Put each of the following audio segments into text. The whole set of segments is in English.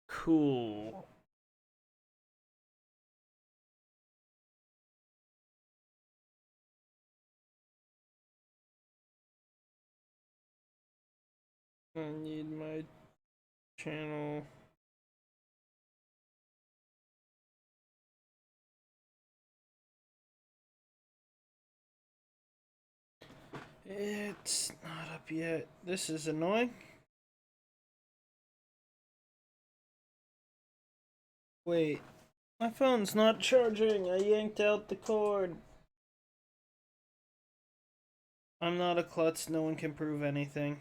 Cool. I need my channel. It's not up yet. This is annoying. Wait, my phone's not charging. I yanked out the cord. I'm not a klutz. No one can prove anything.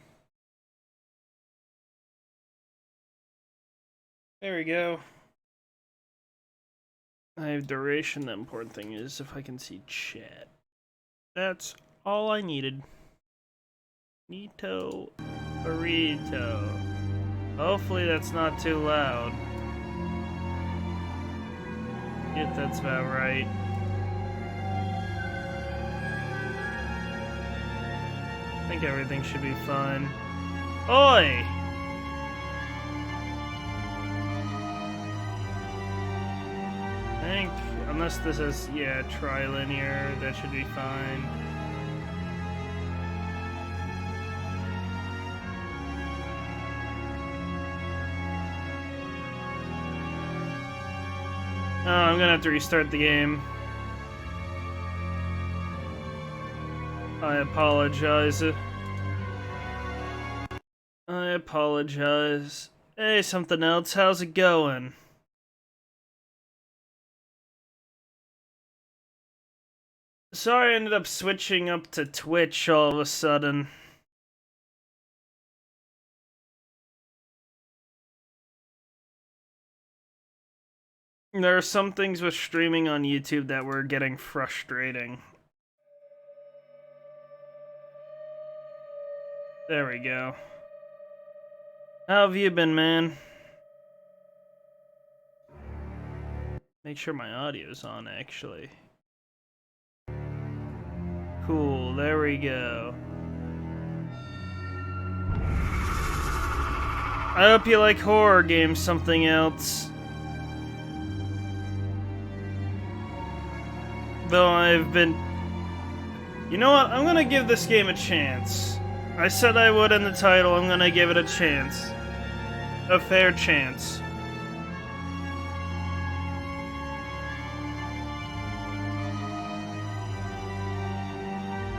There we go. I have duration. The important thing is if I can see chat. That's all I needed. Nito burrito. Hopefully that's not too loud. Yep, that's about right. I think everything should be fine. Oi! I think, unless this is, yeah, trilinear, that should be fine. Oh, I'm gonna have to restart the game. I apologize. I apologize. Hey, something else, how's it going? Sorry I ended up switching up to Twitch all of a sudden. There are some things with streaming on YouTube that were getting frustrating. There we go. How have you been, man? Make sure my audio's on, actually. Cool, there we go. I hope you like horror games, something else. Though I've been... You know what? I'm gonna give this game a chance. I said I would in the title, I'm gonna give it a chance. A fair chance.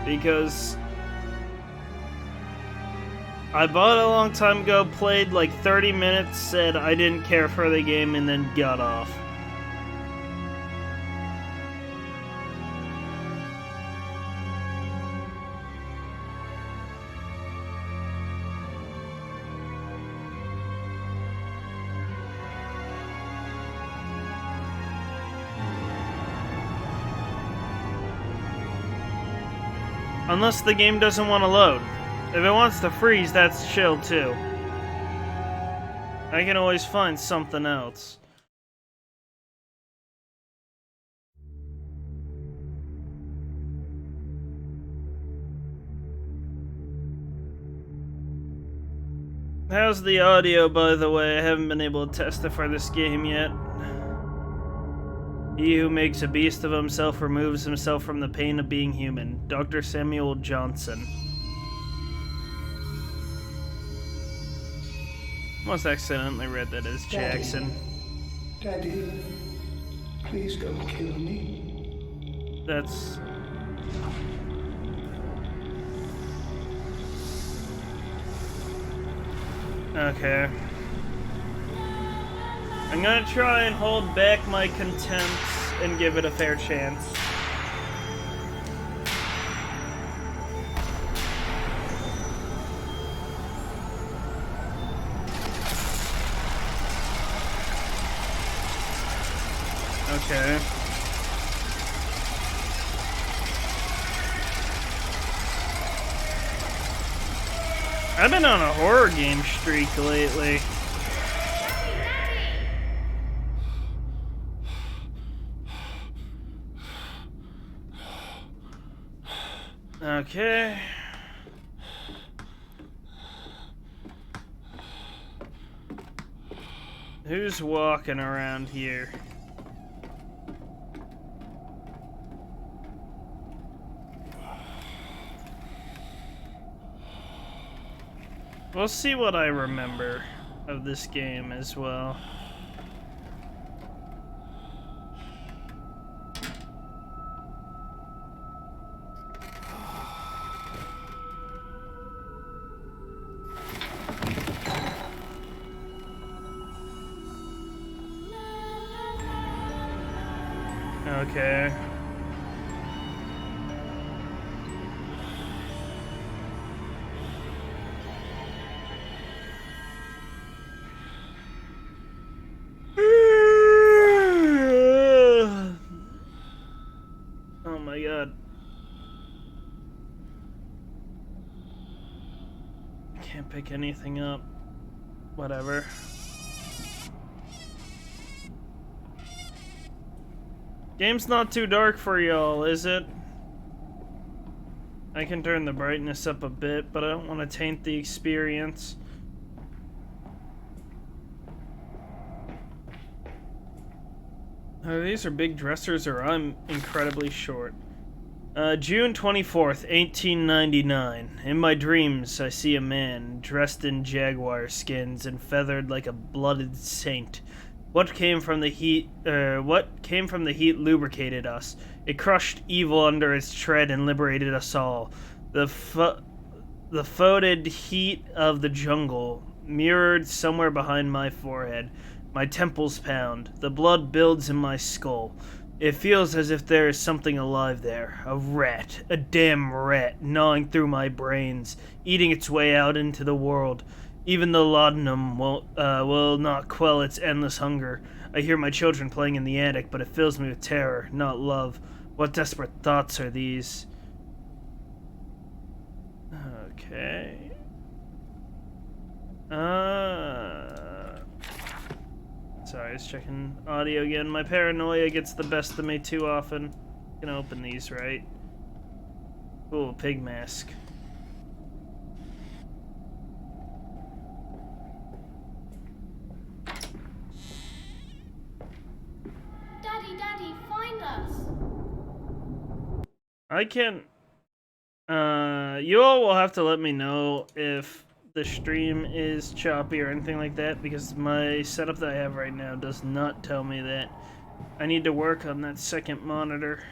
Because... I bought it a long time ago, played like 30 minutes, said I didn't care for the game, and then got off. Unless the game doesn't want to load. If it wants to freeze, that's chill too. I can always find something else. How's the audio, by the way? I haven't been able to test it for this game yet. He who makes a beast of himself removes himself from the pain of being human. Dr. Samuel Johnson. Almost accidentally read that as Jackson. Daddy, please don't kill me. That's... Okay. I'm gonna try and hold back my contempt and give it a fair chance. Okay. I've been on a horror game streak lately. Okay. Who's walking around here? We'll see what I remember of this game as well. Okay. Oh my god. Can't pick anything up. Whatever. Game's not too dark for y'all, is it? I can turn the brightness up a bit, but I don't want to taint the experience. These are big dressers, or I'm incredibly short. June 24th, 1899. In my dreams, I see a man dressed in jaguar skins and feathered like a blooded saint. What came from the heat lubricated us. It crushed evil under its tread and liberated us all. The foetid heat of the jungle mirrored somewhere behind my forehead. My temples pound. The blood builds in my skull. It feels as if there is something alive there. A rat. A damn rat gnawing through my brains, eating its way out into the world. Even the laudanum will not quell its endless hunger. I hear my children playing in the attic, but it fills me with terror, not love. What desperate thoughts are these? Okay. Sorry, I was checking audio again. My paranoia gets the best of me too often. Can open these, right? Cool, pig mask. Daddy, find us! I can't... you all will have to let me know if the stream is choppy or anything like that, because my setup that I have right now does not tell me that. I need to work on that second monitor.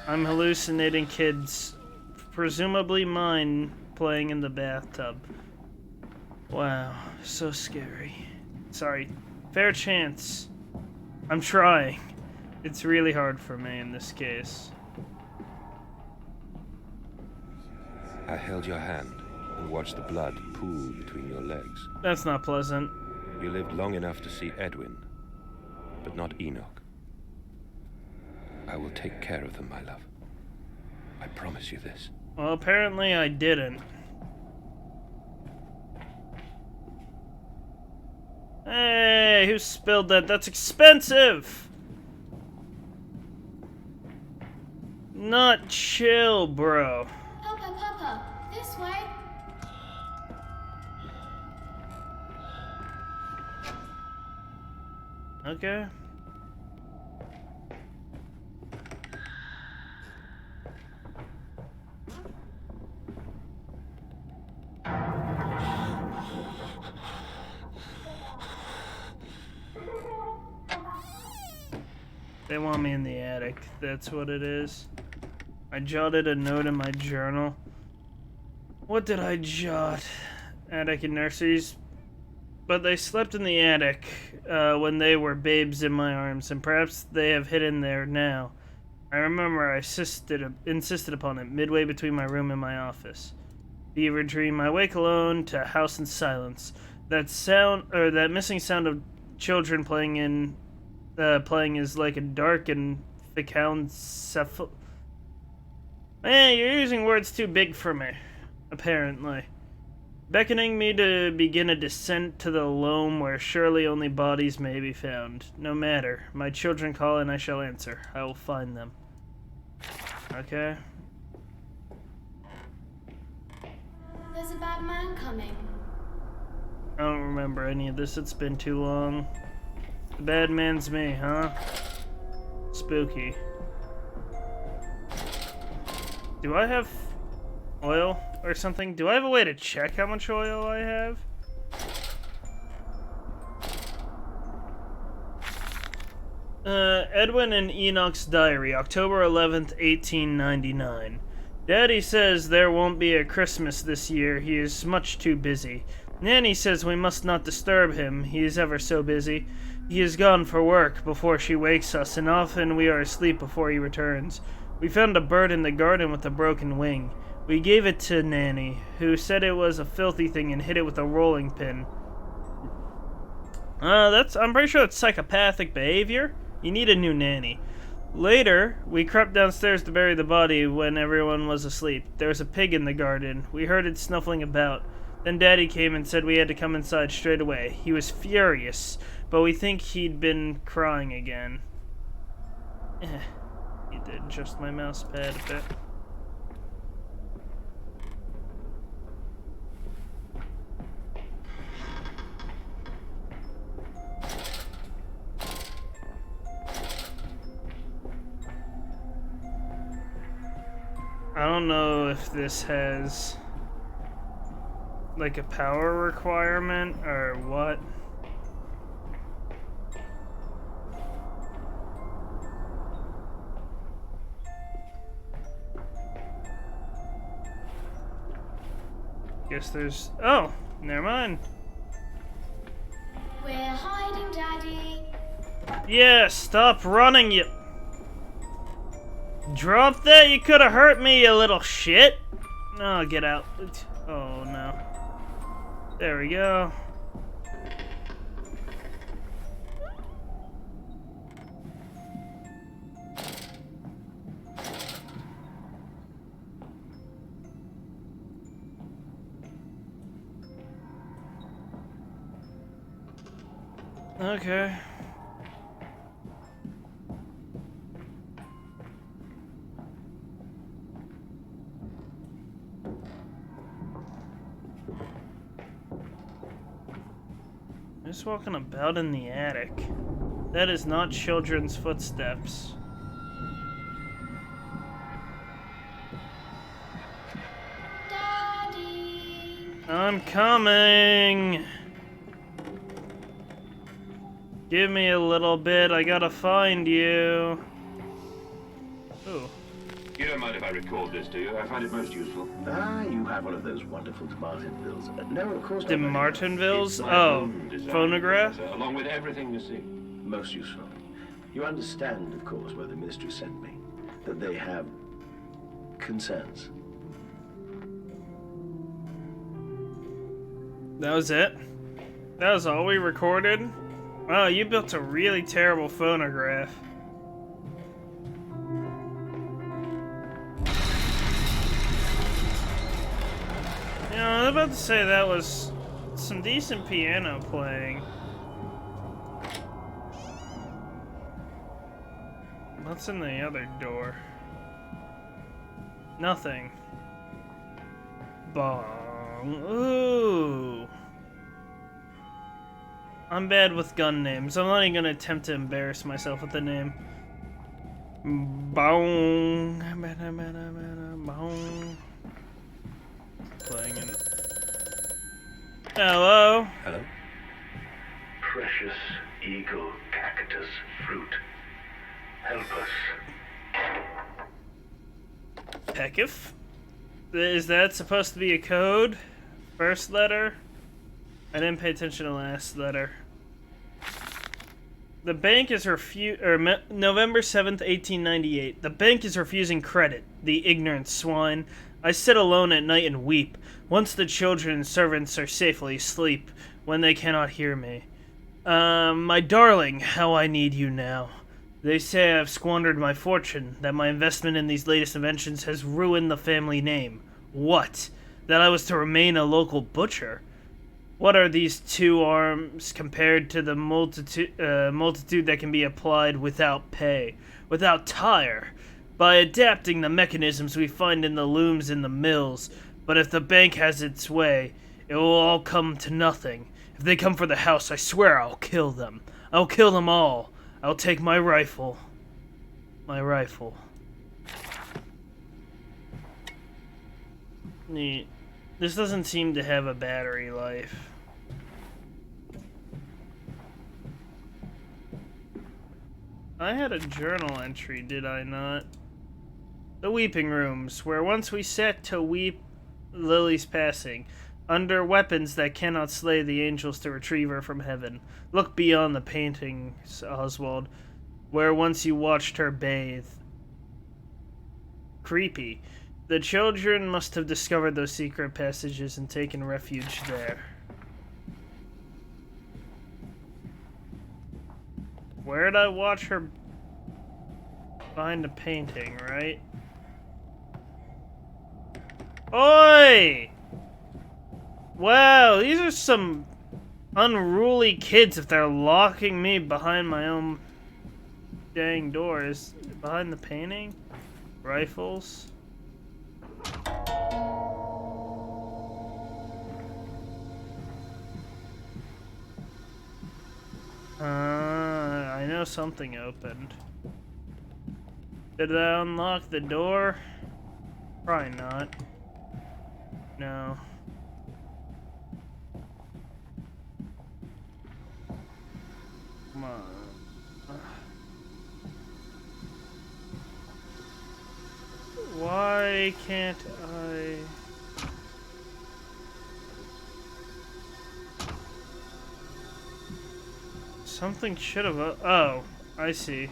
I'm hallucinating kids, presumably mine, playing in the bathtub. Wow, so scary. Sorry, fair chance. I'm trying. It's really hard for me in this case. I held your hand and watched the blood pool between your legs. That's not pleasant. You lived long enough to see Edwin, but not Enoch. I will take care of them, my love. I promise you this. Well, apparently I didn't. Hey, who spilled that? That's expensive! Not chill, bro. Papa, this way. Okay. They want me in the attic. That's what it is. I jotted a note in my journal. What did I jot? Attic and nurseries. But they slept in the attic when they were babes in my arms, and perhaps they have hidden there now. I remember I insisted upon it, midway between my room and my office. Fever dream. I wake alone to house and silence. That missing sound of children playing is like a dark and fecund Man, you're using words too big for me, apparently. Beckoning me to begin a descent to the loam where surely only bodies may be found. No matter. My children call and I shall answer. I will find them. Okay. there's a bad man coming. I don't remember any of this. It's been too long. The bad man's me, huh? Spooky. Do I have oil or something? Do I have a way to check how much oil I have? Edwin and Enoch's diary, October 11th, 1899. Daddy says there won't be a Christmas this year. He is much too busy. Nanny says we must not disturb him. He is ever so busy. He is gone for work before she wakes us, and often we are asleep before he returns. We found a bird in the garden with a broken wing. We gave it to Nanny, who said it was a filthy thing and hit it with a rolling pin. I'm pretty sure that's psychopathic behavior. You need a new nanny. Later, we crept downstairs to bury the body when everyone was asleep. There was a pig in the garden. We heard it snuffling about. Then Daddy came and said we had to come inside straight away. He was furious, but we think he'd been crying again. He did adjust my mouse pad a bit. I don't know if this has like a power requirement or what. Guess there's... Oh, never mind. We're hiding, Daddy. Yeah, stop running, you... Drop that, you could have hurt me, you little shit. Oh, get out. Oh, no. There we go. Okay. Just walking about in the attic. That is not children's footsteps. Daddy. I'm coming. Give me a little bit. I gotta find you. Ooh. You don't mind if I record this, do you? I find it most useful. Ah, you have one of those wonderful DeMartinvilles. No, of course not. DeMartinvilles? It's my Oh, own design, phonograph? Professor, along with everything you see. Most useful. You understand, of course, why the ministry sent me. That they have concerns. That was it? That was all we recorded? Wow, you built a really terrible phonograph. You know, I was about to say that was some decent piano playing. What's in the other door? Nothing. Bong. Ooh. I'm bad with gun names. I'm not even gonna attempt to embarrass myself with the name. Bong. Bong. Playing in. Hello. Hello? Precious eagle cactus fruit. Help us. Pekif? Is that supposed to be a code? First letter? I didn't pay attention to the last letter. The bank is November 7th, 1898. The bank is refusing credit. The ignorant swine. I sit alone at night and weep. Once the children and servants are safely asleep, when they cannot hear me. My darling, how I need you now. They say I've squandered my fortune, that my investment in these latest inventions has ruined the family name. What? That I was to remain a local butcher? What are these two arms compared to the multitude that can be applied without pay, without tire? By adapting the mechanisms we find in the looms in the mills, But if the bank has its way, it will all come to nothing. If they come for the house, I swear I'll kill them. I'll kill them all. I'll take my rifle. My rifle. Neat. This doesn't seem to have a battery life. I had a journal entry, did I not? The weeping rooms, where once we sat to weep Lily's passing, under weapons that cannot slay the angels to retrieve her from heaven. Look beyond the paintings, Oswald, where once you watched her bathe. Creepy. The children must have discovered those secret passages and taken refuge there. Where'd I watch her? Behind a painting, right? Oi! Wow, these are some unruly kids if they're locking me behind my own dang doors. Behind the painting? Rifles? I know something opened. Did I unlock the door? Probably not. No. Come on. Why can't I... Something should have... Oh, I see.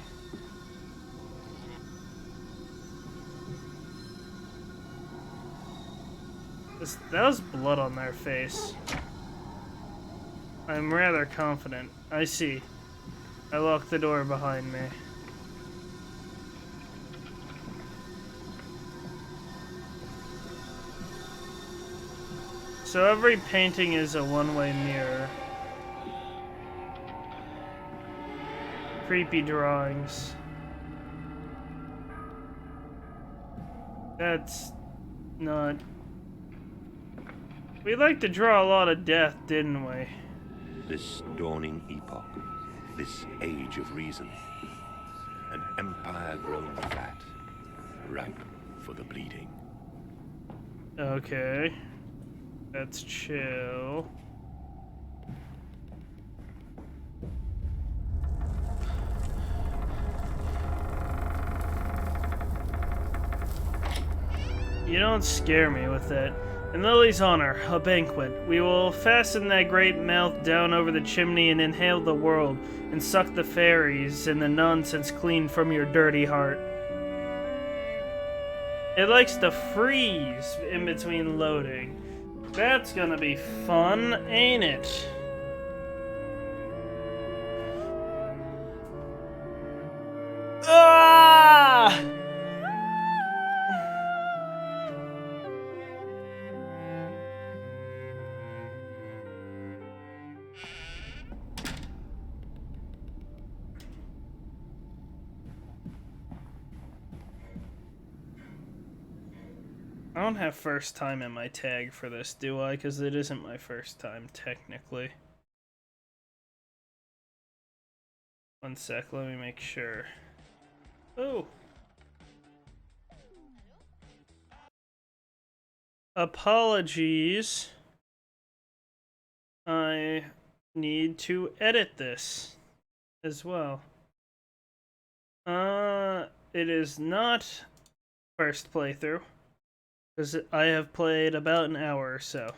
That was blood on their face. I'm rather confident. I see. I locked the door behind me. So every painting is a one-way mirror. Creepy drawings. That's not... We like to draw a lot of death, didn't we? This dawning epoch, this age of reason, an empire grown fat, ripe for the bleeding. Okay. That's chill. You don't scare me with that. In Lily's honor, a banquet. We will fasten that great mouth down over the chimney and inhale the world, and suck the fairies and the nonsense clean from your dirty heart. It likes to freeze in between loading. That's gonna be fun, ain't it? Ah! I don't have first time in my tag for this, do I? Because it isn't my first time, technically. One sec, let me make sure. Oh! Apologies. I need to edit this as well. It is not first playthrough. Because I have played about an hour or so.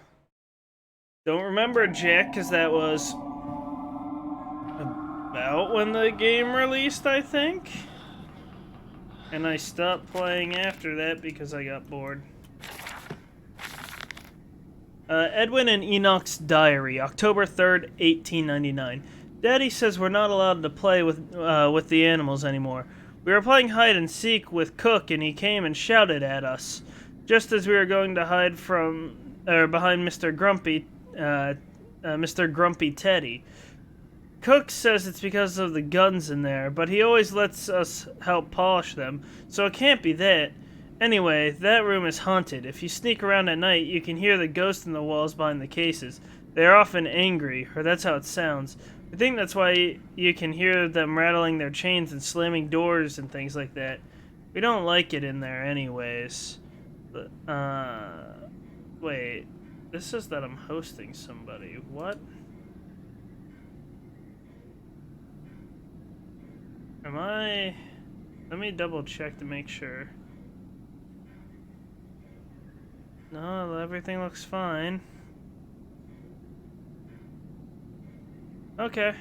Don't remember Jack, because that was about when the game released, I think. And I stopped playing after that because I got bored. Edwin and Enoch's Diary, October 3rd, 1899. Daddy says we're not allowed to play with the animals anymore. We were playing hide and seek with Cook, and he came and shouted at us. Just as we were going to hide behind Mr. Grumpy Teddy. Cook says it's because of the guns in there, but he always lets us help polish them, so it can't be that. Anyway, that room is haunted. If you sneak around at night, you can hear the ghosts in the walls behind the cases. They are often angry, or that's how it sounds. I think that's why you can hear them rattling their chains and slamming doors and things like that. We don't like it in there anyways. But, wait. This says that I'm hosting somebody. What? Am I... Let me double check to make sure. No, everything looks fine. Okay.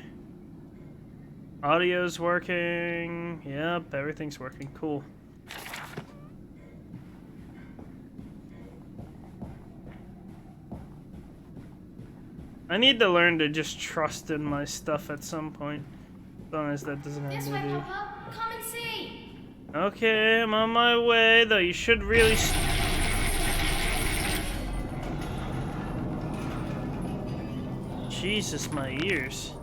Audio's working. Yep, everything's working. Cool. I need to learn to just trust in my stuff at some point. As long as that doesn't have This to way, do. Papa. Come and see. Okay, I'm on my way, though you should really... Jesus, my ears.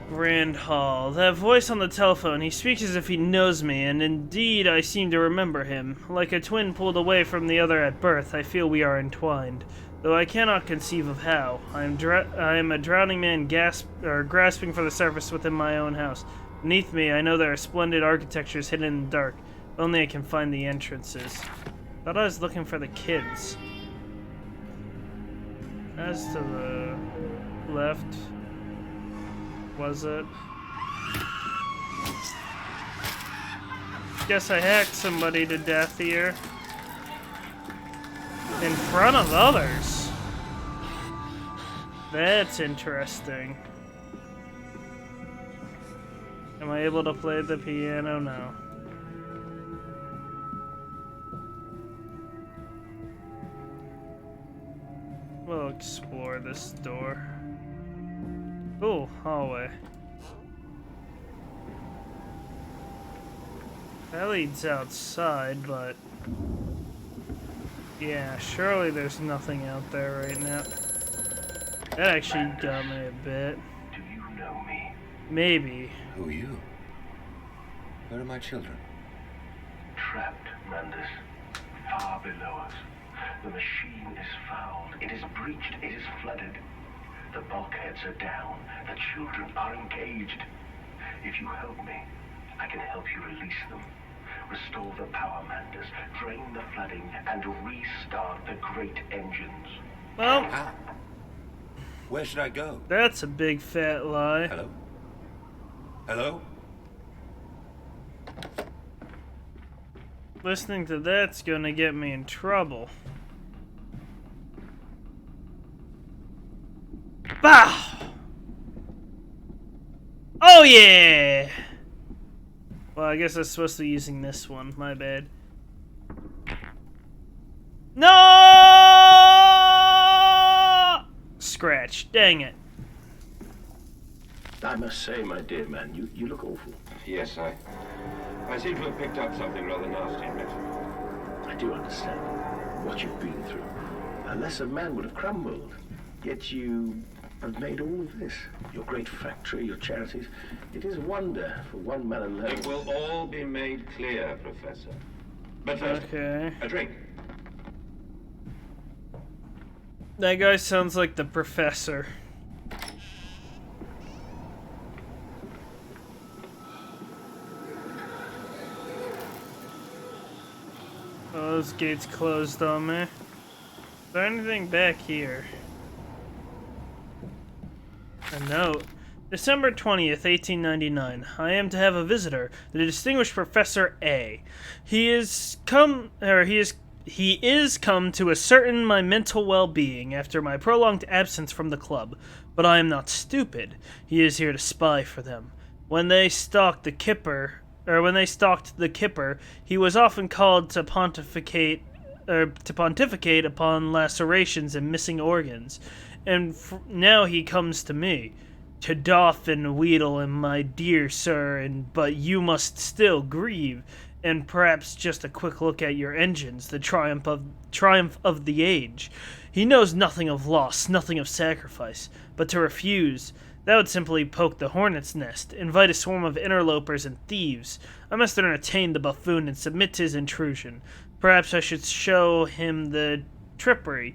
Grand Hall. That voice on the telephone, he speaks as if he knows me, and indeed I seem to remember him. Like a twin pulled away from the other at birth, I feel we are entwined. Though I cannot conceive of how. I am a drowning man grasping for the surface within my own house. Beneath me, I know there are splendid architectures hidden in the dark. Only I can find the entrances. Thought I was looking for the kids. As to the left, was it? Guess I hacked somebody to death here. In front of others. That's interesting. Am I able to play the piano? No. We'll explore this door. Ooh, hallway. That leads outside, but... yeah, surely there's nothing out there right now. That actually got me a bit. Do you know me? Maybe. Who are you? Where are my children? Trapped, Mandus. Far below us. The machine is fouled. It is breached. It is flooded. The bulkheads are down. The children are engaged. If you help me, I can help you release them. Restore the power, Mandus. Drain the flooding and restart the great engines. Well, How? Where should I go? that's a big fat lie. Hello? Hello? Listening to that's gonna get me in trouble. Bow! Oh yeah! Well, I guess I'm supposed to be using this one. My bad. No! Scratch. Dang it. I must say, my dear man, you look awful. Yes, I seem to have picked up something rather nasty, Rich. I do understand what you've been through. A lesser man would have crumbled. Yet you have made all of this. Your great factory, your charities. It is a wonder for one man alone. It will all be made clear, Professor. But first, Okay. a drink. That guy sounds like the professor. Oh, those gates closed on me. Is there anything back here? A note. December 20th, 1899. I am to have a visitor, the distinguished Professor A. He is come to ascertain my mental well-being after my prolonged absence from the club, but I am not stupid. He is here to spy for them. When they stalked the Kipper, he was often called to pontificate upon lacerations and missing organs, and now he comes to me. To doff and wheedle him, my dear sir, but you must still grieve, and perhaps just a quick look at your engines, the triumph of the age. He knows nothing of loss, nothing of sacrifice, but to refuse, That would simply poke the hornet's nest, invite a swarm of interlopers and thieves. I must entertain the buffoon and submit to his intrusion. Perhaps I should show him the tripery,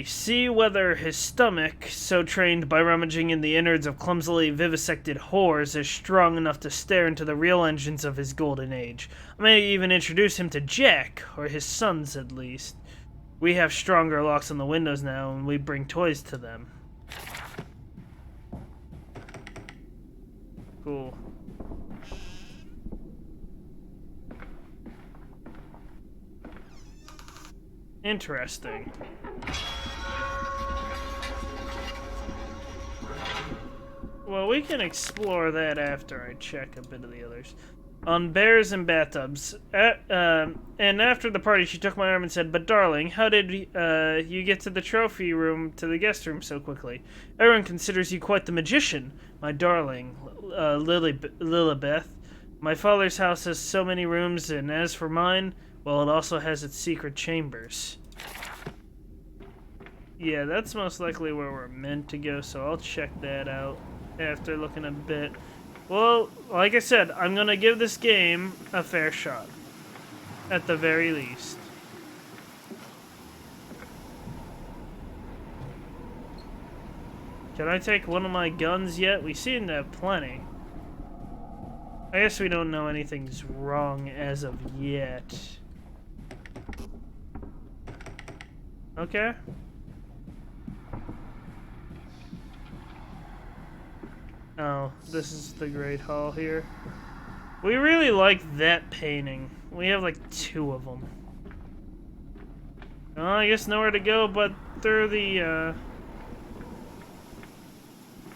see whether his stomach, so trained by rummaging in the innards of clumsily vivisected whores, is strong enough to stare into the real engines of his golden age. I may even introduce him to Jack, or his sons at least. We have stronger locks on the windows now, and we bring toys to them. Cool. Interesting. Well, we can explore that after I check a bit of the others. On bears and bathtubs. And after the party, she took my arm and said, "But darling, how did you get to the trophy room, to the guest room so quickly? Everyone considers you quite the magician, my darling, Lilibeth. My father's house has so many rooms, and as for mine, well, it also has its secret chambers." Yeah, that's most likely where we're meant to go, so I'll check that out after looking a bit. Well, like I said, I'm gonna give this game a fair shot. At the very least. Can I take one of my guns yet? We seem to have plenty. I guess we don't know anything's wrong as of yet. Okay. Oh, this is the Great Hall here. We really like that painting. We have like 2 of them. Well, I guess nowhere to go but through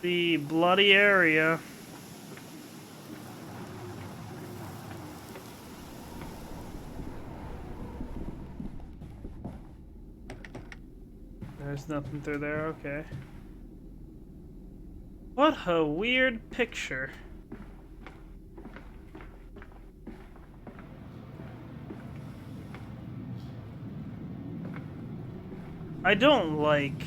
the bloody area. There's nothing through there, okay. What a weird picture. I don't like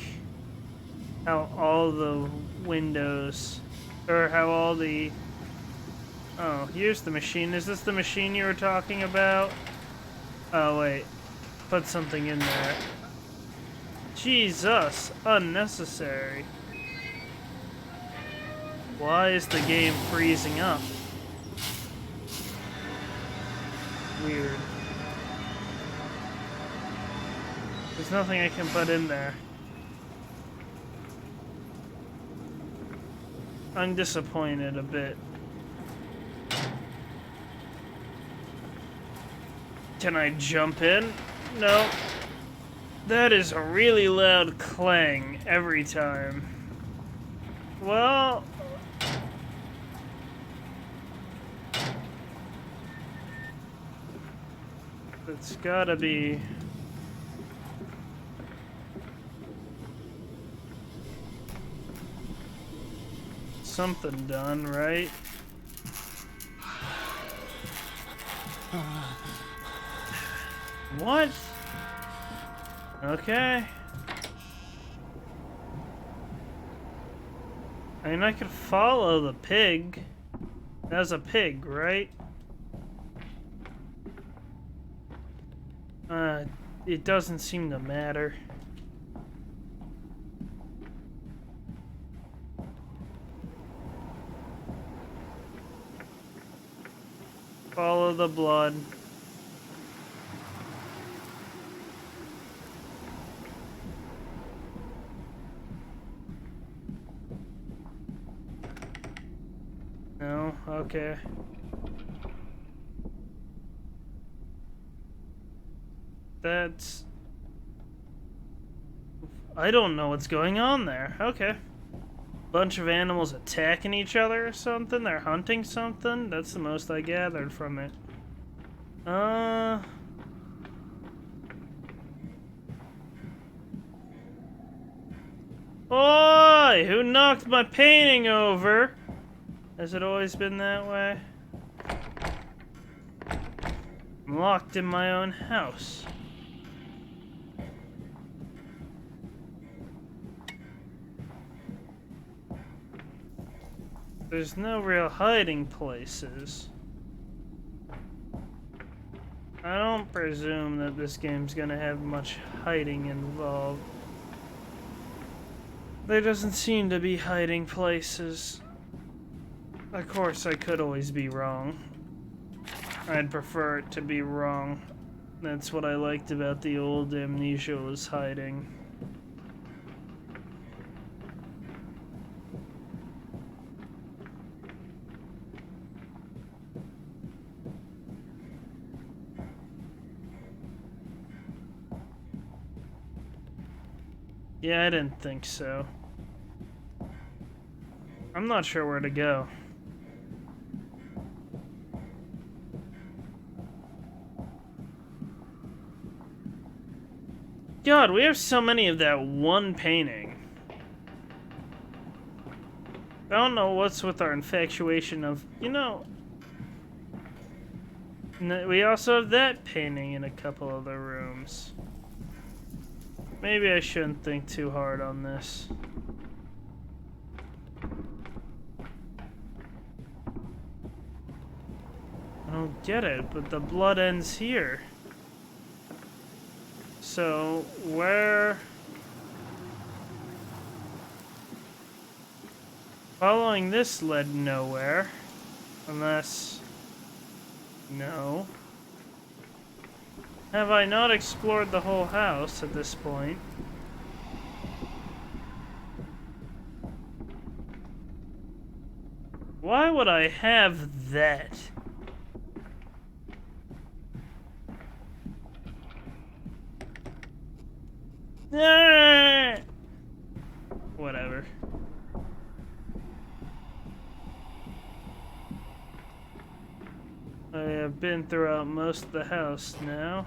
how all the windows, or how all the... Oh, here's the machine. Is this the machine you were talking about? Oh, wait. Put something in there. Jesus, unnecessary. Why is the game freezing up? Weird. There's nothing I can put in there. I'm disappointed a bit. Can I jump in? No. That is a really loud clang every time. Well... It's gotta be... something done, right? What? Okay. I mean, I could follow the pig. That was a pig, right? It doesn't seem to matter. Follow the blood. No? Okay. That's... I don't know what's going on there. Okay. Bunch of animals attacking each other or something? They're hunting something? That's the most I gathered from it. Oi! Who knocked my painting over? Has it always been that way? I'm locked in my own house. There's no real hiding places. I don't presume that this game's gonna have much hiding involved. There doesn't seem to be hiding places. Of course, I could always be wrong. I'd prefer it to be wrong. That's what I liked about the old Amnesia, was hiding. Yeah, I didn't think so. I'm not sure where to go. God, we have so many of that one painting. I don't know what's with our infatuation of, you know... We also have that painting in a couple other rooms. Maybe I shouldn't think too hard on this. I don't get it, but the blood ends here. So, where... Following this led nowhere. Unless... No. Have I not explored the whole house at this point? Why would I have that? Whatever. I have been throughout most of the house now.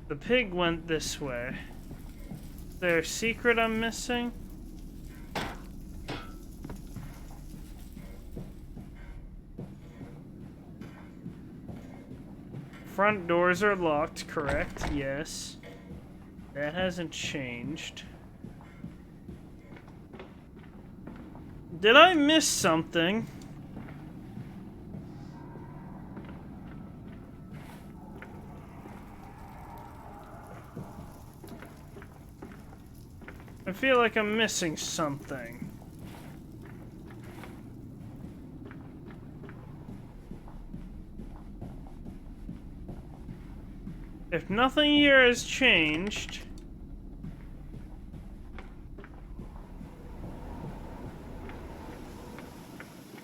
The pig went this way. Is there a secret I'm missing? Front doors are locked, correct? Yes. That hasn't changed. Did I miss something? I feel like I'm missing something. If nothing here has changed...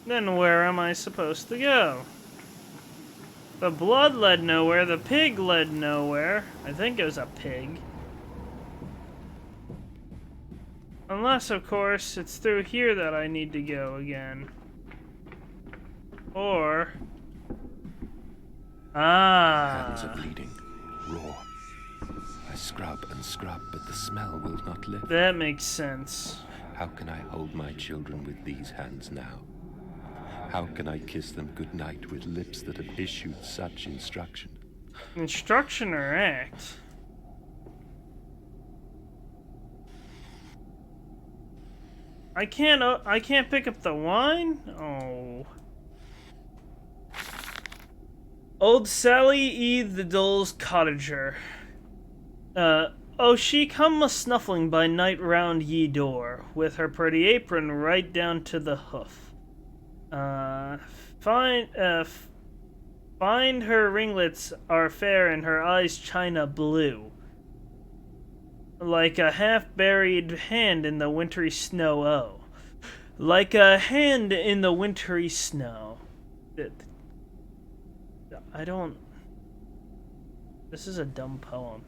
then where am I supposed to go? The blood led nowhere, the pig led nowhere. I think it was a pig. Unless, of course, it's through here that I need to go again. Or... Hands are bleeding, raw. I scrub and scrub, but the smell will not lift. That makes sense. How can I hold my children with these hands now? How can I kiss them goodnight with lips that have issued such instruction? Instruction or act? I can't pick up the wine? Oh. Old Sally E. the Dole's cottager. Oh, she come a-snuffling by night round ye door, with her pretty apron right down to the hoof. Find her ringlets are fair and her eyes china blue, like a half-buried hand in the wintry snow. Oh, like a hand in the wintry snow. I don't... This is a dumb poem.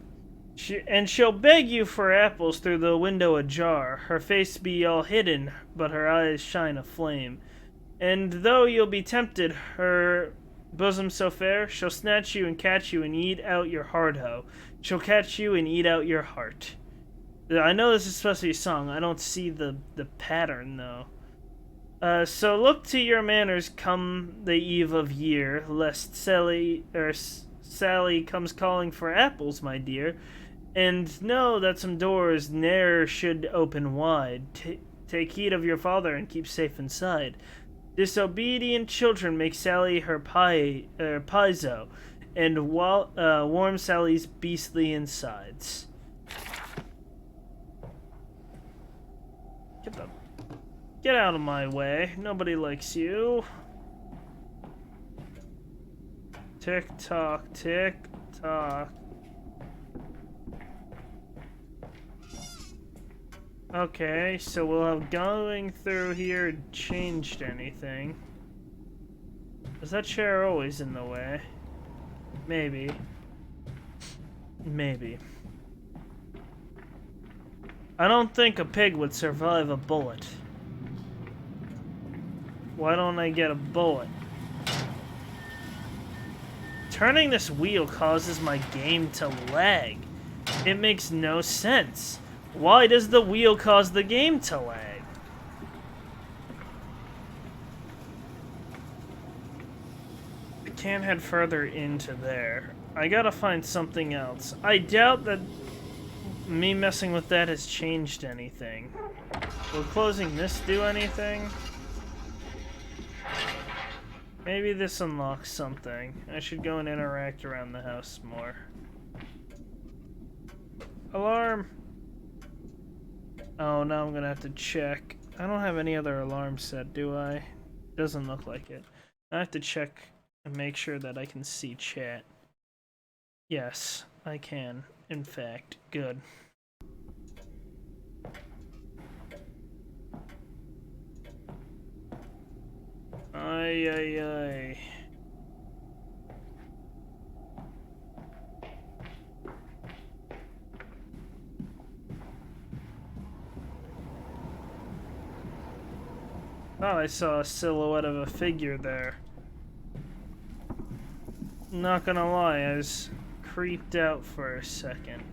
She'll beg you for apples through the window ajar. Her face be all hidden, but her eyes shine aflame. And though you'll be tempted, her bosom so fair, she'll snatch you and catch you and eat out your heart, ho. She'll catch you and eat out your heart. I know this is supposed to be a song. I don't see the pattern, though. So look to your manners come the eve of year, lest Sally comes calling for apples, my dear, And know that some doors ne'er should open wide. Take heed of your father and keep safe inside. Disobedient children make Sally her piezo, and warm Sally's beastly insides. Get out of my way. Nobody likes you. Tick tock, tick tock. Okay, so we'll have going through here changed anything. Is that chair always in the way? Maybe. Maybe. I don't think a pig would survive a bullet. Why don't I get a bullet? Turning this wheel causes my game to lag. It makes no sense. Why does the wheel cause the game to lag? I can't head further into there. I gotta find something else. I doubt that me messing with that has changed anything. Will closing this do anything? Maybe this unlocks something. I should go and interact around the house more. Alarm! Oh, now I'm gonna have to check. I don't have any other alarm set, do I? Doesn't look like it. I have to check and make sure that I can see chat. Yes, I can. In fact, good. Ay, ay, ay. Thought I saw a silhouette of a figure there. Not gonna lie, I was creeped out for a second.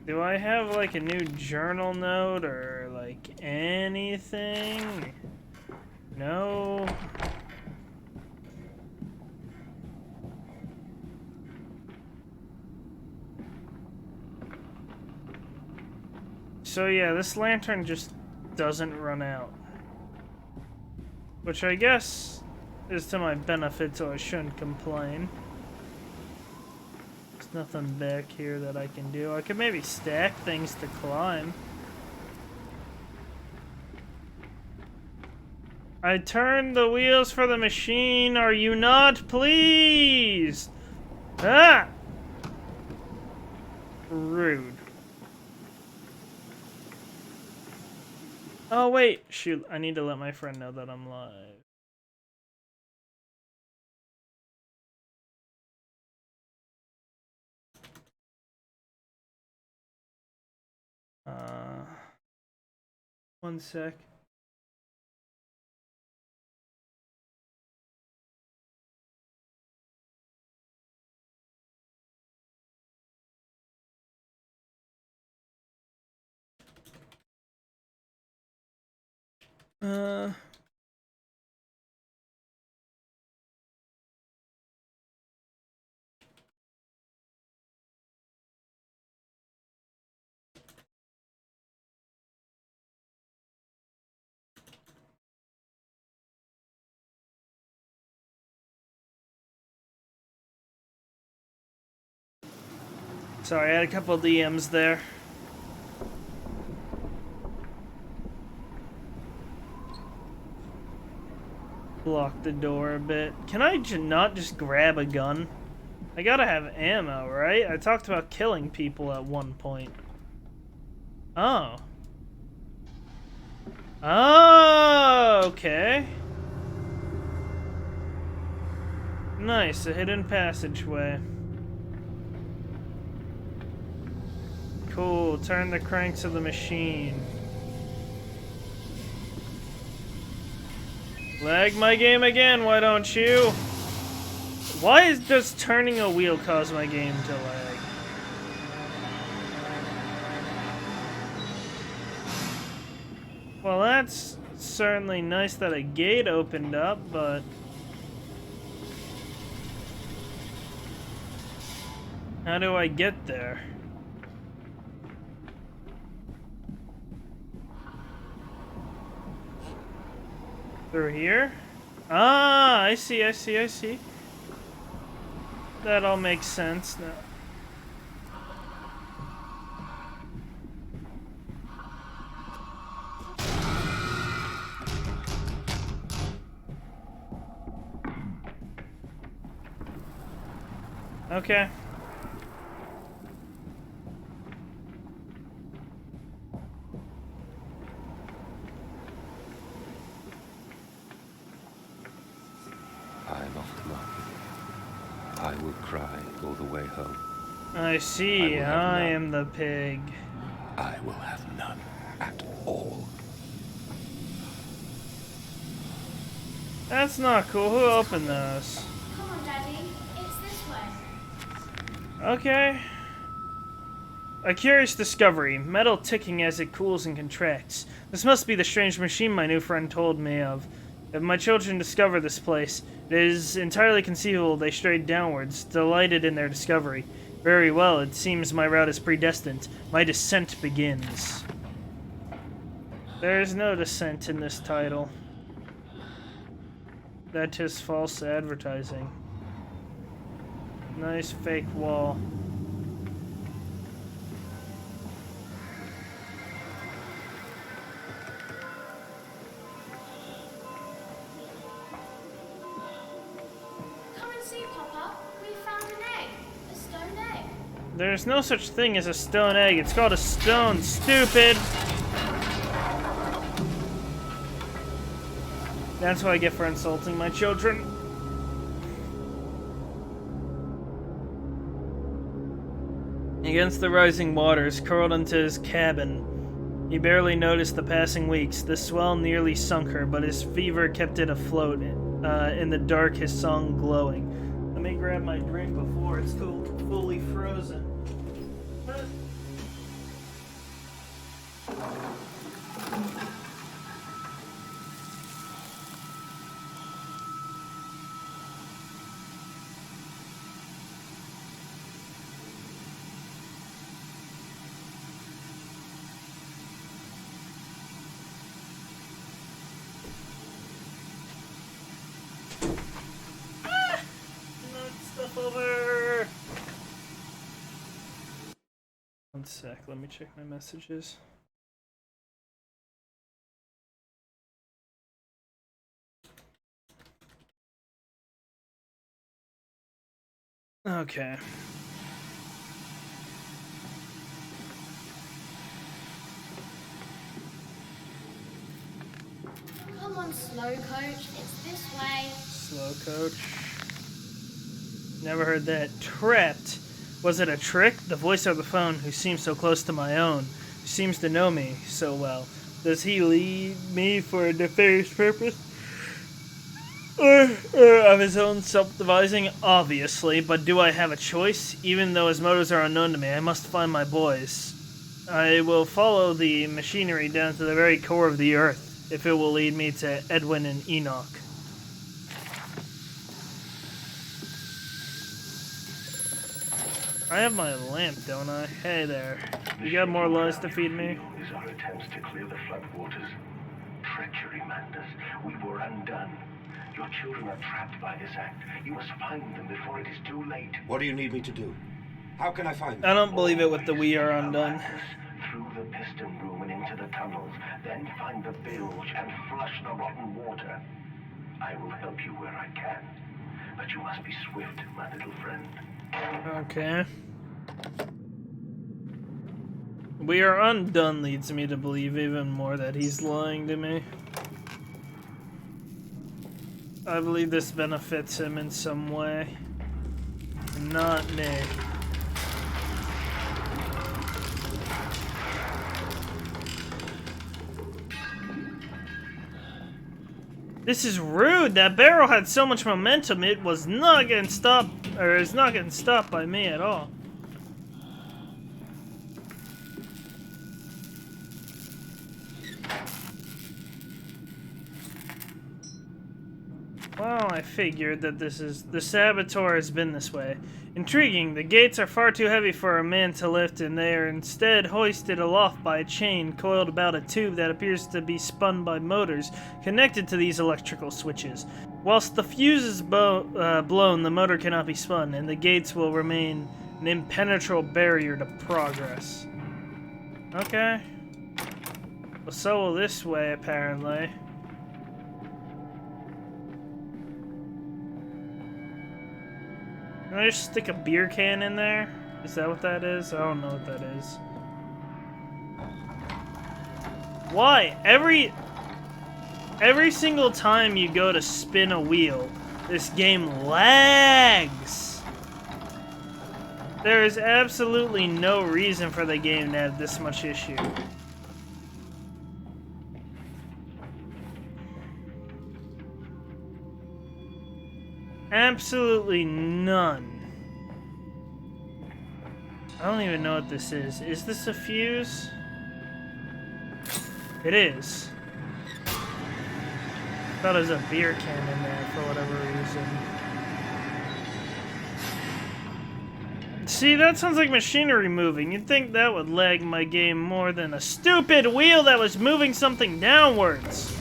Do I have like a new journal note or like anything? No. So yeah, this lantern just doesn't run out. Which I guess is to my benefit, so I shouldn't complain. There's nothing back here that I can do. I could maybe stack things to climb. I turned the wheels for the machine. Are you not? Please! Ah! Rude. Oh, wait. Shoot, I need to let my friend know that I'm live. One sec. Sorry, I had a couple of DMs there. Block the door a bit. Can I not just grab a gun? I gotta have ammo, right? I talked about killing people at one point. Oh. Oh, okay. Nice, a hidden passageway. Cool, turn the cranks of the machine. Lag my game again, why don't you? Why is just turning a wheel cause my game to lag? Well, that's certainly nice that a gate opened up, but... How do I get there? Through here? Ah, I see. That all makes sense now. Okay. I am off the market. I will cry all the way home. I see. I will have I none. am the pig. I will have none at all. That's not cool. Who opened those? Come on, Daddy. It's this way. Okay. A curious discovery. Metal ticking as it cools and contracts. This must be the strange machine my new friend told me of. If my children discover this place, it is entirely conceivable they strayed downwards, delighted in their discovery. Very well, it seems my route is predestined. My descent begins. There is no descent in this title. That is false advertising. Nice fake wall. Come and see, Papa. We found an egg. A stone egg. There's no such thing as a stone egg. It's called a stone, stupid! That's what I get for insulting my children. Against the rising waters, curled into his cabin, he barely noticed the passing weeks. The swell nearly sunk her, but his fever kept it afloat. In the dark, his song glowing. Let me grab my drink before it's fully frozen. Stuff over. One sec, let me check my messages. Okay. Come on, slow coach. It's this way. Slow coach. Never heard that. Trapped. Was it a trick? The voice of the phone, who seems so close to my own, who seems to know me so well. Does he lead me for a nefarious purpose? Or of his own self-devising? Obviously, but do I have a choice? Even though his motives are unknown to me, I must find my boys. I will follow the machinery down to the very core of the earth, if it will lead me to Edwin and Enoch. I have my lamp, don't I? Hey there. You got more lies to feed me? Is our attempts to clear the floodwaters. Treachery, Mandus. We were undone. Your children are trapped by this act. You must find them before it is too late. What do you need me to do? How can I find I them? don't believe it with the we are undone. Through the piston room and into the tunnels. Then find the bilge and flush the rotten water. I will help you where I can. But you must be swift, my little friend. Okay. We are undone leads me to believe even more that he's lying to me. I believe this benefits him in some way. Not me. This is rude. That barrel had so much momentum, it was not getting stopped, or it's not getting stopped by me at all. Well, I figured that the saboteur has been this way. Intriguing. The gates are far too heavy for a man to lift, and they are instead hoisted aloft by a chain coiled about a tube that appears to be spun by motors connected to these electrical switches. Whilst the fuse is blown, the motor cannot be spun, and the gates will remain an impenetrable barrier to progress. Okay. Well, so will this way, apparently. Can I just stick a beer can in there? Is that what that is? I don't know what that is. Why? Every single time you go to spin a wheel, this game lags. There is absolutely no reason for the game to have this much issue. Absolutely none. I don't even know what this is. Is this a fuse? It is. Thought it was a beer can in there for whatever reason. See, that sounds like machinery moving. You'd think that would lag my game more than a stupid wheel that was moving something downwards.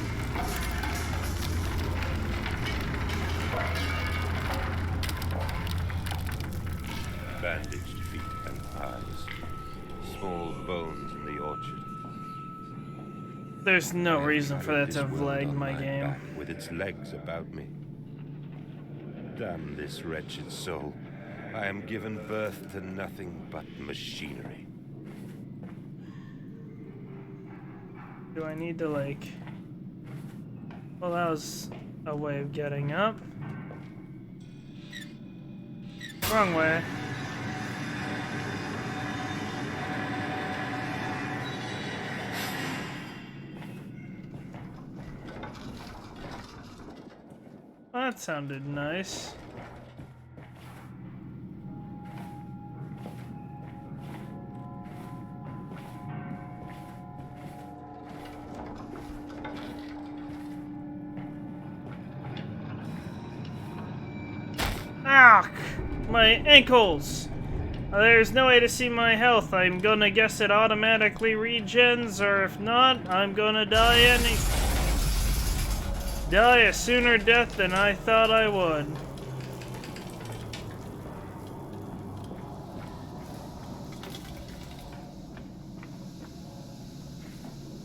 Bandaged feet and eyes. Small bones in the orchard. There's no reason for that This to have world lagged on my game. back with its legs about me. Damn this wretched soul. I am given birth to nothing but machinery. Do I need to, like... Well, that was a way of getting up. Wrong way. Well, that sounded nice. Ah! My ankles! There's no way to see my health. I'm gonna guess it automatically regens, or if not, I'm gonna die a sooner death than I thought I would.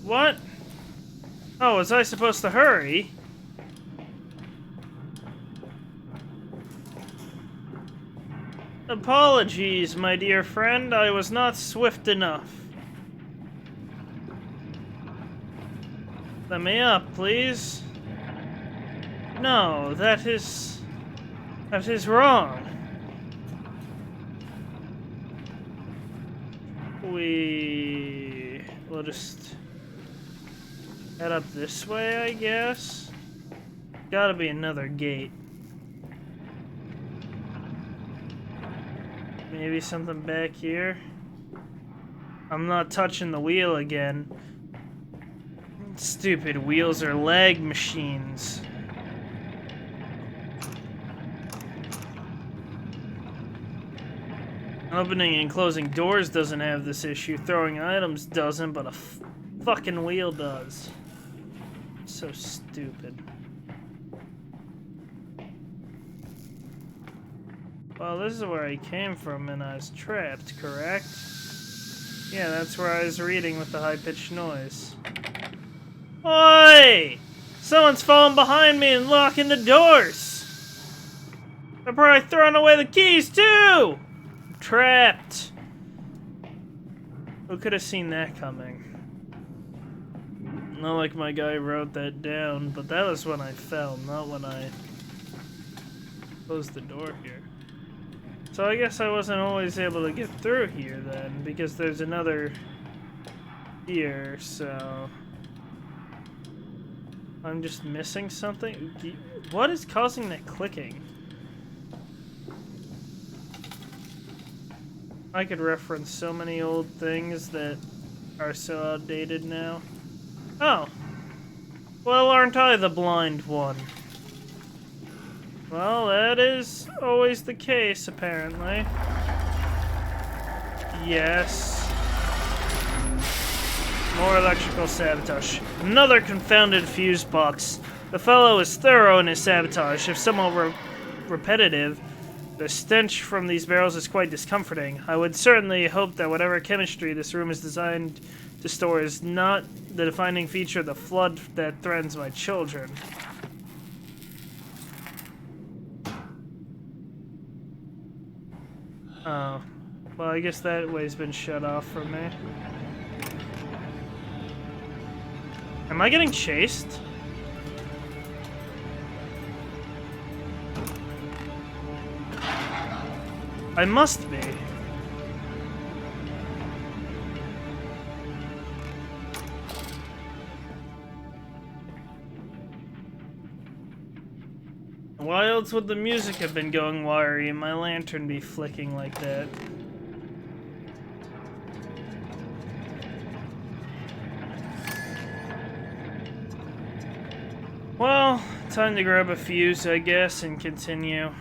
What? Oh, was I supposed to hurry? Apologies, my dear friend. I was not swift enough. Let me up, please. No, that is wrong. We'll just head up this way, I guess. Gotta be another gate. Maybe something back here. I'm not touching the wheel again. Stupid wheels are lag machines. Opening and closing doors doesn't have this issue. Throwing items doesn't, but a fucking wheel does. So stupid. Well, this is where I came from and I was trapped, correct? Yeah, that's where I was reading with the high-pitched noise. Oi! Someone's falling behind me and locking the doors! They're probably throwing away the keys, too! I'm trapped. Who could have seen that coming? Not like my guy wrote that down, but that was when I fell, not when I closed the door here. So I guess I wasn't always able to get through here then, because there's another here, so... I'm just missing something? What is causing that clicking? I could reference so many old things that are so outdated now. Oh. Well, aren't I the blind one? Well, that is always the case, apparently. Yes. More electrical sabotage. Another confounded fuse box. The fellow is thorough in his sabotage, if somewhat repetitive. The stench from these barrels is quite discomforting. I would certainly hope that whatever chemistry this room is designed to store is not the defining feature of the flood that threatens my children. Oh. Well, I guess that way's been shut off from me. Am I getting chased? I must be. Why else would the music have been going wiry and my lantern be flicking like that? Well, time to grab a fuse, I guess, and continue.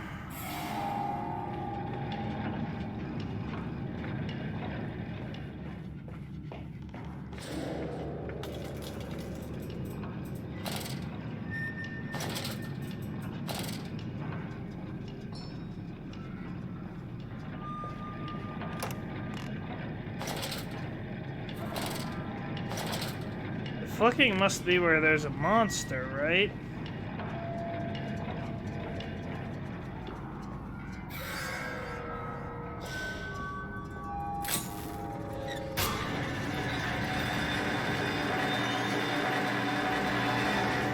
Flicking must be where there's a monster, right?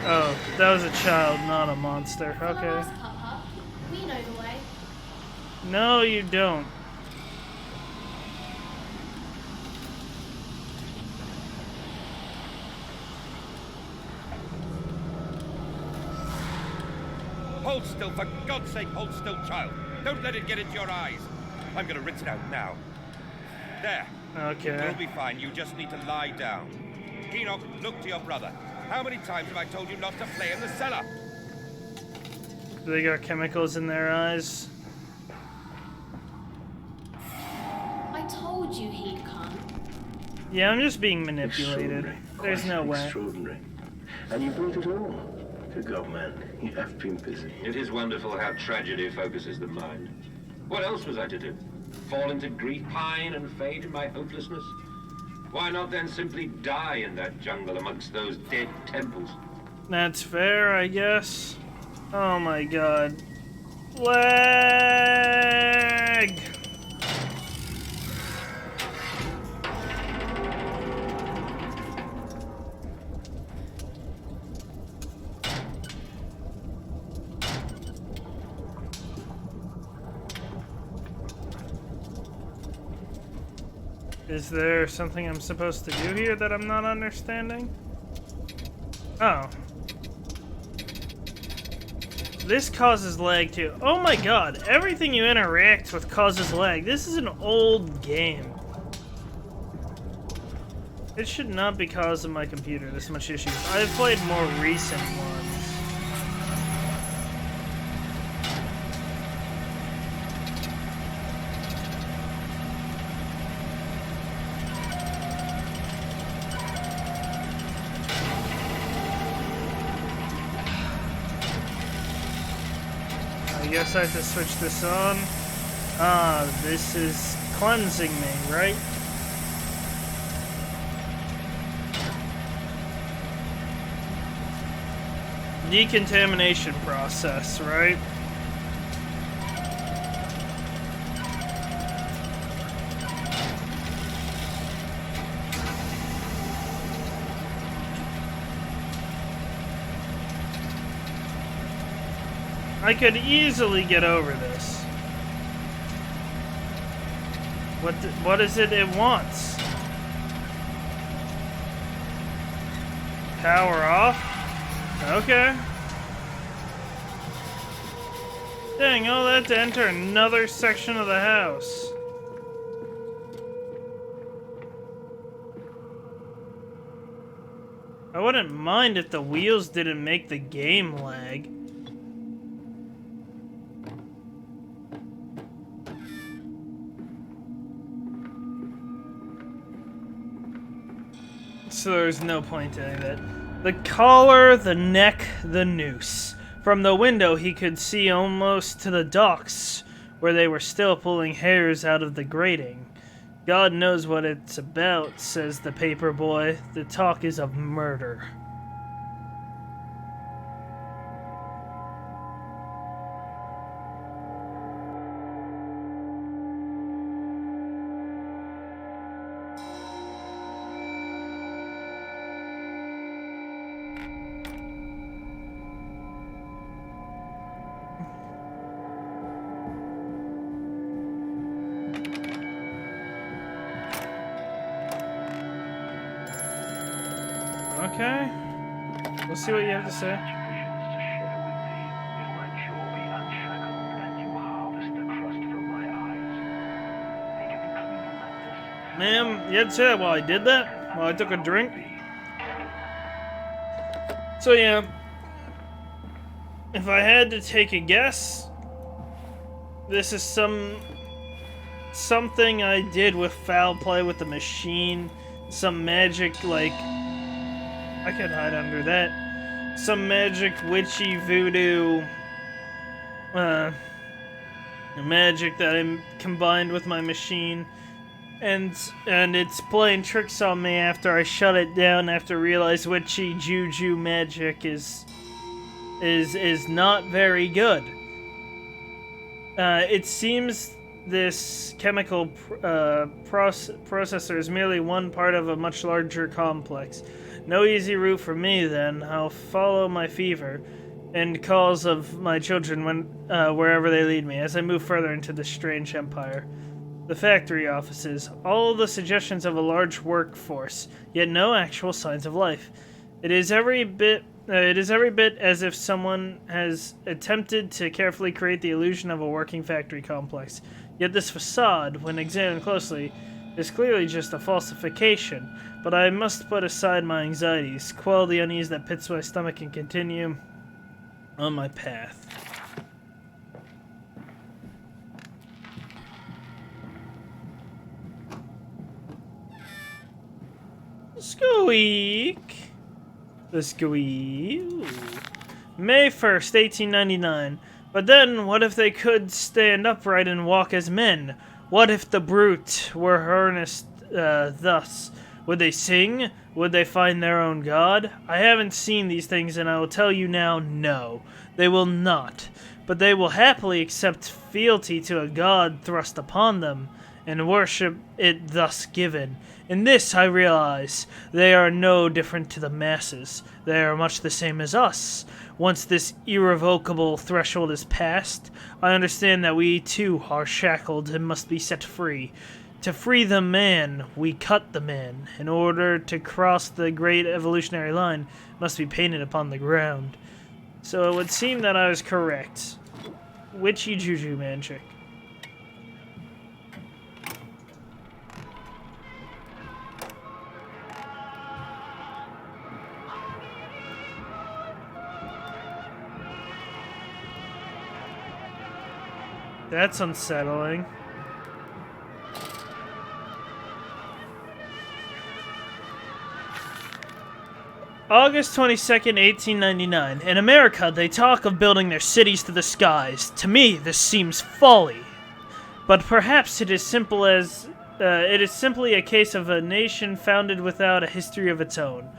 Oh, that was a child, not a monster. Follow Okay. us, Papa. We know the way. No, you don't. Hold still, for God's sake, hold still, child. Don't let it get into your eyes. I'm gonna rinse it out now. There. Okay. You'll be fine. You just need to lie down. Enoch, look to your brother. How many times have I told you not to play in the cellar? Do they got chemicals in their eyes? I told you he'd come. Yeah, I'm just being manipulated. Extraordinary. There's no Quite way. extraordinary. And you brought it all. Good God, man. You have been busy. It is wonderful how tragedy focuses the mind. What else was I to do? Fall into grief, pine, and fade in my hopelessness? Why not then simply die in that jungle amongst those dead temples? That's fair, I guess. Oh my god. Leg! Is there something I'm supposed to do here that I'm not understanding? Oh. This causes lag too. Oh my god, everything you interact with causes lag. This is an old game. It should not be causing my computer this much issues. I've played more recent ones. I guess I have to switch this on. Ah, this is cleansing me, right? Decontamination process, right? I could easily get over this. What is it wants? Power off? Okay. Dang, all that to enter another section of the house. I wouldn't mind if the wheels didn't make the game lag. So there's no point to any of that. The collar, the neck, the noose. From the window, he could see almost to the docks, where they were still pulling hairs out of the grating. God knows what it's about, says the paper boy. The talk is of murder. Okay. We'll see what you have to say. Visions to share with thee. If my jaw be unshackled and you harvest the crust from my eyes, make it clean like this. Ma'am, you had to say that while I did that? While I took a drink? So yeah. If I had to take a guess, this is something I did with foul play with the machine. Some magic, like, I could hide under that. Some magic, witchy, voodoo, magic that I combined with my machine, and it's playing tricks on me after I shut it down. After I realize witchy juju magic is not very good. It seems this chemical processor is merely one part of a much larger complex. No easy route for me, then. I'll follow my fever and calls of my children wherever they lead me as I move further into this strange empire. The factory offices, all the suggestions of a large workforce, yet no actual signs of life. It is every bit as if someone has attempted to carefully create the illusion of a working factory complex. Yet this facade, when examined closely, is clearly just a falsification. But I must put aside my anxieties, quell the unease that pits my stomach, and continue on my path. Squeak! The squeak. May 1st, 1899. But then, what if they could stand upright and walk as men? What if the brute were harnessed thus? Would they sing? Would they find their own god? I haven't seen these things, and I will tell you now, no. They will not. But they will happily accept fealty to a god thrust upon them, and worship it thus given. In this, I realize, they are no different to the masses. They are much the same as us. Once this irrevocable threshold is passed, I understand that we too are shackled and must be set free. To free the man, we cut the man. In order to cross the great evolutionary line, must be painted upon the ground. So it would seem that I was correct. Witchy juju magic. That's unsettling. August 22nd, 1899. In America, they talk of building their cities to the skies. To me, this seems folly. But perhaps it is simply a case of a nation founded without a history of its own.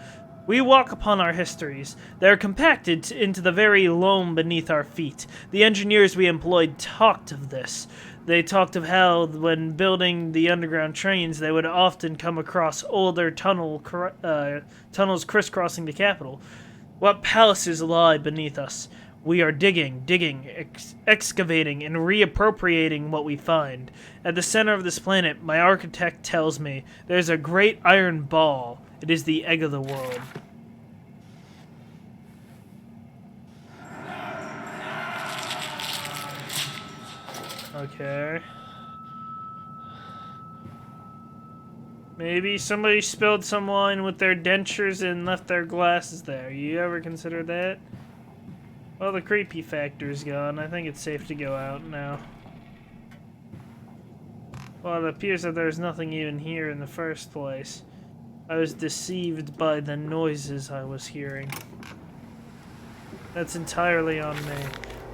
We walk upon our histories. They are compacted into the very loam beneath our feet. The engineers we employed talked of this. They talked of how, when building the underground trains, they would often come across older tunnels crisscrossing the capital. What palaces lie beneath us? We are digging, excavating, and reappropriating what we find. At the center of this planet, my architect tells me, there's a great iron ball. It is the egg of the world. Okay. Maybe somebody spilled some wine with their dentures and left their glasses there. You ever consider that? Well, the creepy factor's gone. I think it's safe to go out now. Well, it appears that there's nothing even here in the first place. I was deceived by the noises I was hearing. That's entirely on me.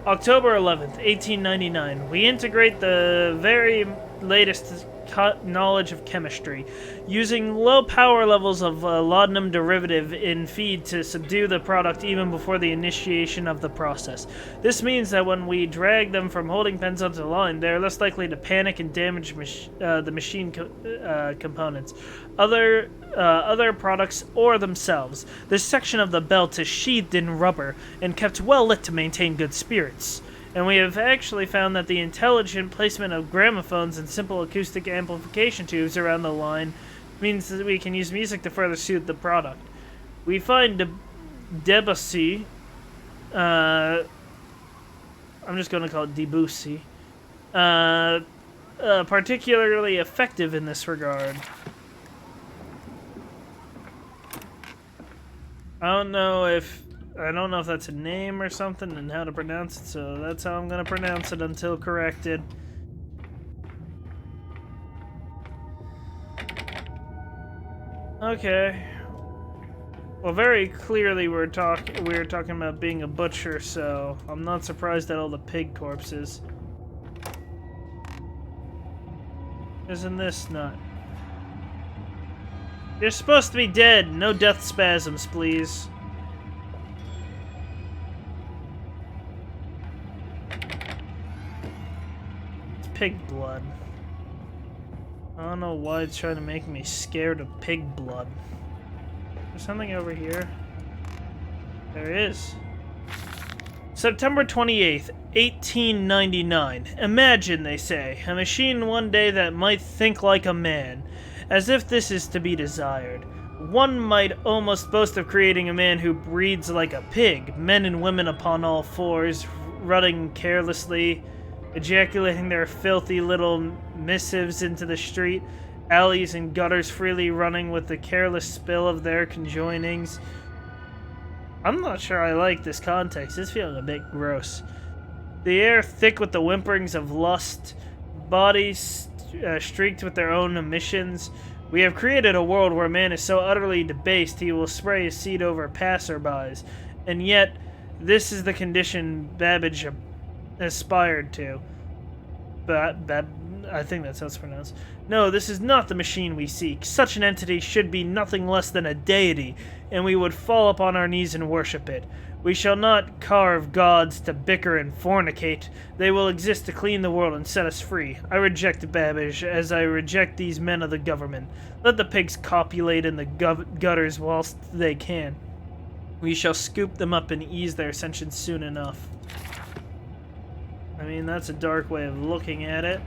October 11th, 1899. We integrate the very latest knowledge of chemistry, using low power levels of laudanum derivative in feed to subdue the product even before the initiation of the process. This means that when we drag them from holding pens onto the line, they are less likely to panic and damage the machine components, other products, or themselves. This section of the belt is sheathed in rubber and kept well lit to maintain good spirits. And we have actually found that the intelligent placement of gramophones and simple acoustic amplification tubes around the line means that we can use music to further suit the product. We find Debussy, I'm just going to call it Debussy, particularly effective in this regard. I don't know if that's a name or something and how to pronounce it, so that's how I'm going to pronounce it until corrected. Okay. Well, very clearly we're talking about being a butcher, so I'm not surprised at all the pig corpses. Isn't this not? You're supposed to be dead. No death spasms, please. Pig blood. I don't know why it's trying to make me scared of pig blood. There's something over here. There is. September 28th, 1899. Imagine, they say, a machine one day that might think like a man. As if this is to be desired. One might almost boast of creating a man who breeds like a pig, men and women upon all fours, running carelessly, ejaculating their filthy little missives into the street, alleys and gutters freely running with the careless spill of their conjoinings. I'm not sure I like this context. It's feeling a bit gross. The air thick with the whimperings of lust, bodies streaked with their own emissions. We have created a world where man is so utterly debased he will spray his seed over passerbys, and yet this is the condition Babbage aspired to. I think that's how it's pronounced. No, this is not the machine we seek. Such an entity should be nothing less than a deity, and we would fall upon our knees and worship it. We shall not carve gods to bicker and fornicate. They will exist to clean the world and set us free. I reject Babbage, as I reject these men of the government. Let the pigs copulate in the gutters whilst they can. We shall scoop them up and ease their ascension soon enough. I mean, that's a dark way of looking at it.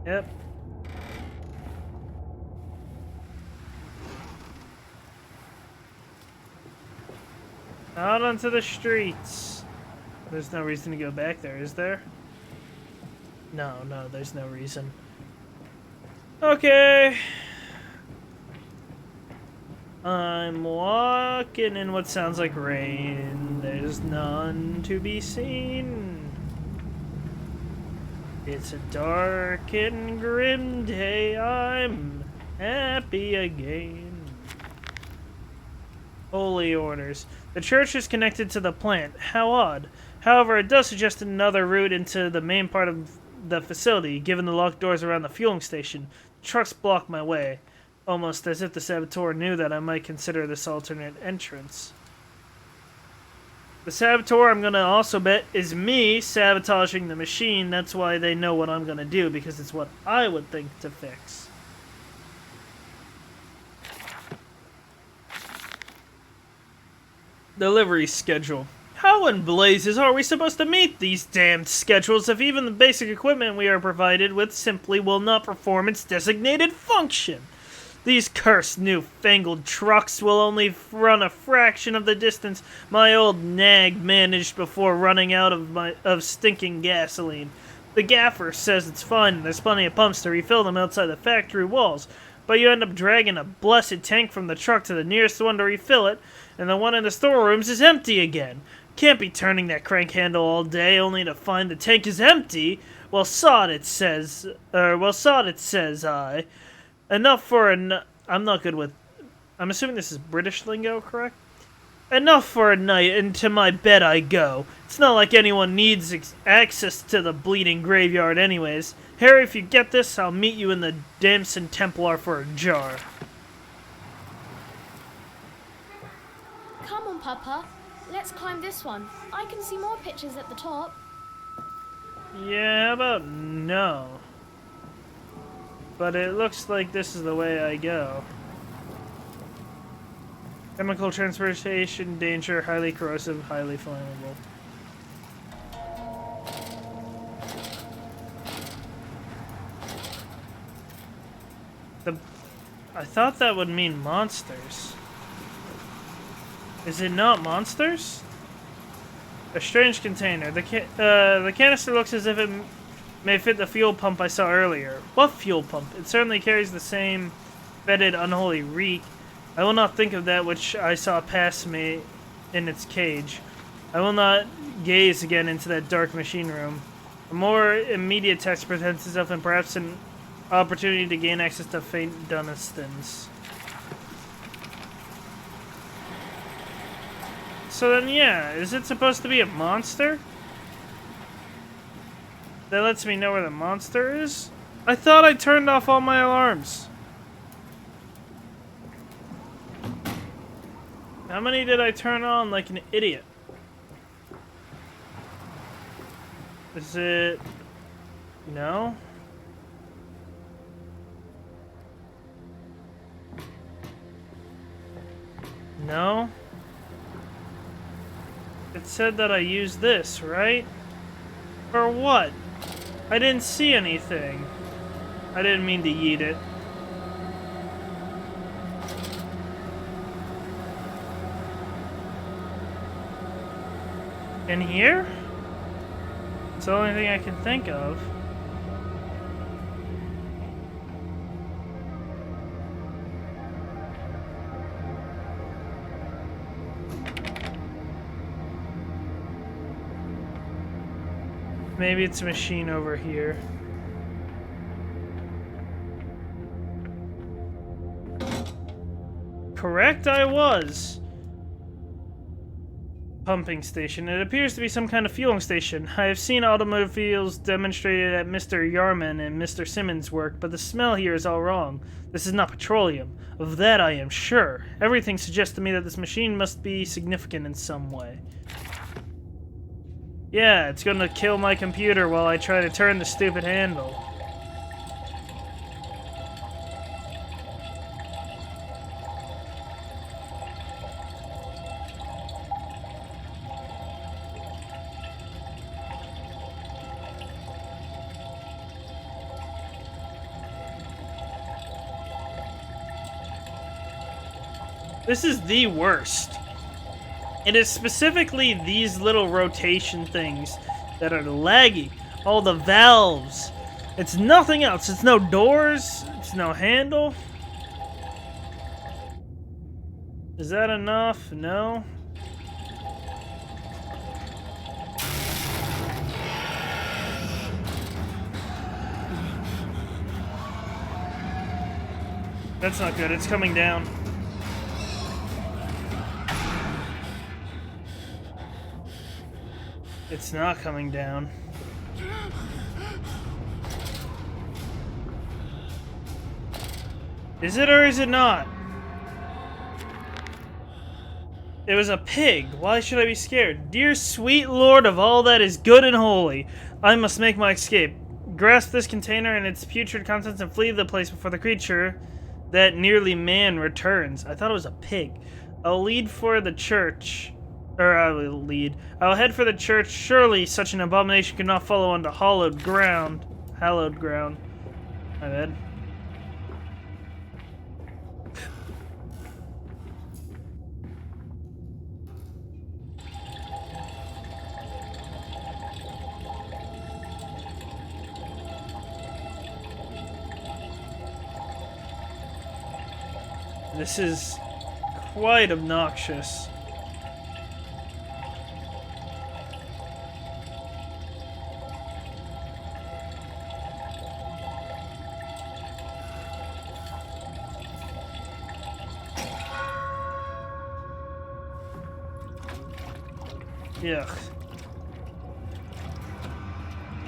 Yep. Out onto the streets. There's no reason to go back there, is there? No, there's no reason. Okay. I'm walking in what sounds like rain. There's none to be seen. It's a dark and grim day. I'm happy again. Holy orders. The church is connected to the plant. How odd. However, it does suggest another route into the main part of the facility, given the locked doors around the fueling station. Trucks block my way, almost as if the saboteur knew that I might consider this alternate entrance. The saboteur, I'm going to also bet, is me sabotaging the machine. That's why they know what I'm going to do, because it's what I would think to fix. Delivery schedule. How in blazes are we supposed to meet these damned schedules if even the basic equipment we are provided with simply will not perform its designated function? These cursed newfangled trucks will only run a fraction of the distance my old nag managed before running out of stinking gasoline. The gaffer says it's fine and there's plenty of pumps to refill them outside the factory walls, but you end up dragging a blessed tank from the truck to the nearest one to refill it, and the one in the storerooms is empty again. Can't be turning that crank handle all day only to find the tank is empty. Well, sod it, says I. Enough for I'm not good with... I'm assuming this is British lingo, correct? Enough for a night, and to my bed I go. It's not like anyone needs access to the bleeding graveyard anyways. Harry, if you get this, I'll meet you in the Damson Templar for a jar. Come on, Papa. Let's climb this one. I can see more pictures at the top. Yeah, how about no? But it looks like this is the way I go. Chemical transportation, danger, highly corrosive, highly flammable. I thought that would mean monsters. Is it not monsters? A strange container. The canister looks as if it may fit the fuel pump I saw earlier. What fuel pump? It certainly carries the same fetid, unholy reek. I will not think of that which I saw pass me in its cage. I will not gaze again into that dark machine room. A more immediate text presents itself, and perhaps an opportunity to gain access to faint Dunnistons. So then, yeah, is it supposed to be a monster? That lets me know where the monster is? I thought I turned off all my alarms. How many did I turn on like an idiot? Is it... No? No? It said that I used this, right? For what? I didn't see anything. I didn't mean to yeet it. In here? It's the only thing I can think of. Maybe it's a machine over here. Correct, I was. Pumping station. It appears to be some kind of fueling station. I have seen automobiles demonstrated at Mr. Yarman and Mr. Simmons' work, but the smell here is all wrong. This is not petroleum. Of that I am sure. Everything suggests to me that this machine must be significant in some way. Yeah, it's gonna kill my computer while I try to turn the stupid handle. This is the worst. It is specifically these little rotation things that are laggy. All the valves. It's nothing else. It's no doors. It's no handle. Is that enough? No. That's not good. It's coming down. It's not coming down. Is it or is it not? It was a pig. Why should I be scared? Dear sweet lord of all that is good and holy, I must make my escape. Grasp this container and its putrid contents and flee the place before the creature that nearly man returns. I thought it was a pig. I'll lead for the church. I'll head for the church. Surely such an abomination could not follow onto hallowed ground. Hallowed ground. My bad. This is quite obnoxious. Yuck.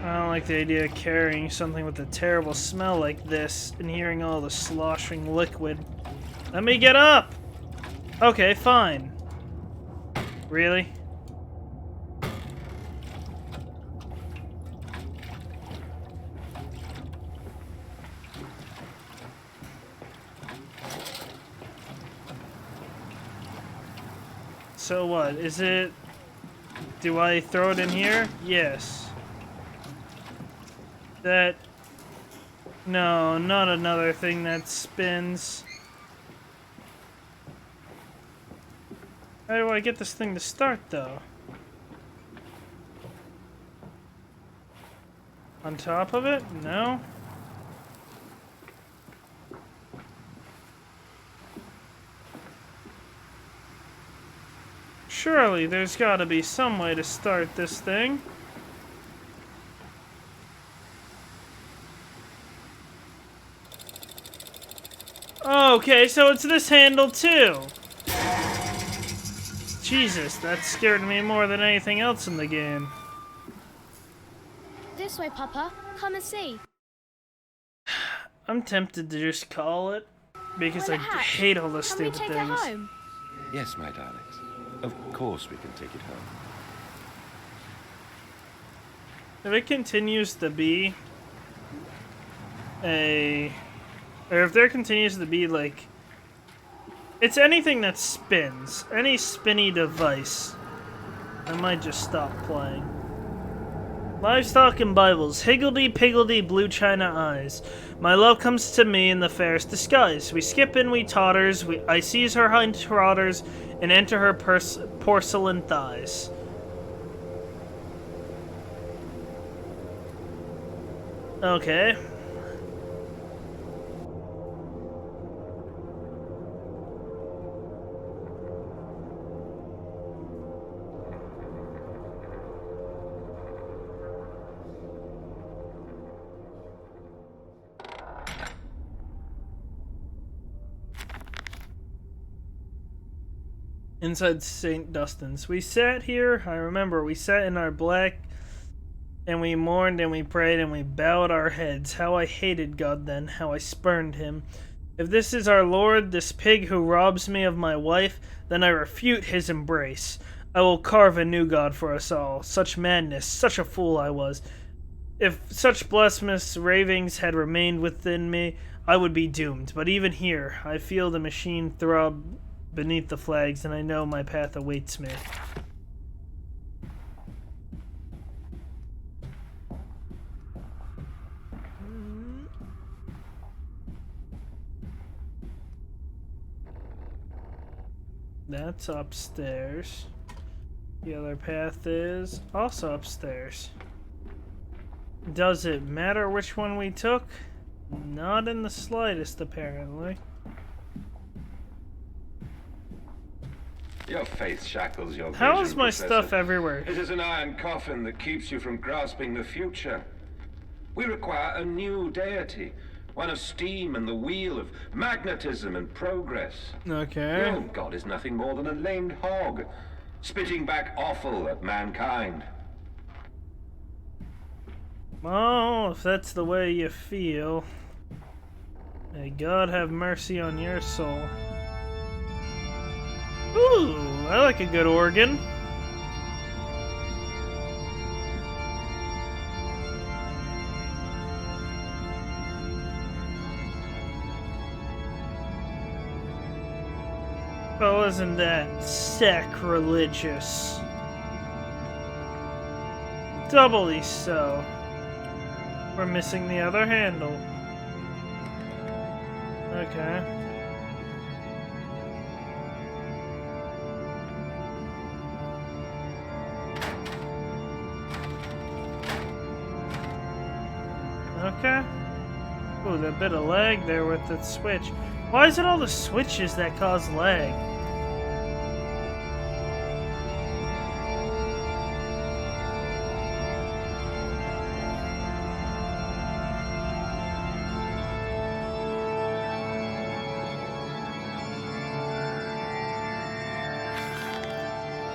I don't like the idea of carrying something with a terrible smell like this and hearing all the sloshing liquid. Let me get up! Okay, fine. Really? So what? Is it... Do I throw it in here? Yes. That... No, not another thing that spins. How do I get this thing to start, though? On top of it? No? Surely there's gotta be some way to start this thing. Okay, so it's this handle too. Jesus, that scared me more than anything else in the game. This way, Papa. Come and see. I'm tempted to just call it because I Toilet hatch. hate all the Can we stupid take things. it home? Yes, my darlings. Of course we can take it home. If it continues to be or if there continues to be like, it's anything that spins, any spinny device, I might just stop playing. Livestock and Bibles, higgledy-piggledy blue china eyes. My love comes to me in the fairest disguise. We skip and we totters, I seize her hind trotters, and enter her porcelain thighs. Okay. Inside St. Dustin's. We sat here, I remember, we sat in our black, and we mourned and we prayed and we bowed our heads. How I hated God then, how I spurned him. If this is our Lord, this pig who robs me of my wife, then I refute his embrace. I will carve a new God for us all. Such madness, such a fool I was. If such blasphemous ravings had remained within me, I would be doomed. But even here, I feel the machine throb beneath the flags, and I know my path awaits me. That's upstairs. The other path is also upstairs. Does it matter which one we took? Not in the slightest, apparently. Your faith shackles your How vision, is my Professor. stuff everywhere? It is an iron coffin that keeps you from grasping the future. We require a new deity, one of steam and the wheel, of magnetism and progress. Okay. Your god is nothing more than a lamed hog, spitting back offal at mankind. Well, if that's the way you feel, may God have mercy on your soul. Ooh, I like a good organ. Well, isn't that sacrilegious? Doubly so. We're missing the other handle. Okay. Okay. Ooh, that bit of lag there with the switch. Why is it all the switches that cause lag?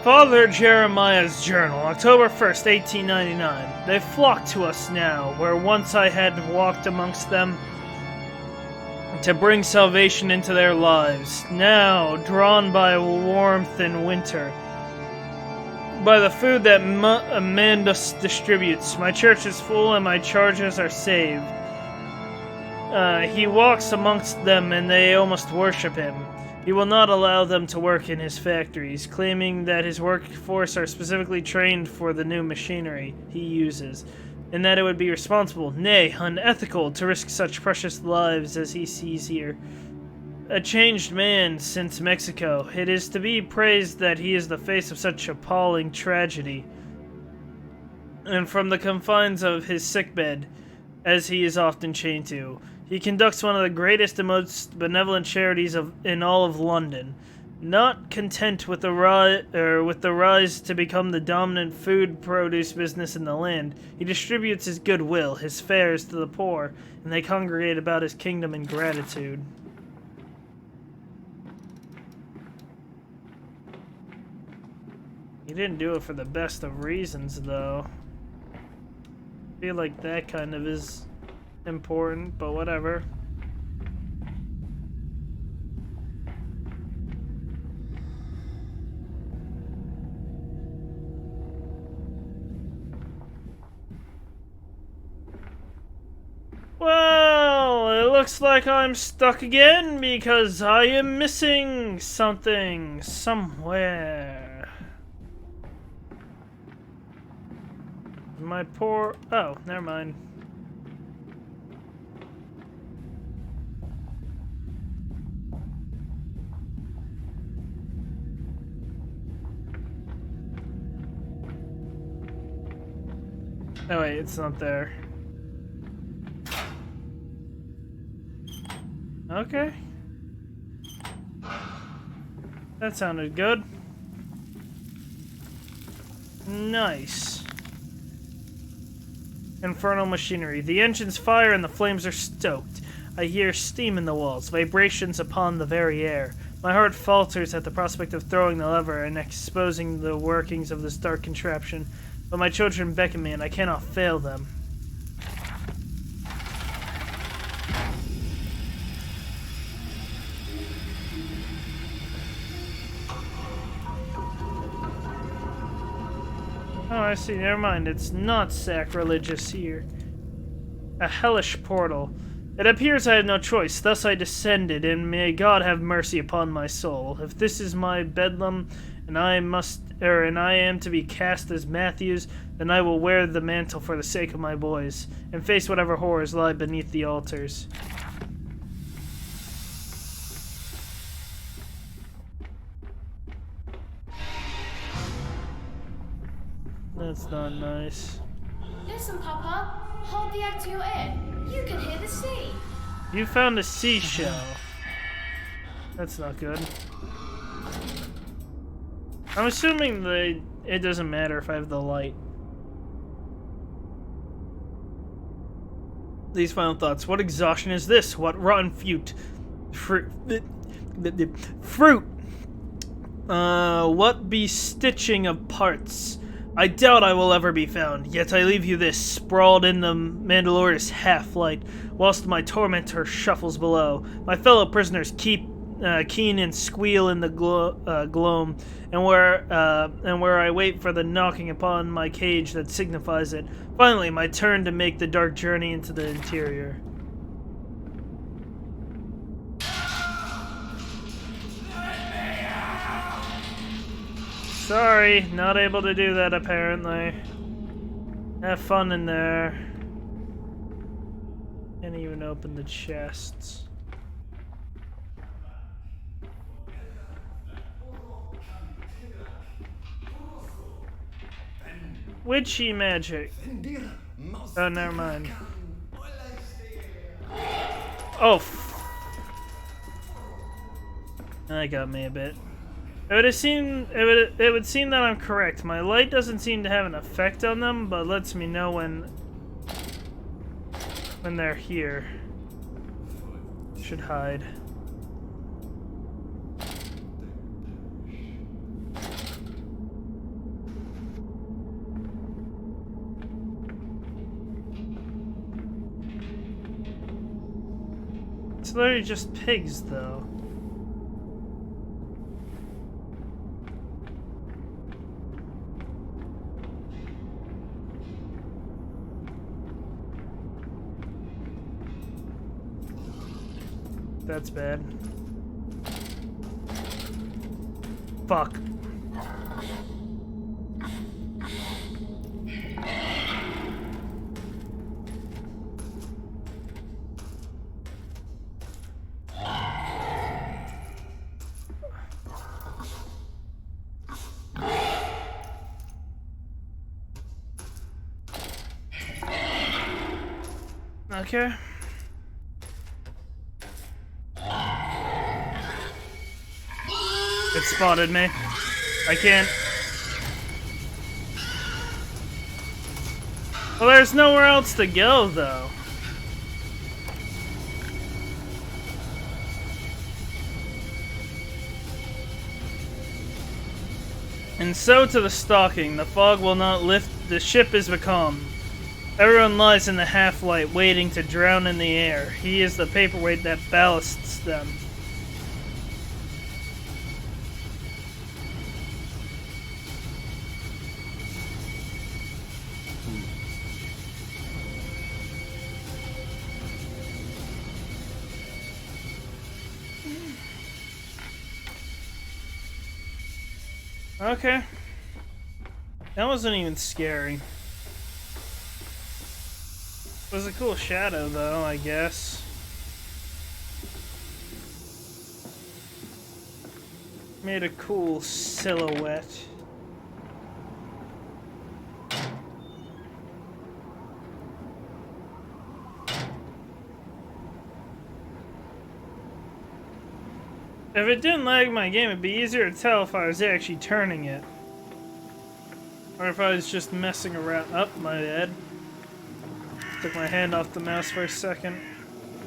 Father Jeremiah's Journal, October 1st, 1899. They flock to us now, where once I had walked amongst them to bring salvation into their lives. Now, drawn by warmth in winter, by the food that Amandus distributes, my church is full and my charges are saved. He walks amongst them and they almost worship him. He will not allow them to work in his factories, claiming that his workforce are specifically trained for the new machinery he uses, and that it would be responsible, nay, unethical, to risk such precious lives as he sees here. A changed man since Mexico. It is to be praised that he is the face of such appalling tragedy. And from the confines of his sickbed, as he is often chained to, he conducts one of the greatest and most benevolent charities in all of London. Not content with the rise to become the dominant food produce business in the land, he distributes his goodwill, his fares to the poor, and they congregate about his kingdom in gratitude. He didn't do it for the best of reasons, though. I feel like that kind of is important, but whatever. Well, it looks like I'm stuck again because I am missing something somewhere. My poor... Oh, never mind. Oh wait, it's not there. Okay. That sounded good. Nice. Infernal machinery. The engines fire and the flames are stoked. I hear steam in the walls, vibrations upon the very air. My heart falters at the prospect of throwing the lever and exposing the workings of this dark contraption. But my children beckon me, and I cannot fail them. Oh, I see. Never mind. It's not sacrilegious here. A hellish portal. It appears I had no choice. Thus I descended, and may God have mercy upon my soul. If this is my bedlam, and I am to be cast as Matthews, then I will wear the mantle for the sake of my boys, and face whatever horrors lie beneath the altars. That's not nice. Listen, Papa. Hold the egg to your ear. You can hear the sea. You found a seashell. That's not good. I'm assuming that it doesn't matter if I have the light. These final thoughts. What exhaustion is this? What rotten fruit? What bestitching of parts? I doubt I will ever be found, yet I leave you this, sprawled in the Mandalorian's half-light, whilst my tormentor shuffles below. My fellow prisoners keep keen and squeal in the gloam, and where I wait for the knocking upon my cage that signifies it. Finally, my turn to make the dark journey into the interior. Sorry, not able to do that apparently. Have fun in there. Can't even open the chests. Witchy magic. Oh, never mind. Oh, that got me a bit. It would seem that I'm correct. My light doesn't seem to have an effect on them, but lets me know when they're here. Should hide. It's literally just pigs, though. That's bad. Fuck. Okay. It spotted me. I can't. Well, there's nowhere else to go, though. And so to the stalking. The fog will not lift. The ship is becalmed. Everyone lies in the half-light, waiting to drown in the air. He is the paperweight that ballasts them. Okay. That wasn't even scary. It was a cool shadow, though, I guess. Made a cool silhouette. If it didn't lag my game, it'd be easier to tell if I was actually turning it. Or if I was just messing around. Up my head. Took my hand off the mouse for a second.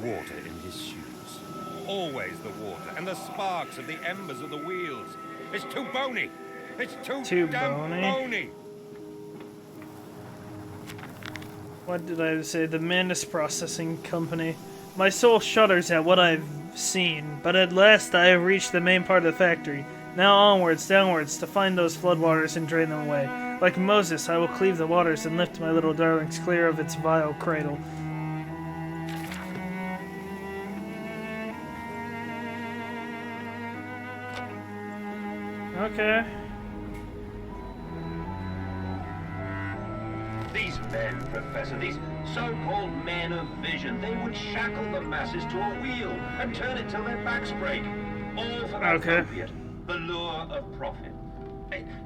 Water in his shoes. Always the water, and the sparks of the embers of the wheels. It's too bony. It's too damn bony. What did I say? The Mandus Processing Company. My soul shudders at what I've seen, but at last I have reached the main part of the factory. Now onwards, downwards, to find those floodwaters and drain them away. Like Moses, I will cleave the waters and lift my little darlings clear of its vile cradle. Okay. These men, Professor, these so-called men of vision, they would shackle the masses to a wheel and turn it till their backs break. All for that opiate, the lure of profit.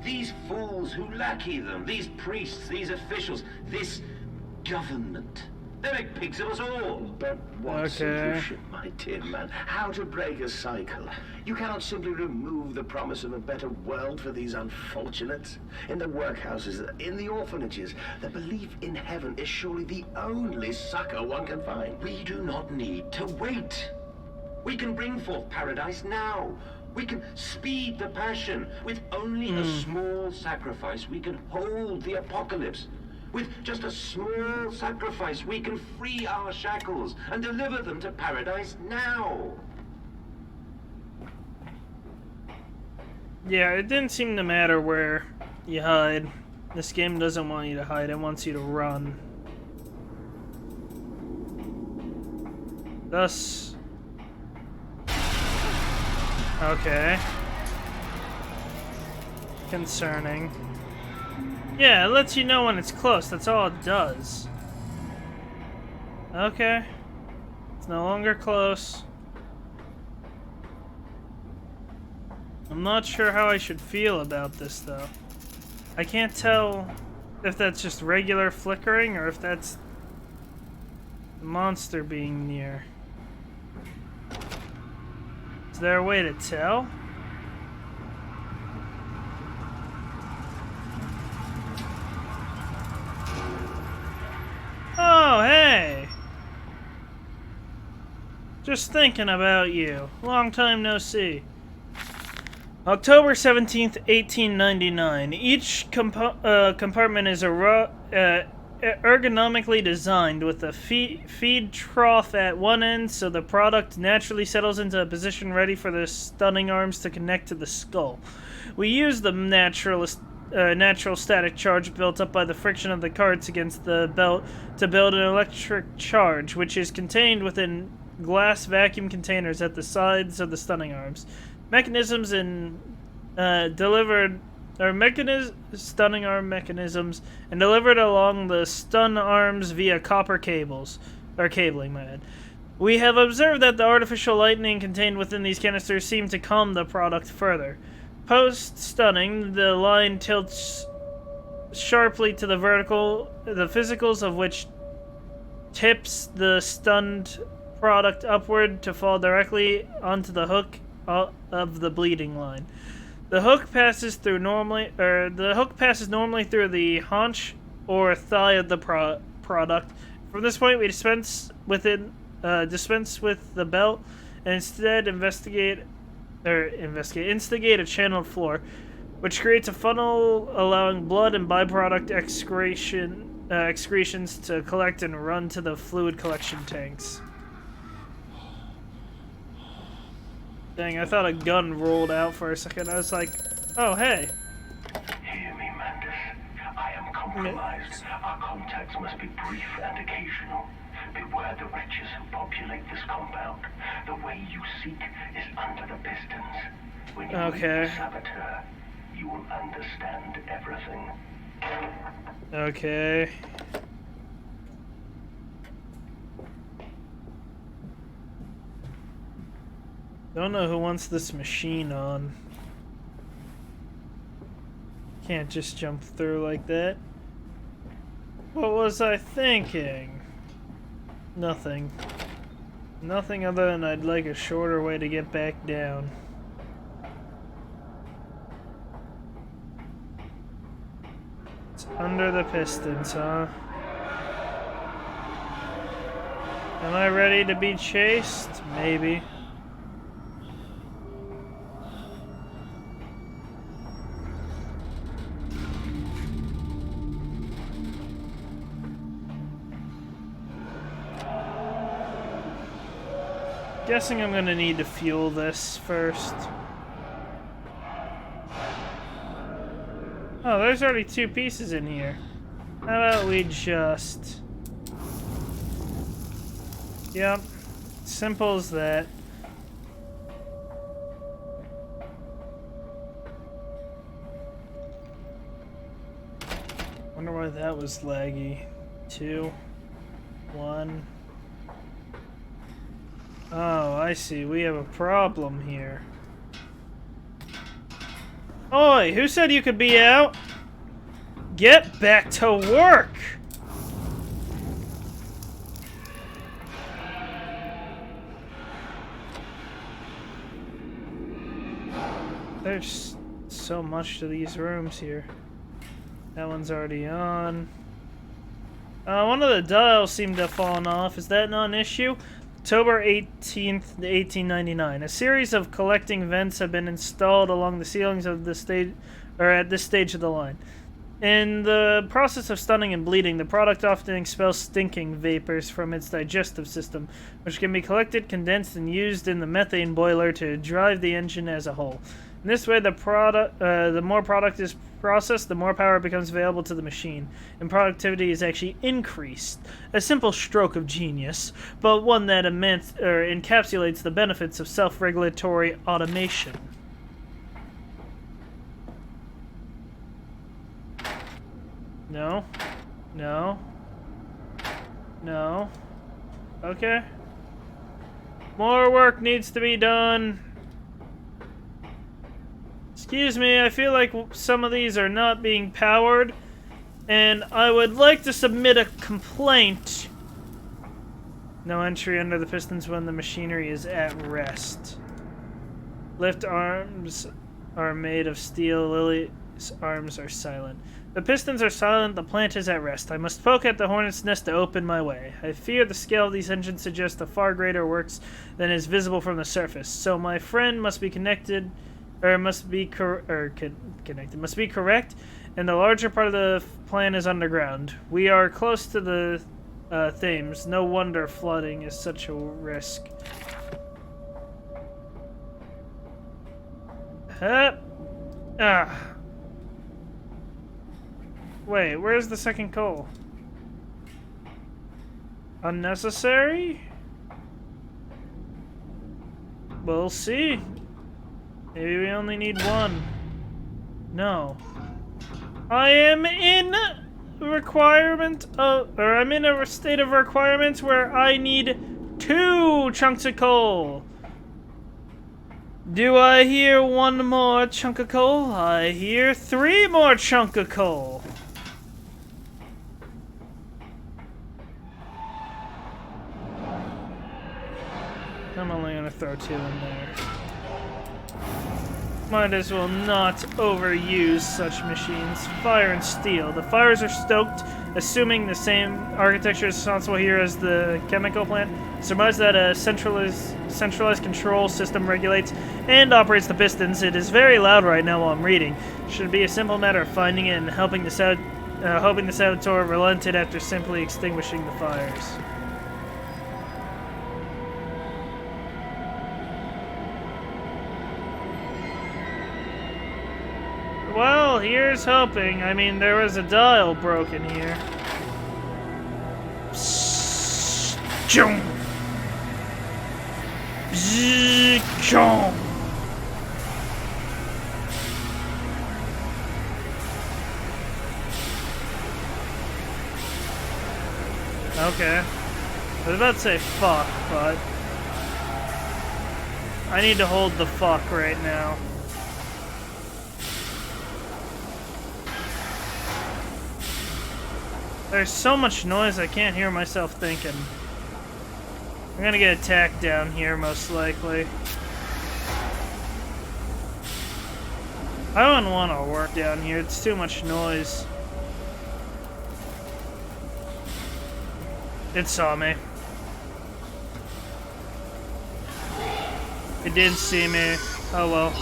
These fools who lackey them, these priests, these officials, this government. They make pigs of us all. But what solution, my dear man? How to break a cycle? You cannot simply remove the promise of a better world for these unfortunates. In the workhouses, in the orphanages, the belief in heaven is surely the only succor one can find. We do not need to wait. We can bring forth paradise now. We can speed the passion. With only a small sacrifice, we can hold the apocalypse. With just a small sacrifice, we can free our shackles and deliver them to paradise now. Yeah, it didn't seem to matter where you hide. This game doesn't want you to hide, it wants you to run. Thus... Okay. Concerning. Yeah, it lets you know when it's close, that's all it does. Okay. It's no longer close. I'm not sure how I should feel about this, though. I can't tell if that's just regular flickering or if that's the monster being near. Is there a way to tell? Oh, hey! Just thinking about you. Long time no see. October 17th, 1899. Each compartment is ergonomically designed with a feed trough at one end so the product naturally settles into a position ready for the stunning arms to connect to the skull. We use the natural static charge built up by the friction of the carts against the belt to build an electric charge, which is contained within glass vacuum containers at the sides of the stunning arms. Mechanisms in delivered or stunning arm mechanisms and delivered along the stun arms via copper cables or cabling. My bad. We have observed that the artificial lightning contained within these canisters seem to calm the product further. Post stunning, the line tilts sharply to the physicals of which tips the stunned product upward to fall directly onto the hook of the bleeding line. The hook passes normally through the haunch or thigh of the product. From this point, we dispense with the belt and instead instigate a channeled floor, which creates a funnel allowing blood and byproduct excretions to collect and run to the fluid collection tanks. Dang, I thought a gun rolled out for a second. I was like, oh, hey. Hear me, Mandus. I am compromised. Our contacts must be brief and occasional. Beware the wretches who populate this compound. The way you seek is under the pistons. When you meet the saboteur, you will understand everything. Okay. Don't know who wants this machine on. Can't just jump through like that. What was I thinking? Nothing. Nothing other than I'd like a shorter way to get back down. It's under the pistons, huh? Am I ready to be chased? Maybe. Guessing I'm gonna need to fuel this first. Oh, there's already 2 pieces in here. How about we just... Yep. Simple as that. Wonder why that was laggy. 2, 1... Oh, I see. We have a problem here. Oi, who said you could be out? Get back to work! There's so much to these rooms here. That one's already on. One of the dials seemed to have fallen off. Is that not an issue? October 18th, 1899. A series of collecting vents have been installed along the ceilings of the stage, or at this stage of the line. In the process of stunning and bleeding, the product often expels stinking vapors from its digestive system, which can be collected, condensed, and used in the methane boiler to drive the engine as a whole. In this way, the more product is processed, the more power becomes available to the machine, and productivity is actually increased. A simple stroke of genius, but one that encapsulates the benefits of self-regulatory automation. No. No. No. Okay. More work needs to be done. Excuse me, I feel like some of these are not being powered, and I would like to submit a complaint. No entry under the pistons when the machinery is at rest. Lift arms are made of steel. Lily's arms are silent. The pistons are silent, the plant is at rest. I must poke at the hornet's nest to open my way. I fear the scale of these engines suggests a far greater works than is visible from the surface, so my friend must be connected or it must be connected. Must be correct, and the larger part of the plan is underground. We are close to the Thames. No wonder flooding is such a risk. Wait, where's the second coal? Unnecessary? We'll see. Maybe we only need one. No. I am in I'm in a state of requirement where I need 2 chunks of coal. Do I hear 1 more chunk of coal? I hear 3 more chunk of coal. I'm only gonna throw 2 in there. Might as well not overuse such machines. Fire and steel. The fires are stoked, assuming the same architecture is responsible here as the chemical plant. Surmise that a centralized control system regulates and operates the pistons. It is very loud right now while I'm reading. Should be a simple matter of finding it and hoping the saboteur relented after simply extinguishing the fires. Well, here's hoping. I mean, there was a dial broken here. Chong. Chong. Okay. I was about to say fuck, but I need to hold the fuck right now. There's so much noise I can't hear myself thinking. I'm gonna get attacked down here, most likely. I wouldn't want to work down here. It's too much noise. It saw me. It did see me. Oh well.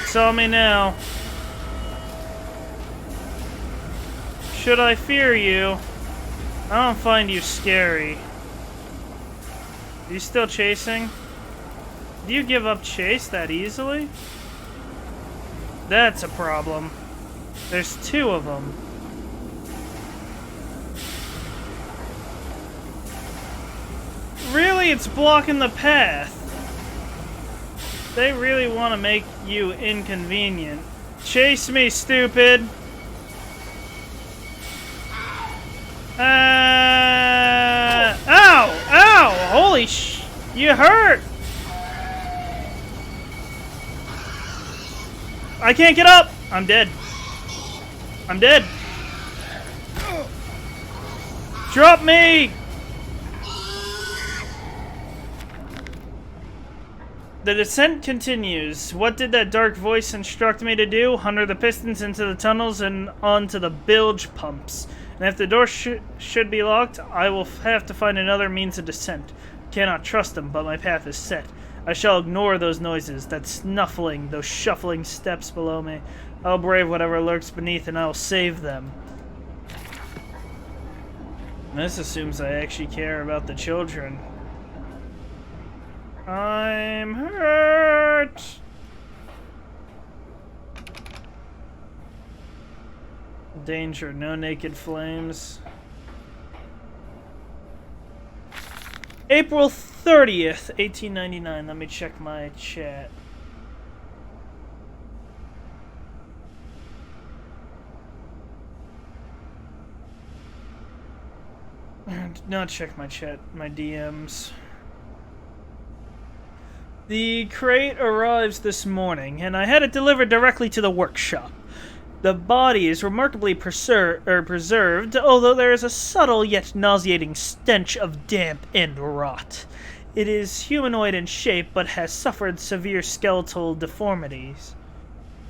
It saw me now. Should I fear you? I don't find you scary. Are you still chasing? Do you give up chase that easily? That's a problem. There's 2 of them. Really, it's blocking the path. They really want to make you inconvenient. Chase me, stupid! Ow! Ow! Holy sh... You hurt! I can't get up! I'm dead. I'm dead. Drop me! The descent continues. What did that dark voice instruct me to do? Hunter the pistons into the tunnels and onto the bilge pumps. And if the door should be locked, I will have to find another means of descent. Cannot trust them, but my path is set. I shall ignore those noises, that snuffling, those shuffling steps below me. I'll brave whatever lurks beneath, and I will save them. This assumes I actually care about the children. I'm hurt! Danger, no naked flames. April 30th, 1899. Let me check my chat. Did not check my chat, my DMs. The crate arrives this morning, and I had it delivered directly to the workshop. The body is remarkably preserved, although there is a subtle yet nauseating stench of damp and rot. It is humanoid in shape, but has suffered severe skeletal deformity.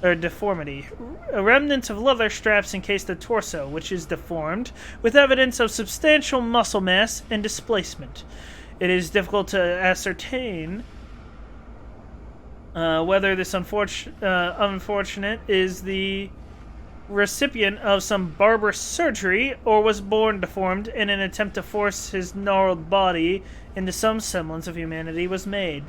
A remnant of leather straps encase the torso, which is deformed, with evidence of substantial muscle mass and displacement. It is difficult to ascertain Whether this unfortunate is the recipient of some barbarous surgery or was born deformed in an attempt to force his gnarled body into some semblance of humanity was made.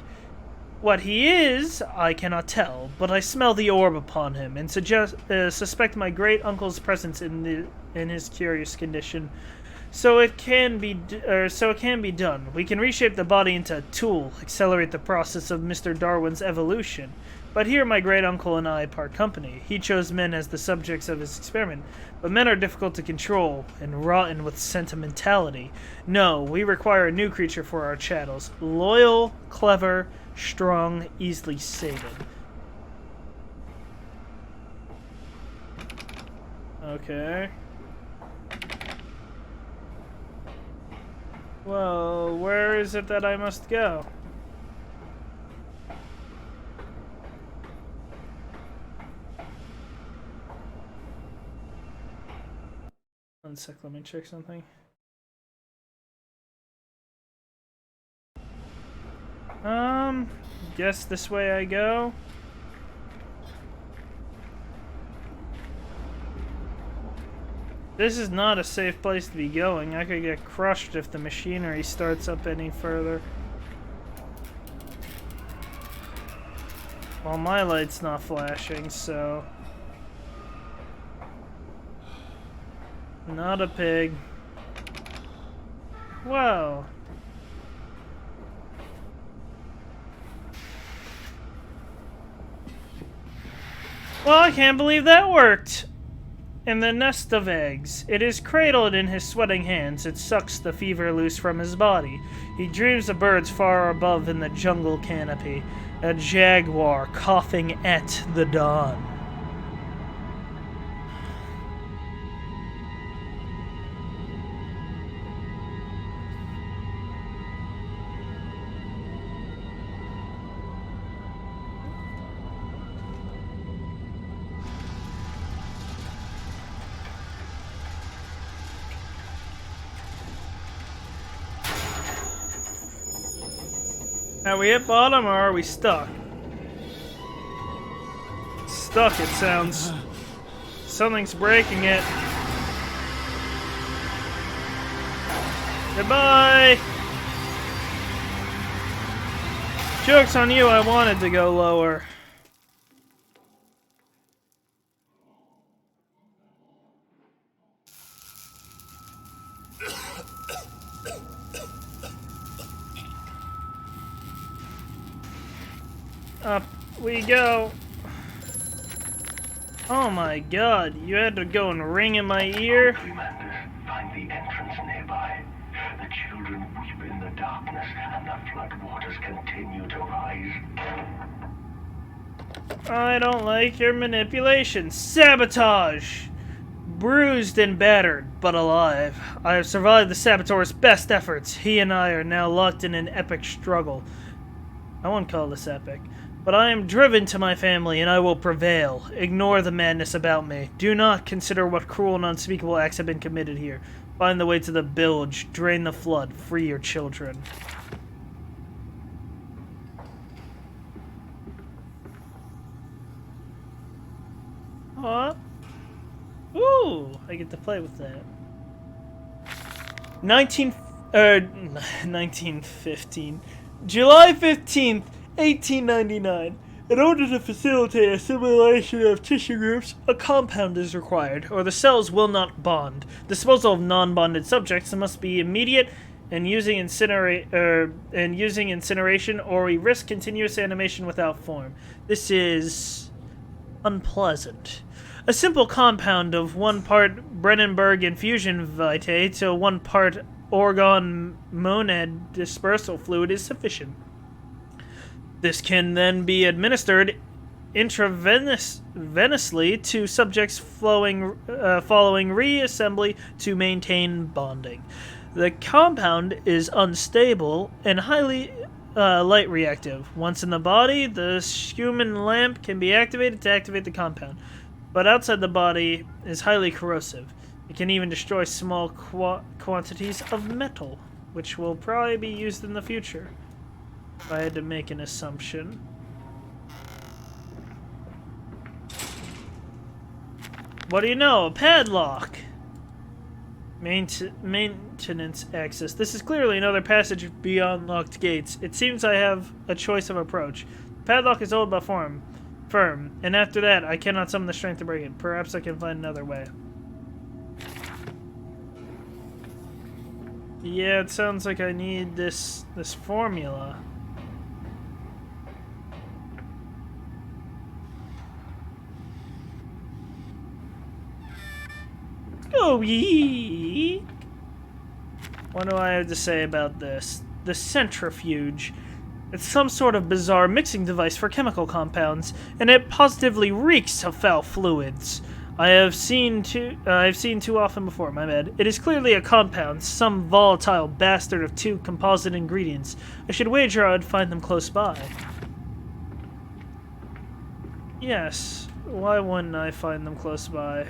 What he is, I cannot tell, but I smell the orb upon him and suspect my great uncle's presence in his curious condition. So it can be done. We can reshape the body into a tool, accelerate the process of Mr. Darwin's evolution. But here my great uncle and I part company. He chose men as the subjects of his experiment, but men are difficult to control and rotten with sentimentality. No, we require a new creature for our chattels. Loyal, clever, strong, easily sated. Okay. Well, where is it that I must go? One sec, let me check something. Guess this way I go. This is not a safe place to be going. I could get crushed if the machinery starts up any further. Well, my light's not flashing, so... Not a pig. Whoa. Well, I can't believe that worked! In the nest of eggs. It is cradled in his sweating hands. It sucks the fever loose from his body. He dreams of birds far above in the jungle canopy. A jaguar coughing at the dawn. Are we at bottom or are we stuck? Stuck, it sounds. Something's breaking it. Goodbye! Joke's on you, I wanted to go lower. Up we go. Oh my god, you had to go and ring in my ear? Find the entrance nearby. The children weep in the darkness, and the floodwaters continue to rise. I don't like your manipulation. Sabotage! Bruised and battered, but alive. I have survived the saboteur's best efforts. He and I are now locked in an epic struggle. I won't call this epic. But I am driven to my family, and I will prevail. Ignore the madness about me. Do not consider what cruel and unspeakable acts have been committed here. Find the way to the bilge. Drain the flood. Free your children. Huh? Ooh, I get to play with that. 1915. July 15th, 1899. In order to facilitate assimilation of tissue groups, a compound is required, or the cells will not bond. Disposal of non-bonded subjects must be immediate, and using incineration, or we risk continuous animation without form. This is unpleasant. A simple compound of 1 part Brennenberg infusion vitae to 1 part organ monad dispersal fluid is sufficient. This can then be administered intravenously to subjects following reassembly to maintain bonding. The compound is unstable and highly light reactive. Once in the body, the Schumann lamp can be activated to activate the compound, but outside the body is highly corrosive. It can even destroy small quantities of metal, which will probably be used in the future. If I had to make an assumption. What do you know? A padlock! Maintenance access. This is clearly another passage beyond locked gates. It seems I have a choice of approach. The padlock is old but firm, and after that, I cannot summon the strength to break it. Perhaps I can find another way. Yeah, it sounds like I need this formula. Oh, yee! What do I have to say about this? The centrifuge. It's some sort of bizarre mixing device for chemical compounds, and it positively reeks of foul fluids. I've seen too often before, my bad. It is clearly a compound, some volatile bastard of two composite ingredients. I should wager I'd find them close by. Yes, why wouldn't I find them close by?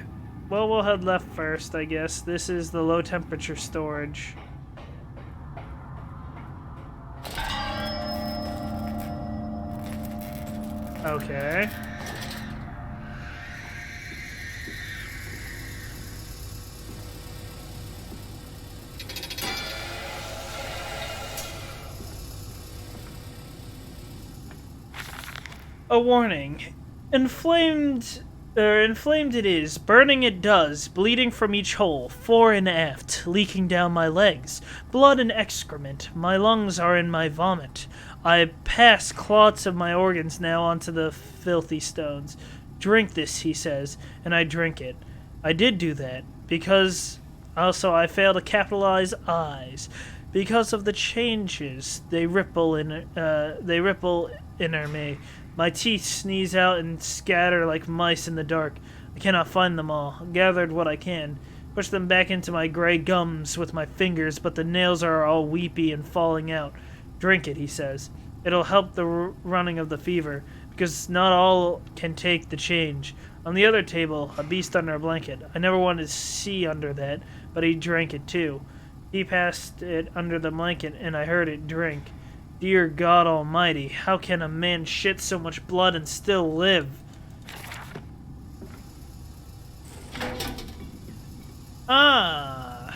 Well, we'll head left first, I guess. This is the low temperature storage. Okay. A warning. Inflamed it is, burning it does, bleeding from each hole, fore and aft, leaking down my legs, blood and excrement, my lungs are in my vomit. I pass clots of my organs now onto the filthy stones. Drink this, he says, and I drink it. I did do that, because also I fail to capitalize eyes. Because of the changes, they ripple in me. My teeth sneeze out and scatter like mice in the dark. I cannot find them all. I gathered what I can. Push them back into my gray gums with my fingers, but the nails are all weepy and falling out. Drink it, he says. It'll help the running of the fever, because not all can take the change. On the other table, a beast under a blanket. I never wanted to see under that, but he drank it too. He passed it under the blanket, and I heard it drink. Dear God Almighty, how can a man shit so much blood and still live? Ah.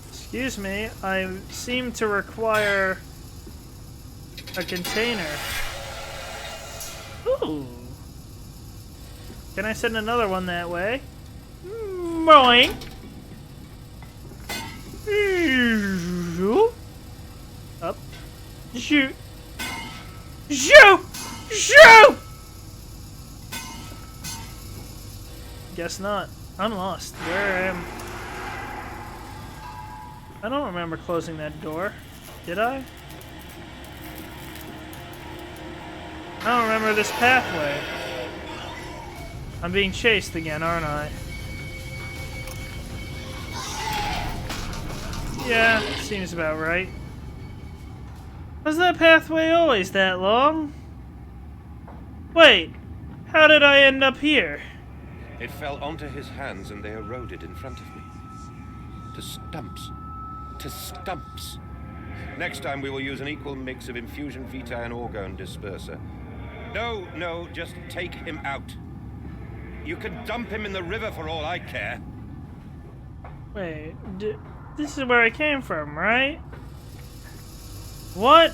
Excuse me, I seem to require a container. Ooh. Can I send another one that way? Boing. Up. Shoot! Shoot! Shoot! Guess not. I'm lost. Where am I? Don't remember closing that door. Did I? I don't remember this pathway. I'm being chased again, aren't I? Yeah, seems about right. Was that pathway always that long? Wait, how did I end up here? It fell onto his hands and they eroded in front of me. To stumps. To stumps. Next time we will use an equal mix of infusion vitae and orgone disperser. No, just take him out. You can dump him in the river for all I care. Wait, this is where I came from, right? What?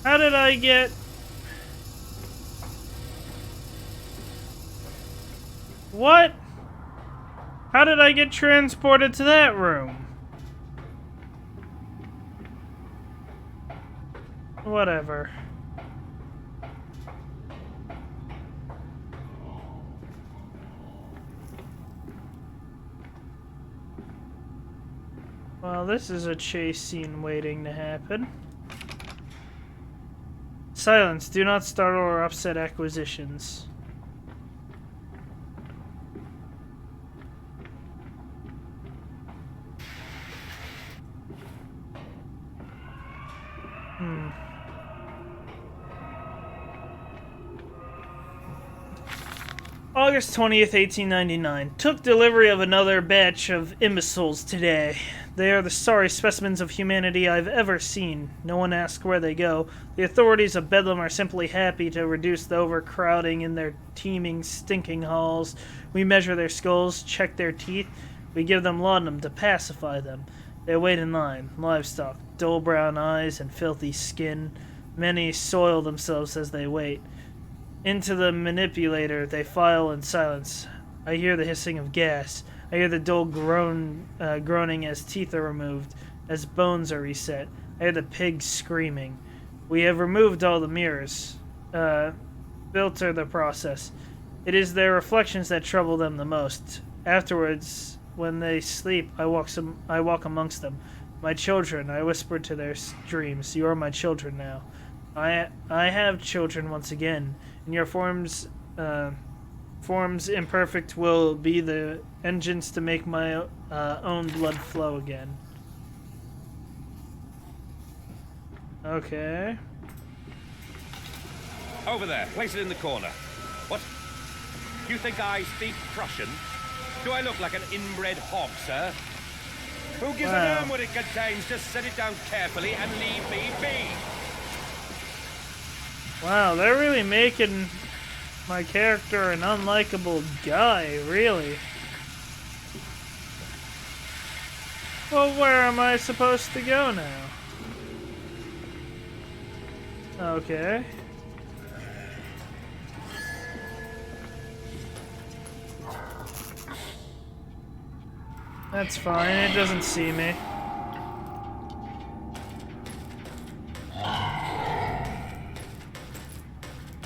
How did I get... What? How did I get transported to that room? Whatever. Well, this is a chase scene waiting to happen. Silence. Do not startle or upset acquisitions. August 20th, 1899. Took delivery of another batch of imbeciles today. They are the sorry specimens of humanity I've ever seen. No one asks where they go. The authorities of Bedlam are simply happy to reduce the overcrowding in their teeming, stinking halls. We measure their skulls, check their teeth. We give them laudanum to pacify them. They wait in line. Livestock, dull brown eyes and filthy skin. Many soil themselves as they wait. Into the manipulator they file in silence. I hear the hissing of gas. I hear the dull groaning as teeth are removed, as bones are reset. I hear the pigs screaming. We have removed all the mirrors. Filter the process. It is their reflections that trouble them the most. Afterwards, when they sleep, I walk amongst them. My children, I whisper to their dreams. You are my children now. I have children once again. And your forms imperfect will be the engines to make my own blood flow again. Okay. Over there. Place it in the corner. What? You think I speak Prussian? Do I look like an inbred hog, sir? Who gives a damn what it contains? Just set it down carefully and leave me be. Wow, they're really making my character an unlikable guy, really. Well, where am I supposed to go now? Okay. That's fine, it doesn't see me.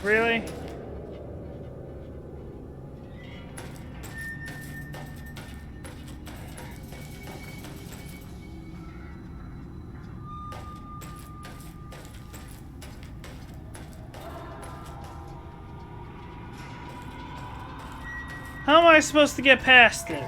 Really? How am I supposed to get past it?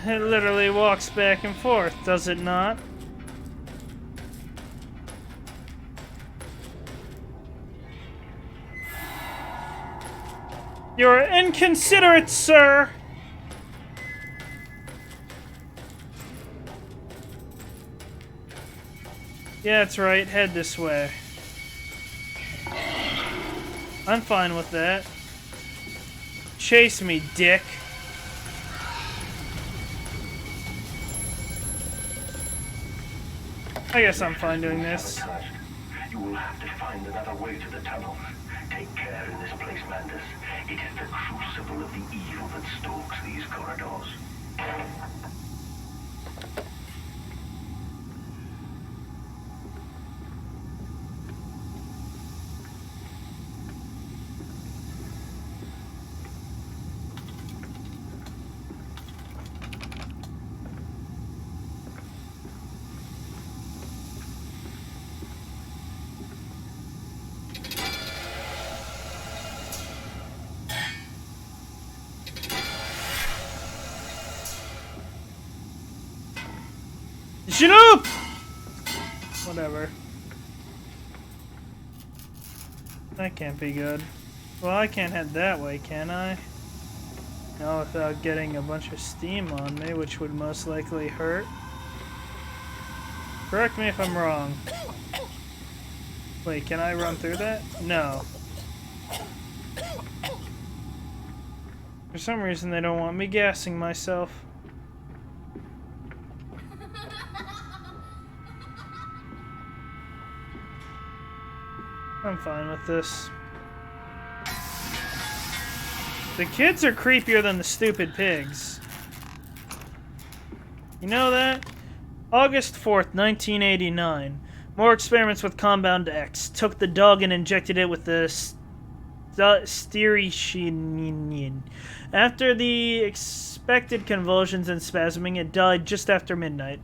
It literally walks back and forth, does it not? You're inconsiderate, sir! Yeah, that's right. Head this way. I'm fine with that. Chase me, dick. I guess I'm fine doing this. You will have to find another way to the tunnels. Take care in this place, Mandus. It is the crucible of the evil that stalks these corridors. Shut up! Whatever. That can't be good. Well, I can't head that way, can I? No, without getting a bunch of steam on me, which would most likely hurt. Correct me if I'm wrong. Wait, can I run through that? No. For some reason, they don't want me gassing myself. I'm fine with this. The kids are creepier than the stupid pigs. You know that? August 4th, 1989. More experiments with Compound X. Took the dog and injected it with the styrishinin. After the expected convulsions and spasming, it died just after midnight.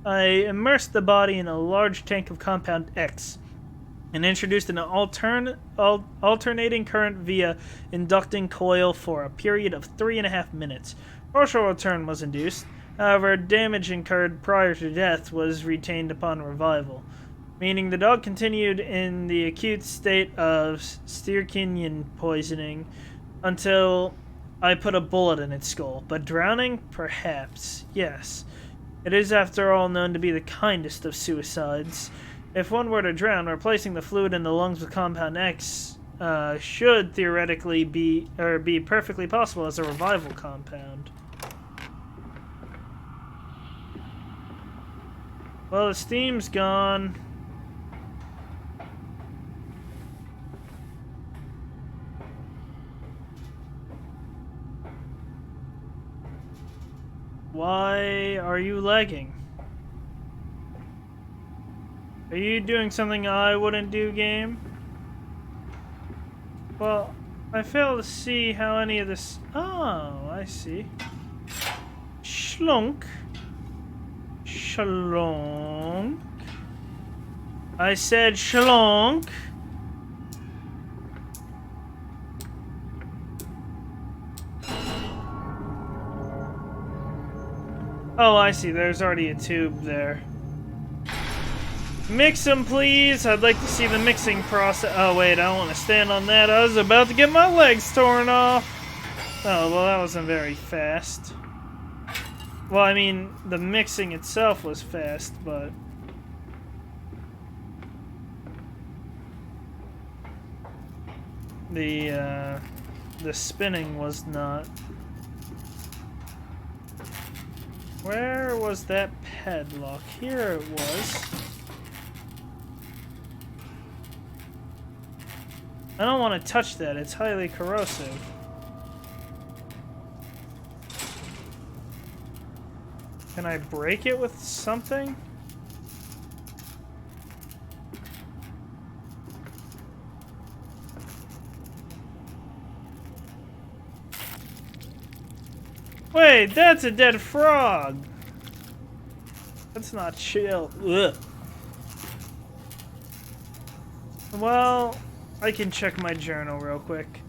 I immersed the body in a large tank of Compound X. and introduced an alternating current via inducting coil for a period of 3.5 minutes. Partial return was induced. However, damage incurred prior to death was retained upon revival, meaning the dog continued in the acute state of strychnine poisoning until I put a bullet in its skull. But drowning? Perhaps. Yes. It is, after all, known to be the kindest of suicides. If one were to drown, replacing the fluid in the lungs with Compound X should theoretically be perfectly possible as a revival compound. Well, the steam's gone. Why are you lagging? Are you doing something I wouldn't do, game? Well, I fail to see how any of this... Oh, I see. Schlunk. Schlonk. I said schlonk. Oh, I see. There's already a tube there. Mix them, please. I'd like to see the mixing process. Oh, wait. I don't want to stand on that. I was about to get my legs torn off. Oh, well, that wasn't very fast. Well, I mean, the mixing itself was fast, but... The spinning was not. Where was that padlock? Here it was. I don't want to touch that. It's highly corrosive. Can I break it with something? Wait, that's a dead frog. That's not chill. Ugh. Well, I can check my journal real quick.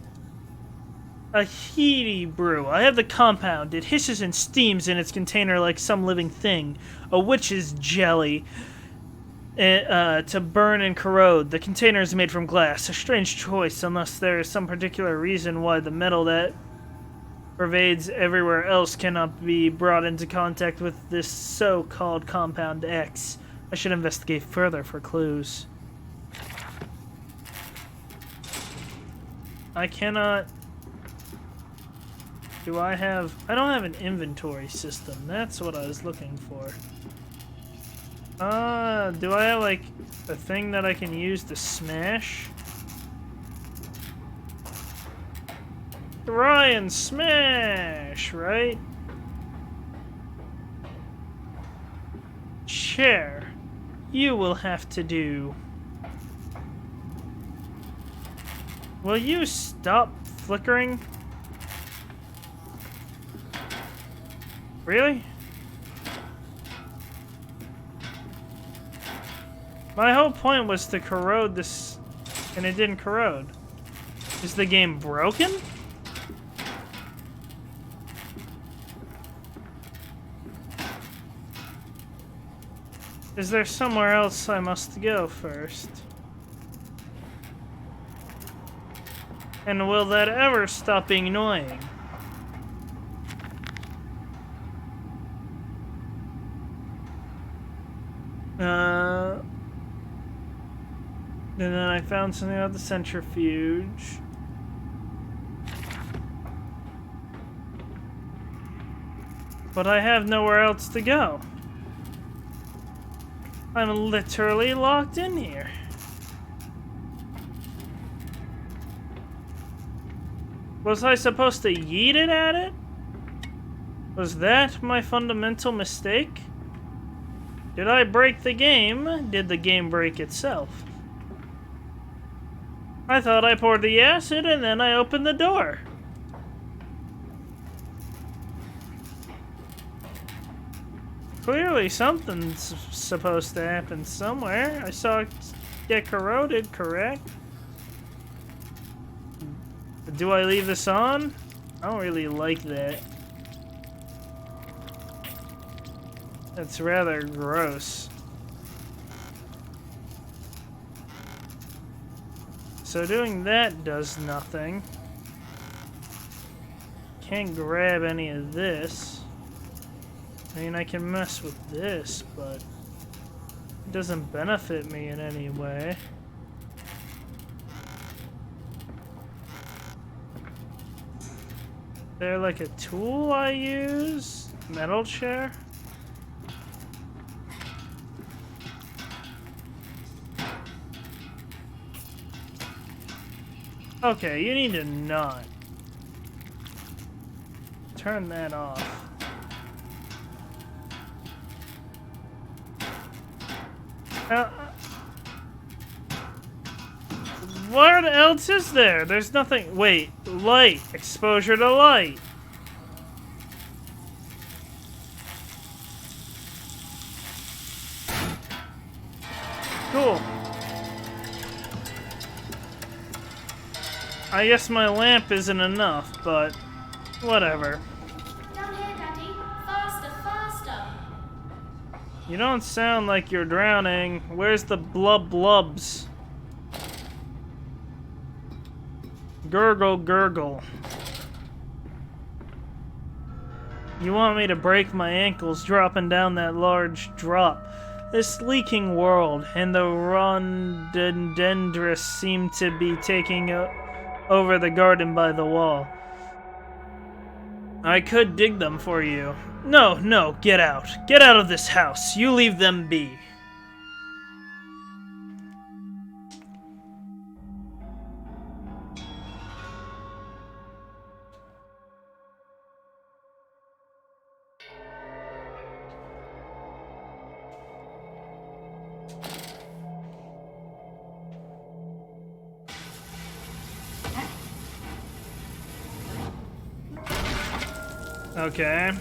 A heaty brew. I have the compound. It hisses and steams in its container like some living thing. A witch's jelly. To burn and corrode. The container is made from glass. A strange choice, unless there is some particular reason why the metal that pervades everywhere else cannot be brought into contact with this so-called Compound X. I should investigate further for clues. I cannot... Do I have... I don't have an inventory system. That's what I was looking for. Do I have, like, a thing that I can use to smash? Try and smash, right? Chair. You will have to do. Will you stop flickering? Really? My whole point was to corrode this, and it didn't corrode. Is the game broken? Is there somewhere else I must go first? And will that ever stop being annoying? And then I found something about the centrifuge. But I have nowhere else to go. I'm literally locked in here. Was I supposed to yeet it at it? Was that my fundamental mistake? Did I break the game? Did the game break itself? I thought I poured the acid and then I opened the door. Clearly something's supposed to happen somewhere. I saw it get corroded, correct? Do I leave this on? I don't really like that. That's rather gross. So doing that does nothing. Can't grab any of this. I mean, I can mess with this, but it doesn't benefit me in any way. Is there like a tool I use? Metal chair? Okay, you need to not. Turn that off. What else is there? There's nothing. Wait, light. Exposure to light. Cool. I guess my lamp isn't enough, but whatever. Down here, Daddy. Faster, faster. You don't sound like you're drowning. Where's the blubs? Gurgle, gurgle. You want me to break my ankles dropping down that large drop? This leaking world and the rhododendrons seem to be taking over the garden by the wall. I could dig them for you. No, get out. Get out of this house. You leave them be. Okay.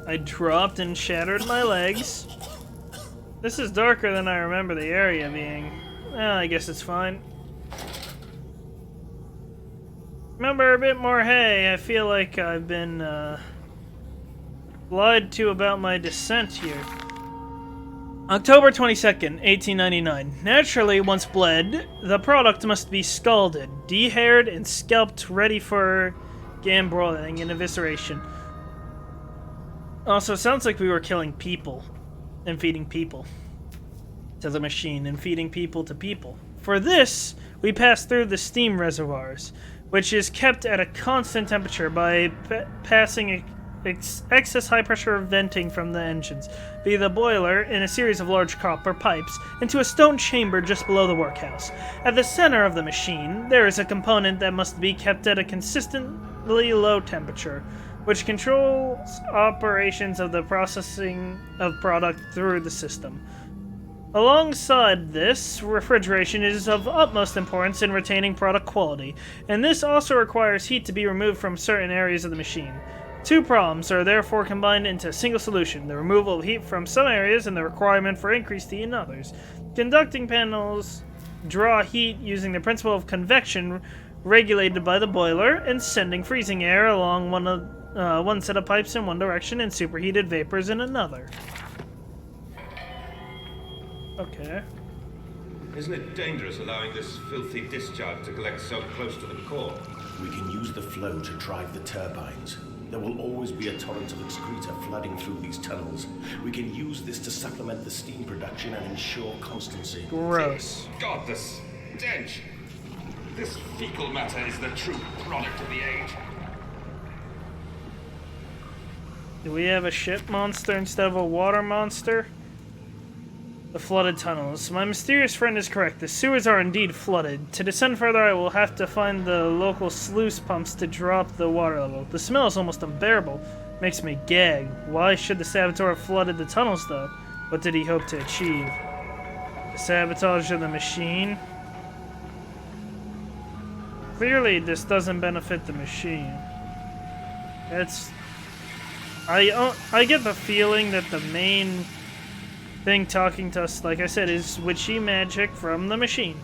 I dropped and shattered my legs. This is darker than I remember the area being. Well, I guess it's fine. Remember a bit more hay. I feel like I've been lied to about my descent here. October 22nd, 1899. Naturally, once bled, the product must be scalded, de-haired, and scalped ready for gambroiling and evisceration. Also, it sounds like we were killing people and feeding people to the machine and feeding people to people. For this, we pass through the steam reservoirs, which is kept at a constant temperature by passing excess high-pressure venting from the engines via the boiler in a series of large copper pipes into a stone chamber just below the workhouse. At the center of the machine, there is a component that must be kept at a consistently low temperature, which controls operations of the processing of product through the system. Alongside this, refrigeration is of utmost importance in retaining product quality, and this also requires heat to be removed from certain areas of the machine. Two problems are therefore combined into a single solution: the removal of heat from some areas and the requirement for increased heat in others. Conducting panels draw heat using the principle of convection regulated by the boiler and sending freezing air along one set of pipes in one direction and superheated vapors in another. Okay. Isn't it dangerous allowing this filthy discharge to collect so close to the core? We can use the flow to drive the turbines. There will always be a torrent of excreta flooding through these tunnels. We can use this to supplement the steam production and ensure constancy. Gross. God, the stench! This fecal matter is the true product of the age. Do we have a ship monster instead of a water monster? The flooded tunnels. My mysterious friend is correct. The sewers are indeed flooded. To descend further, I will have to find the local sluice pumps to drop the water level. The smell is almost unbearable. Makes me gag. Why should the saboteur have flooded the tunnels, though? What did he hope to achieve? The sabotage of the machine? Clearly, this doesn't benefit the machine. That's I get the feeling that the main thing talking to us, like I said, is witchy magic from the machine.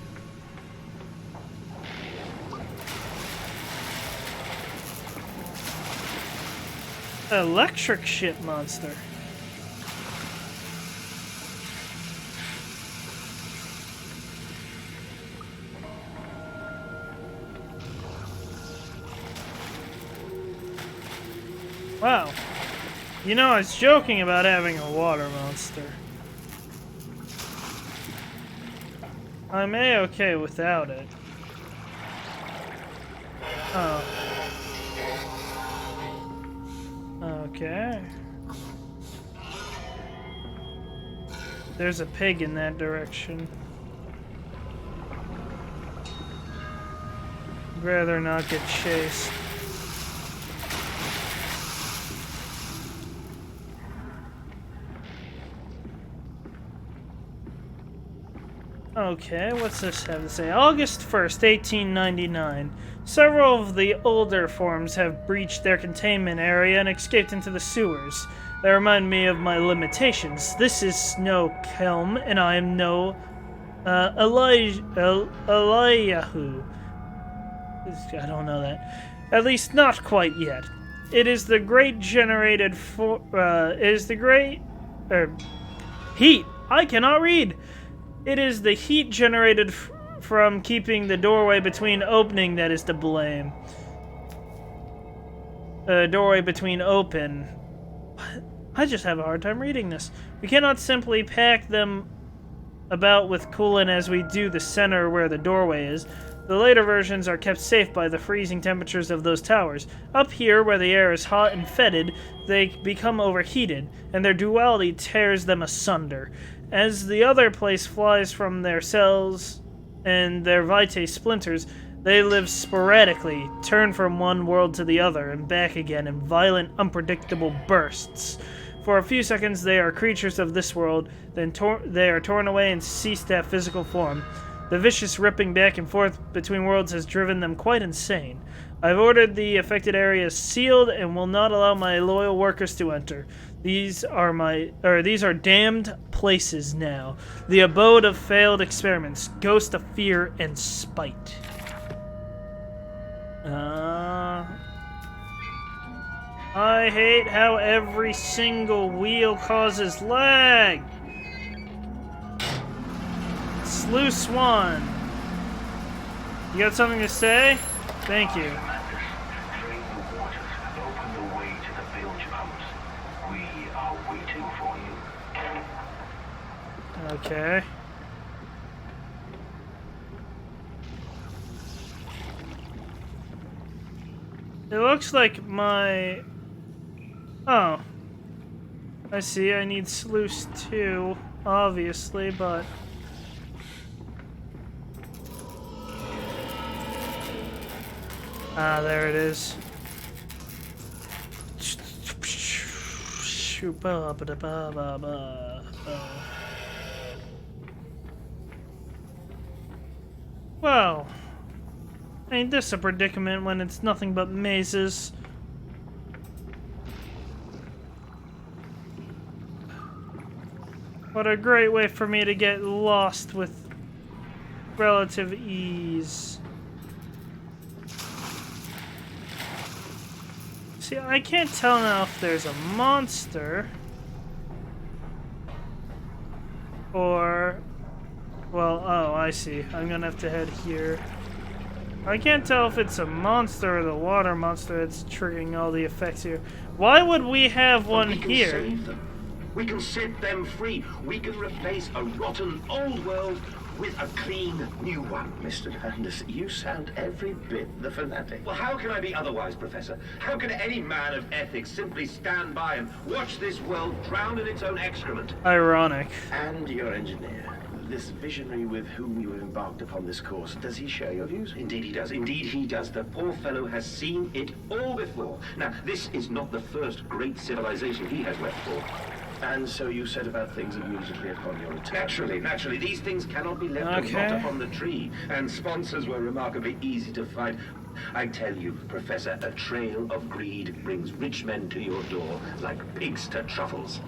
Electric ship monster. Wow. You know, I was joking about having a water monster. I'm A-okay without it. Oh. Okay. There's a pig in that direction. I'd rather not get chased. Okay, what's this have to say? August 1st, 1899. Several of the older forms have breached their containment area and escaped into the sewers. They remind me of my limitations. This is Snow Kelm, and I am no Eliyahu. I don't know that. At least not quite yet. It is the great generated heat. I cannot read. It is the heat generated from keeping the doorway between opening that is to blame. Doorway between open. I just have a hard time reading this. We cannot simply pack them about with coolant as we do the center where the doorway is. The later versions are kept safe by the freezing temperatures of those towers. Up here, where the air is hot and fetid, they become overheated, and their duality tears them asunder. As the other place flies from their cells and their vitae splinters, they live sporadically, turn from one world to the other and back again in violent, unpredictable bursts. For a few seconds they are creatures of this world, then they are torn away and cease to have physical form. The vicious ripping back and forth between worlds has driven them quite insane. I've ordered the affected areas sealed and will not allow my loyal workers to enter. These are damned places now. The abode of failed experiments, ghost of fear and spite. I hate how every single wheel causes lag. Sluice 1. You got something to say? Thank you. Drain the waters, open the way to the bilge pumps. We are waiting for you. Okay. It looks like my... Oh. I see, I need sluice 2, obviously, but... Ah, there it is. Well, ain't this a predicament when it's nothing but mazes? What a great way for me to get lost with relative ease. See, I can't tell now if there's a monster or... Well, oh, I see. I'm gonna have to head here. I can't tell if it's a monster or the water monster that's triggering all the effects here. Why would we have one here? Save them. We can set them free. We can replace a rotten old world with a clean new one. Mr. Landis, you sound every bit the fanatic. Well, how can I be otherwise, Professor? How can any man of ethics simply stand by and watch this world drown in its own excrement? Ironic. And your engineer, this visionary with whom you have embarked upon this course, does he share your views? Indeed he does. Indeed he does. The poor fellow has seen it all before. Now, this is not the first great civilization he has wept for. And so you set about things immediately upon your return. Naturally. These things cannot be left to rot upon the tree. And sponsors were remarkably easy to find. I tell you, Professor, a trail of greed brings rich men to your door like pigs to truffles.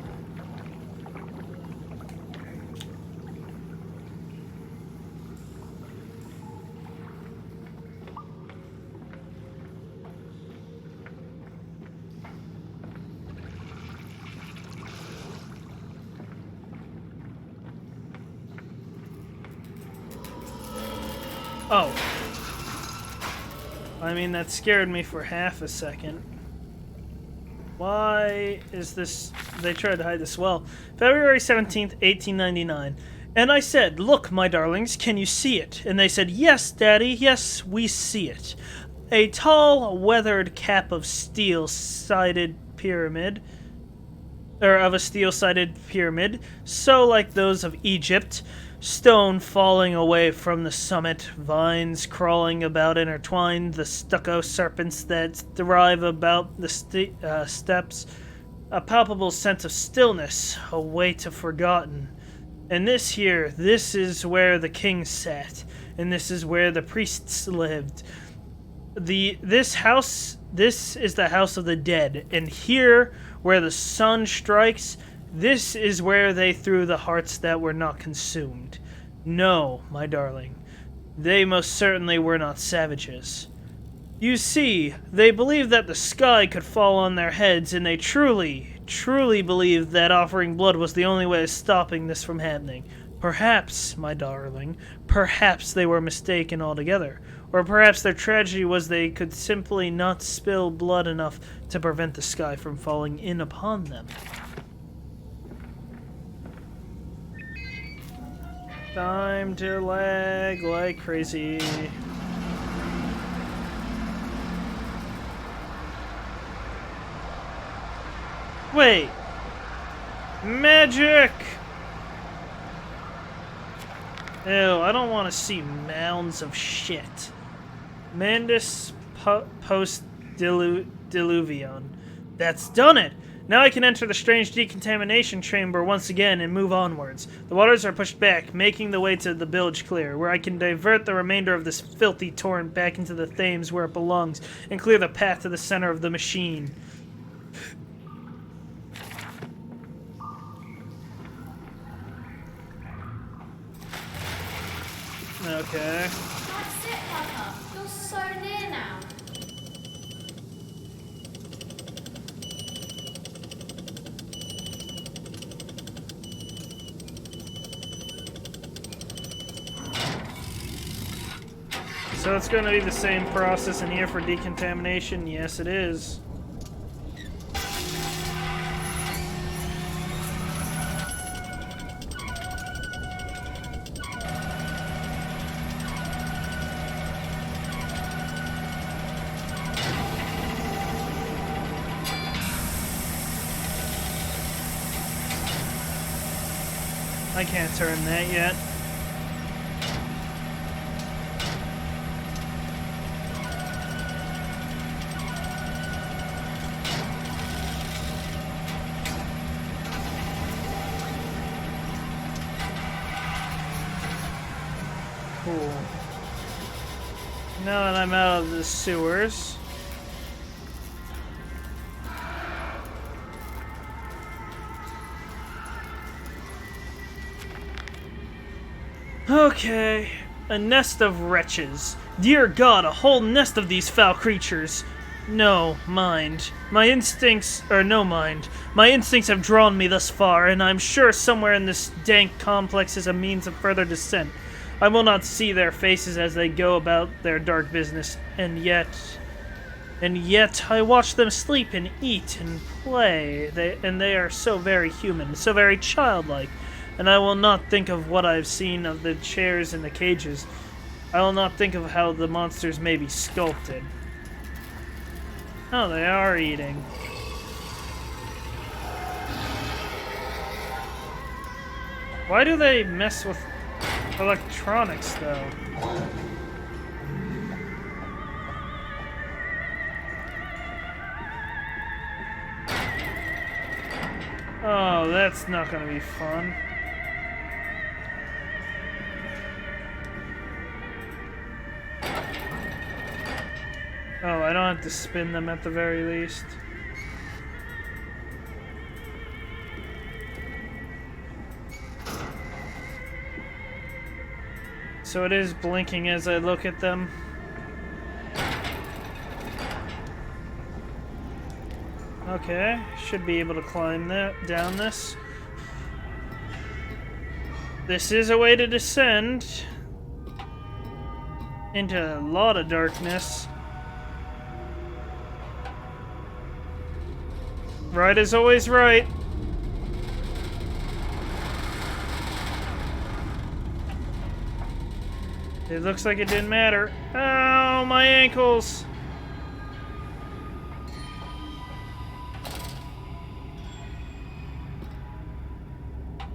Oh. I mean, that scared me for half a second. Why is this... They tried to hide this well. February 17th, 1899. And I said, "Look, my darlings, can you see it?" And they said, "Yes, Daddy, yes, we see it. A tall, weathered cap of steel-sided pyramid... of a steel-sided pyramid, so like those of Egypt, stone falling away from the summit, vines crawling about intertwined, the stucco serpents that thrive about the steps, a palpable sense of stillness, a weight of forgotten. And this here, this is where the king sat, and this is where the priests lived. This is the house of the dead, and here, where the sun strikes, this is where they threw the hearts that were not consumed. No, my darling, they most certainly were not savages. You see, they believed that the sky could fall on their heads, and they truly believed that offering blood was the only way of stopping this from happening. Perhaps, my darling, perhaps they were mistaken altogether. Or perhaps their tragedy was they could simply not spill blood enough to prevent the sky from falling in upon them. Time to lag like crazy. Wait! Magic! Ew, I don't want to see mounds of shit. Mandus post-diluvion. That's done it! Now I can enter the strange decontamination chamber once again and move onwards. The waters are pushed back, making the way to the bilge clear, where I can divert the remainder of this filthy torrent back into the Thames where it belongs, and clear the path to the center of the machine. Okay. That's it, Papa. You're so near now. So it's going to be the same process in here for decontamination? Yes, it is. I can't turn that yet. Cool. Now that I'm out of the sewers. Okay. A nest of wretches. Dear God, a whole nest of these foul creatures. No, mind. My instincts, or no mind. My instincts have drawn me thus far, and I'm sure somewhere in this dank complex is a means of further descent. I will not see their faces as they go about their dark business, and yet I watch them sleep and eat and play, they are so very human, so very childlike, and I will not think of what I've seen of the chairs and the cages. I will not think of how the monsters may be sculpted. Oh, they are eating. Why do they mess with electronics, though? Oh, that's not gonna be fun. Oh, I don't have to spin them at the very least. So it is blinking as I look at them. Okay, should be able to climb down this. This is a way to descend into a lot of darkness. Right is always right. It looks like it didn't matter. Oh, my ankles!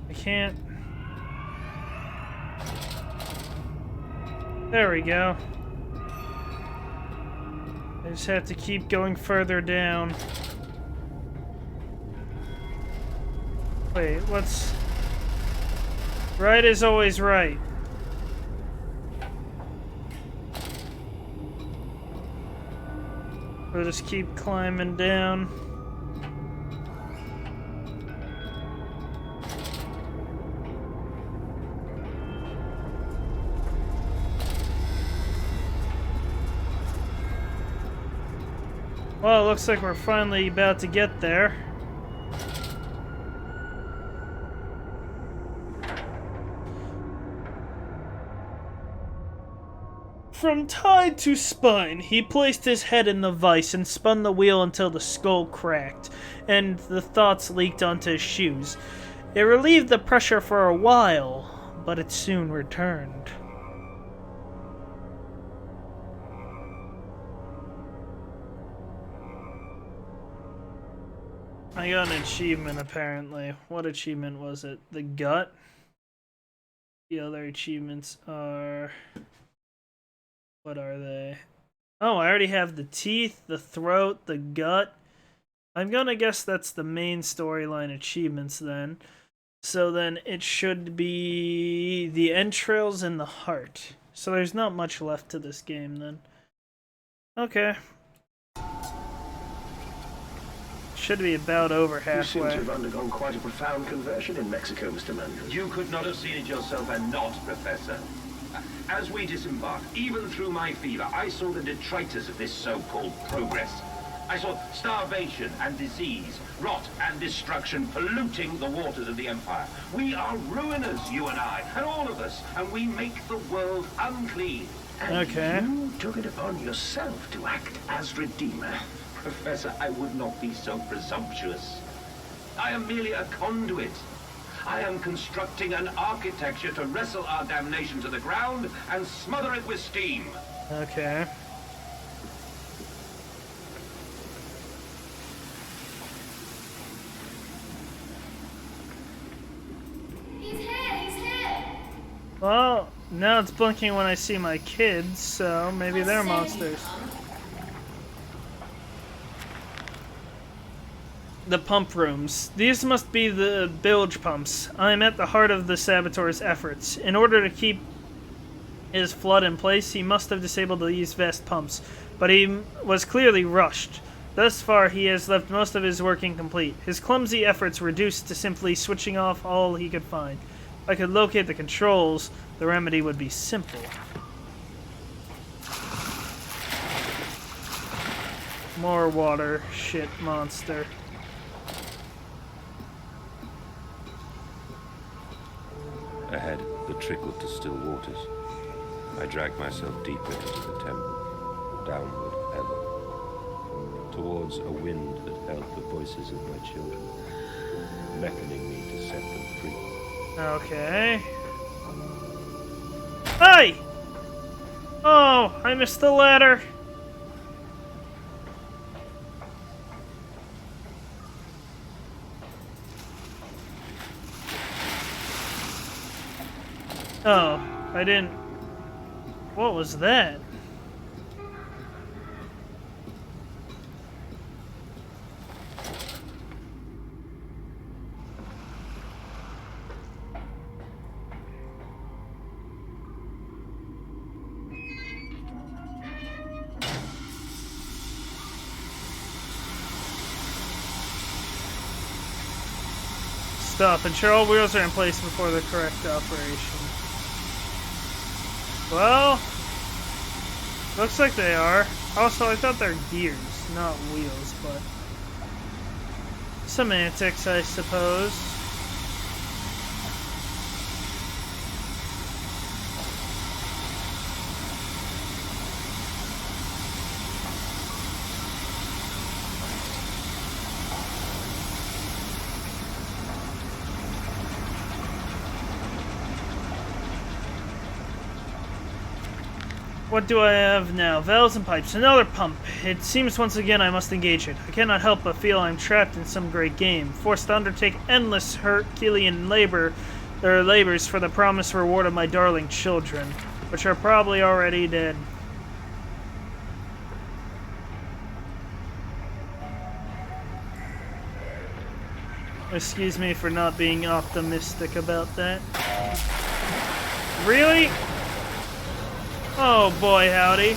I can't. There we go. I just have to keep going further down. Wait, what's... Right is always right. We'll just keep climbing down. Well, it looks like we're finally about to get there. From tied to spine, he placed his head in the vise and spun the wheel until the skull cracked, and the thoughts leaked onto his shoes. It relieved the pressure for a while, but it soon returned. I got an achievement, apparently. What achievement was it? The gut? The other achievements are... What are they? Oh, I already have the teeth, the throat, the gut. I'm gonna guess that's the main storyline achievements then. So then it should be the entrails and the heart. So there's not much left to this game then. Okay. Should be about over You seem to halfway. have undergone quite a profound conversion in Mexico, Mr. Mandel. You could not have seen it yourself and not, Professor. As we disembarked, even through my fever, I saw the detritus of this so-called progress. I saw starvation and disease, rot and destruction polluting the waters of the Empire. We are ruiners, you and I, and all of us, and we make the world unclean. And Okay. you took it upon yourself to act as Redeemer. Professor, I would not be so presumptuous. I am merely a conduit. I am constructing an architecture to wrestle our damnation to the ground and smother it with steam. Okay. He's here! Well, now it's blinking when I see my kids, so maybe they're monsters. The pump rooms. These must be the bilge pumps. I am at the heart of the saboteur's efforts. In order to keep his flood in place, he must have disabled these vast pumps, but he was clearly rushed. Thus far, he has left most of his work incomplete. His clumsy efforts reduced to simply switching off all he could find. If I could locate the controls, the remedy would be simple. More water. Shit, monster. Ahead, the trickle to still waters. I dragged myself deeper into the temple, downward ever, towards a wind that held the voices of my children, beckoning me to set them free. Okay. Hey! Oh, I missed the ladder. Oh, I didn't... What was that? Stop. Ensure all wheels are in place before the correct operation. Well, looks like they are. Also, I thought they're gears, not wheels, but semantics, I suppose. What do I have now? Valves and pipes. Another pump. It seems once again I must engage it. I cannot help but feel I'm trapped in some great game, forced to undertake endless Herculean labors for the promised reward of my darling children, which are probably already dead. Excuse me for not being optimistic about that. Really? Oh boy, howdy.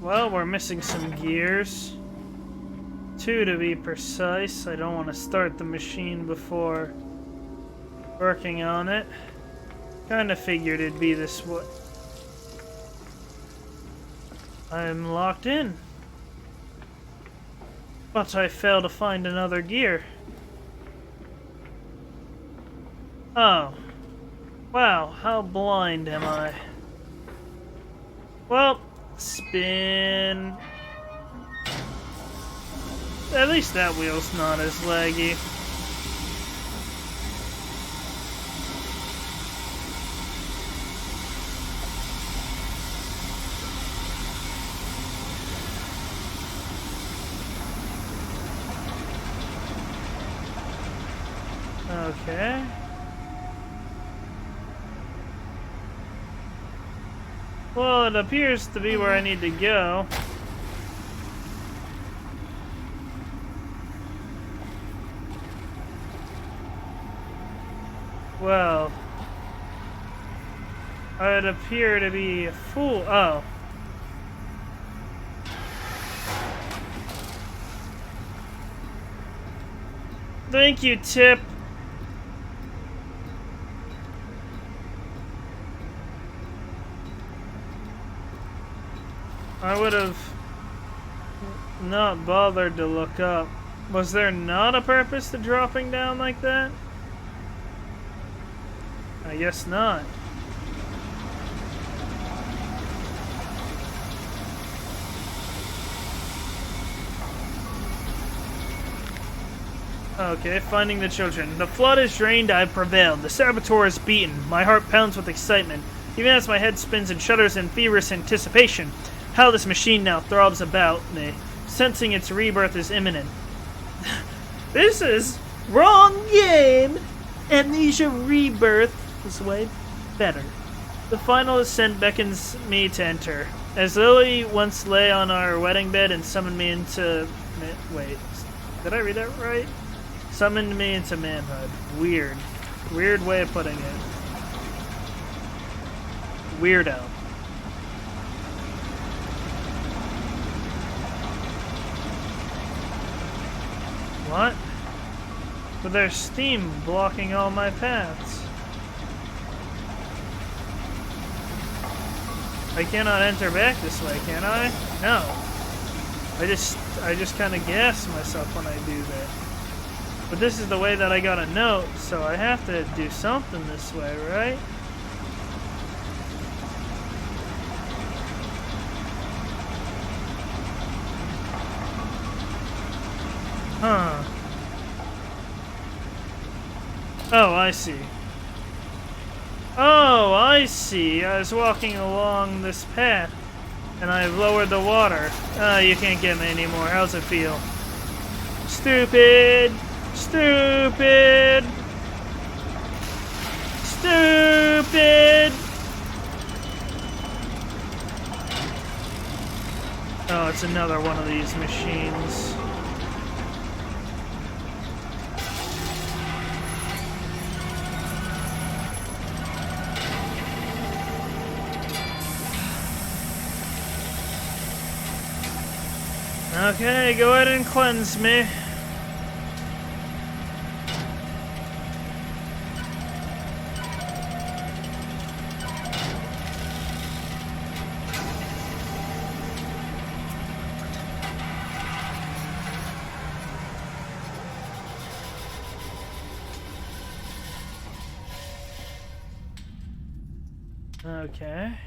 Well, we're missing some gears. 2 to be precise. I don't want to start the machine before working on it. Kinda figured it'd be this way. I'm locked in. But I fail to find another gear. Oh. Wow, how blind am I? Well, spin. At least that wheel's not as laggy. Okay. Well, it appears to be where I need to go. Well, I'd appear to be a fool. Oh. Thank you, Tip. I would have not bothered to look up. Was there not a purpose to dropping down like that? I guess not. Okay, finding the children. The flood is drained, I've prevailed. The saboteur is beaten. My heart pounds with excitement, even as my head spins and shudders in feverish anticipation. How this machine now throbs about me, sensing its rebirth is imminent. This is wrong game! Amnesia Rebirth is way better. The final ascent beckons me to enter. As Lily once lay on our wedding bed and summoned me into... Wait, did I read that right? Summoned me into manhood. Weird. Weird way of putting it. Weirdo. What? But there's steam blocking all my paths. I cannot enter back this way, can I? No. I just kind of gas myself when I do that. But this is the way that I got a note, so I have to do something this way, right? Huh. Oh, I see. Oh, I see. I was walking along this path. And I've lowered the water. You can't get me anymore. How's it feel? Stupid! Stupid! Stupid! Oh, it's another one of these machines. Okay, go ahead and cleanse me. Okay.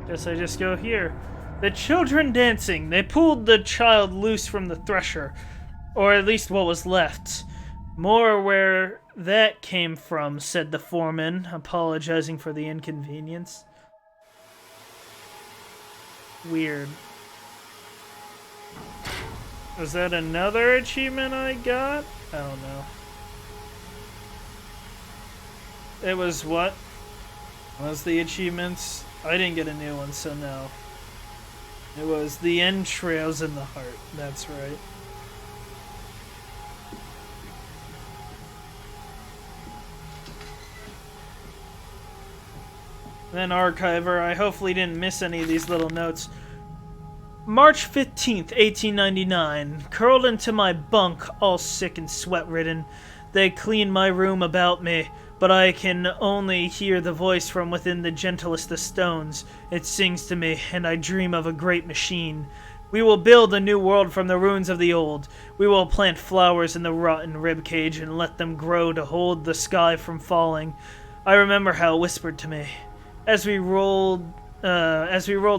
Guess I just go here. The children dancing. They pulled the child loose from the thresher. Or at least what was left. More where that came from, said the foreman, apologizing for the inconvenience. Weird. Was that another achievement I got? I don't know. It was what? Was the achievements? I didn't get a new one, so no. It was the entrails in the heart. That's right. Then Archiver, I hopefully didn't miss any of these little notes. March 15th, 1899. Curled into my bunk, all sick and sweat-ridden. They clean my room about me, but I can only hear the voice from within the gentlest of stones. It sings to me, and I dream of a great machine. We will build a new world from the ruins of the old. We will plant flowers in the rotten ribcage and let them grow to hold the sky from falling. I remember how it whispered to me as we rolled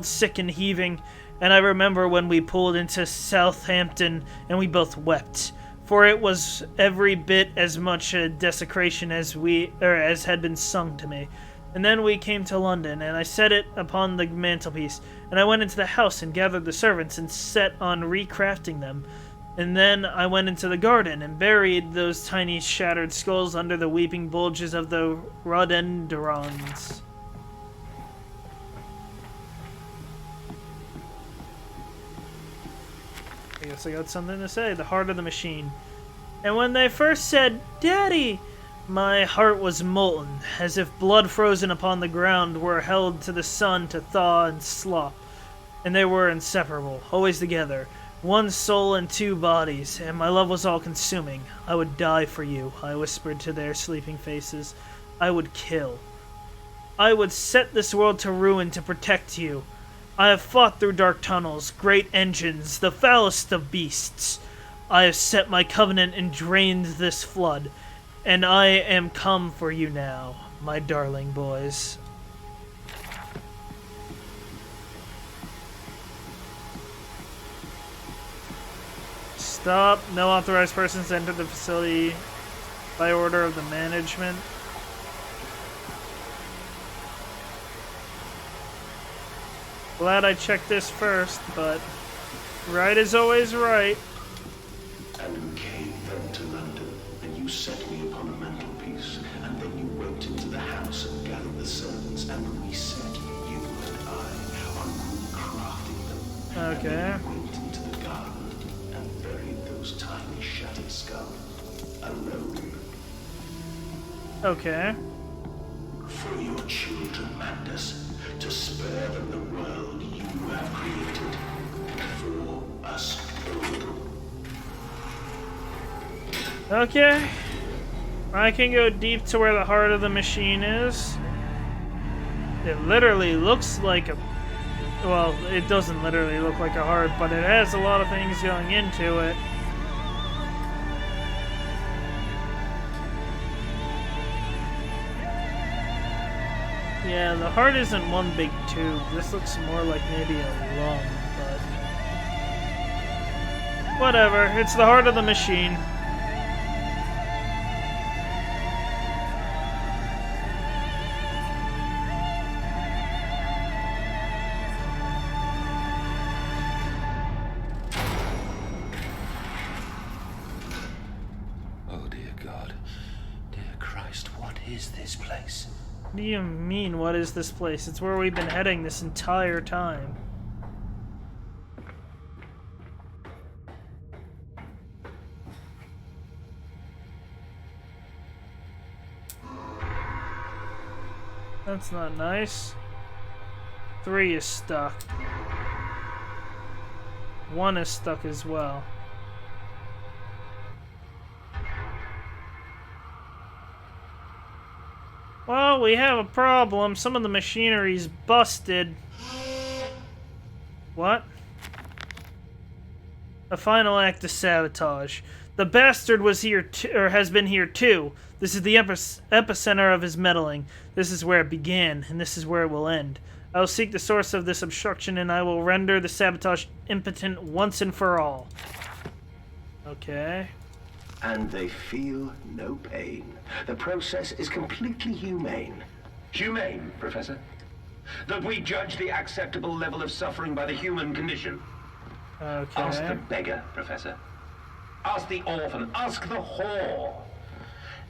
sick and heaving, and I remember when we pulled into Southampton and we both wept. For it was every bit as much a desecration as had been sung to me. And then we came to London, and I set it upon the mantelpiece, and I went into the house and gathered the servants and set on recrafting them. And then I went into the garden and buried those tiny shattered skulls under the weeping bulges of the rhododendrons. I guess I got something to say. The heart of the machine. And when they first said, "Daddy," my heart was molten, as if blood frozen upon the ground were held to the sun to thaw and slop. And they were inseparable, always together, one soul and two bodies, and my love was all-consuming. I would die for you, I whispered to their sleeping faces. I would kill. I would set this world to ruin to protect you. I have fought through dark tunnels, great engines, the foulest of beasts. I have set my covenant and drained this flood, and I am come for you now, my darling boys. Stop. No authorized persons enter the facility by order of the management. Glad I checked this first, but right is always right. And you came then to London, and you set me upon a mantelpiece, and then you went into the house and gathered the servants, and we set, you and I, on recrafting them. Okay. And then you went into the garden and buried those tiny shattered skulls alone. Okay. For your children, Mandus, to spare them the world you have created. For us all. Okay. I can go deep to where the heart of the machine is. It literally looks like a... Well, it doesn't literally look like a heart, but it has a lot of things going into it. Yeah, the heart isn't one big tube. This looks more like maybe a lung, but... Whatever, it's the heart of the machine. God. Dear Christ, what is this place? What do you mean, what is this place? It's where we've been heading this entire time. That's not nice. 3 is stuck. 1 is stuck as well. Well, we have a problem. Some of the machinery's busted. What? A final act of sabotage. The bastard was here, or has been here too. This is the epicenter of his meddling. This is where it began, and this is where it will end. I will seek the source of this obstruction, and I will render the sabotage impotent once and for all. Okay. And they feel no pain. The process is completely humane. Humane, Professor? That we judge the acceptable level of suffering by the human condition. Okay. Ask the beggar, Professor. Ask the orphan. Ask the whore.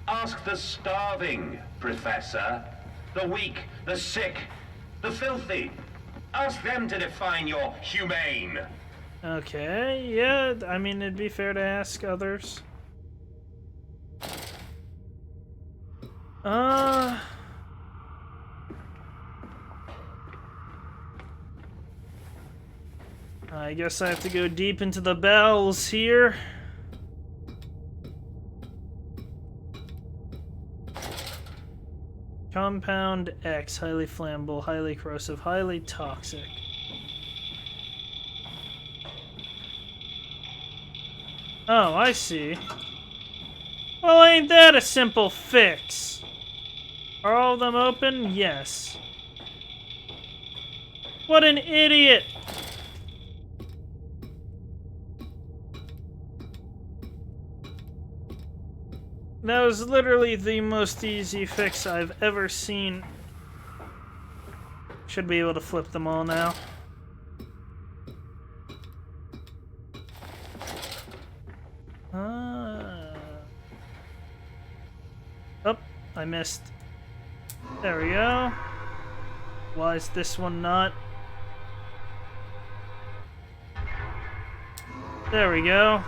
Ask the starving, Professor. The weak, the sick, the filthy. Ask them to define your humane. Okay, yeah, I mean, it'd be fair to ask others. I guess I have to go deep into the bowels here. Compound X, highly flammable, highly corrosive, highly toxic. Oh, I see. Well, ain't that a simple fix? Are all of them open? Yes. What an idiot! That was literally the most easy fix I've ever seen. Should be able to flip them all now. Oh, I missed. There we go. Why is this one not? There we go.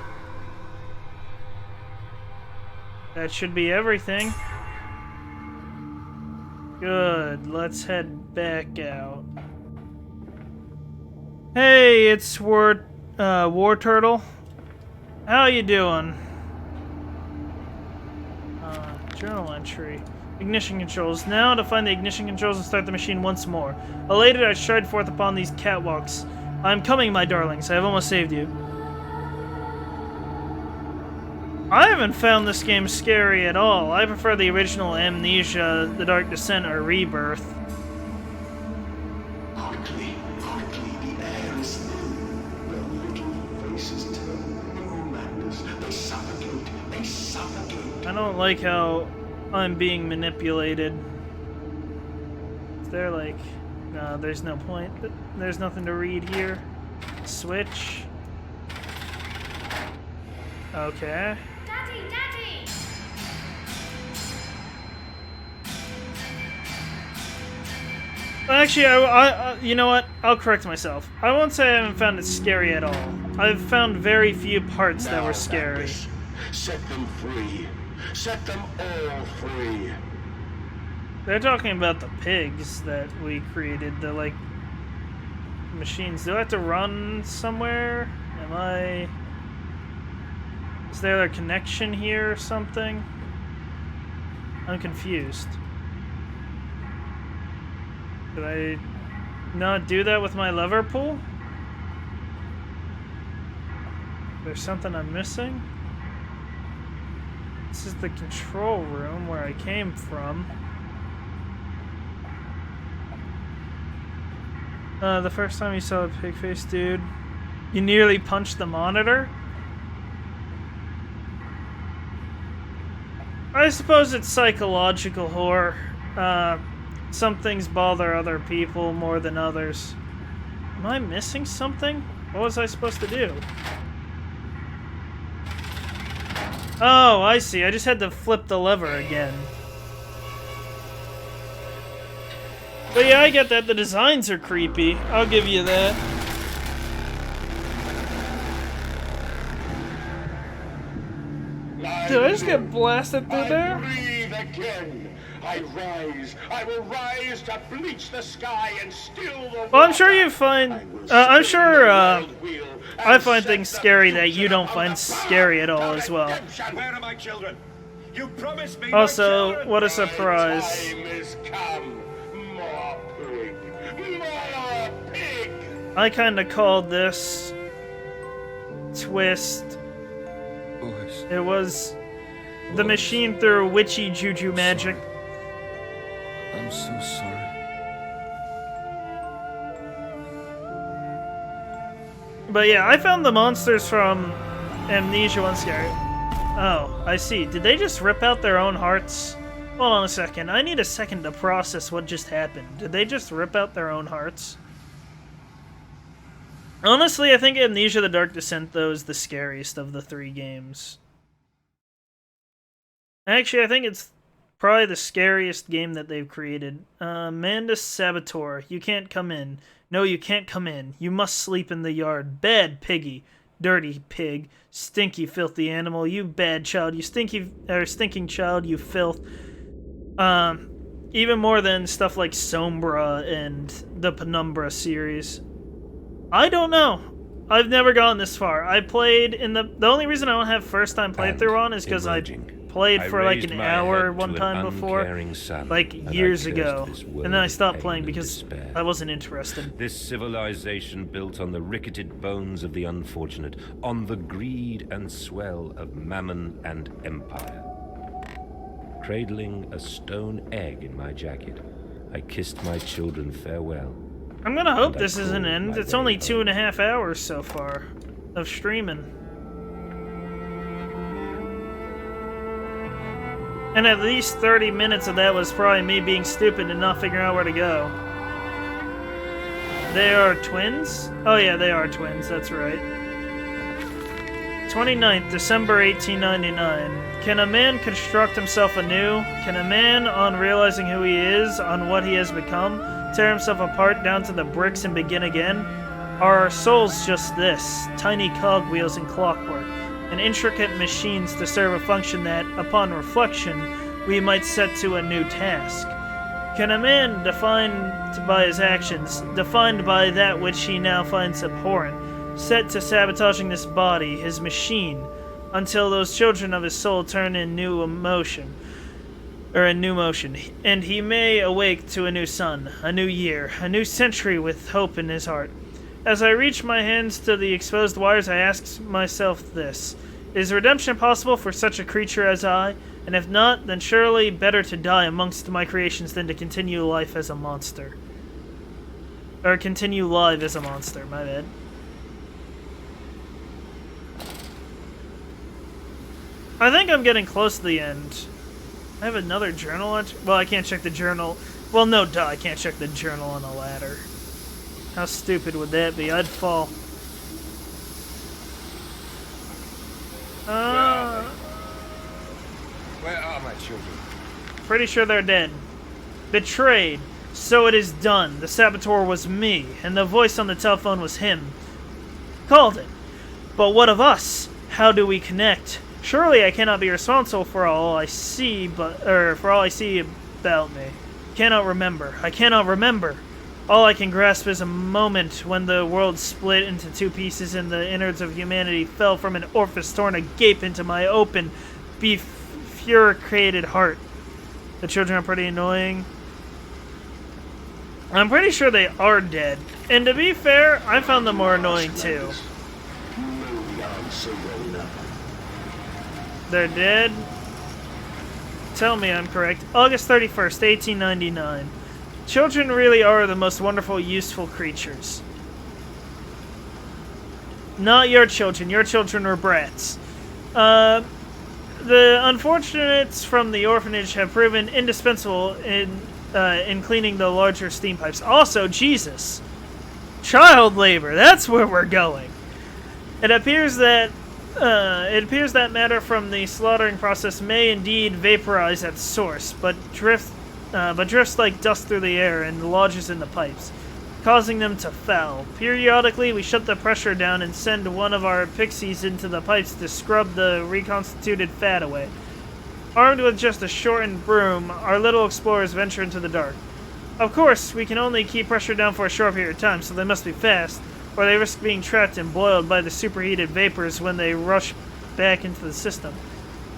That should be everything. Good, let's head back out. Hey, it's War Turtle. How you doing? Journal entry. Ignition controls. Now to find the ignition controls and start the machine once more. Elated, I stride forth upon these catwalks. I'm coming, my darlings. I have almost saved you. I haven't found this game scary at all. I prefer the original Amnesia, The Dark Descent, or Rebirth. Quickly, the air is thin. Their little faces turn tremendous. They suffocate. I don't like how I'm being manipulated. Is there like... No, there's no point. There's nothing to read here. Switch. Okay. Daddy! Actually, I you know what? I'll correct myself. I won't say I haven't found it scary at all. I've found very few parts that were scary. Set them free. Set them all free. They're talking about the pigs that we created, the, like, machines. Do I have to run somewhere? Is there a connection here or something? I'm confused. Did I not do that with my lever pull? There's something I'm missing? This is the control room where I came from. The first time you saw a pig-faced dude, you nearly punched the monitor? I suppose it's psychological horror. Some things bother other people more than others. Am I missing something? What was I supposed to do? Oh, I see. I just had to flip the lever again. But yeah, I get that. The designs are creepy. I'll give you that. Did I just get blasted through there? Breathe again. I will rise to bleach the sky and still the Well, I'm sure you find... I'm sure I find things scary that you don't find scary at all as well. Where are my children? You promised me Also, my children. what a surprise. time is come. More pig. More pig. I kind of called this twist. Boys, It was the machine through witchy juju magic. I'm so sorry. But yeah, I found the monsters from Amnesia one scary. Oh, I see. Did they just rip out their own hearts? Hold on a second. I need a second to process what just happened. Did they just rip out their own hearts? Honestly, I think Amnesia the Dark Descent, though, is the scariest of the 3 games. Actually, I think it's probably the scariest game that they've created. Mandus Saboteur, you can't come in. No, you can't come in. You must sleep in the yard. Bad piggy. Dirty pig. Stinky, filthy animal. You bad child. You stinking child, you filth. Even more than stuff like Sombra and the Penumbra series. I don't know. I've never gone this far. I played in the only reason I don't have first time playthrough on is because I played for like an hour one time before, like years ago, and then I stopped playing because I wasn't interested. This civilization built on the ricketed bones of the unfortunate, on the greed and swell of mammon and empire. Cradling a stone egg in my jacket, I kissed my children farewell. I'm gonna hope this is an end. It's only 2.5 hours so far of streaming. And at least 30 minutes of that was probably me being stupid and not figuring out where to go. They are twins? Oh yeah, they are twins, that's right. 29th, December 1899. Can a man construct himself anew? Can a man, on realizing who he is, on what he has become, tear himself apart down to the bricks and begin again? Are our souls just this, tiny cogwheels in clockwork, and intricate machines to serve a function that, upon reflection, we might set to a new task? Can a man, defined by his actions, defined by that which he now finds abhorrent, set to sabotaging this body, his machine, until those children of his soul turn in new motion, and he may awake to a new sun, a new year, a new century with hope in his heart? As I reach my hands to the exposed wires, I ask myself this: is redemption possible for such a creature as I? And if not, then surely better to die amongst my creations than to continue life as a monster. Or continue live as a monster, my bad. I think I'm getting close to the end. I have another journal entry? Well, I can't check the journal. Well, no, duh, I can't check the journal on a ladder. How stupid would that be? I'd fall. Where are my children? Pretty sure they're dead. Betrayed. So it is done. The saboteur was me, and the voice on the telephone was him. Called it. But what of us? How do we connect? Surely I cannot be responsible for all I see, for all I see about me. Cannot remember. I cannot remember. All I can grasp is a moment when the world split into 2 pieces and the innards of humanity fell from an orifice torn agape into my open, bifurcated heart. The children are pretty annoying. I'm pretty sure they are dead. And to be fair, I found them more annoying too. They're dead. Tell me I'm correct. August 31st, 1899. Children really are the most wonderful, useful creatures. Not your children. Your children were brats. The unfortunates from the orphanage have proven indispensable in cleaning the larger steam pipes. Also, Jesus. Child labor. That's where we're going. It appears that It appears that matter from the slaughtering process may indeed vaporize at source, but drifts like dust through the air and lodges in the pipes, causing them to foul. Periodically, we shut the pressure down and send one of our pixies into the pipes to scrub the reconstituted fat away. Armed with just a shortened broom, our little explorers venture into the dark. Of course, we can only keep pressure down for a short period of time, so they must be fast, or they risk being trapped and boiled by the superheated vapors when they rush back into the system.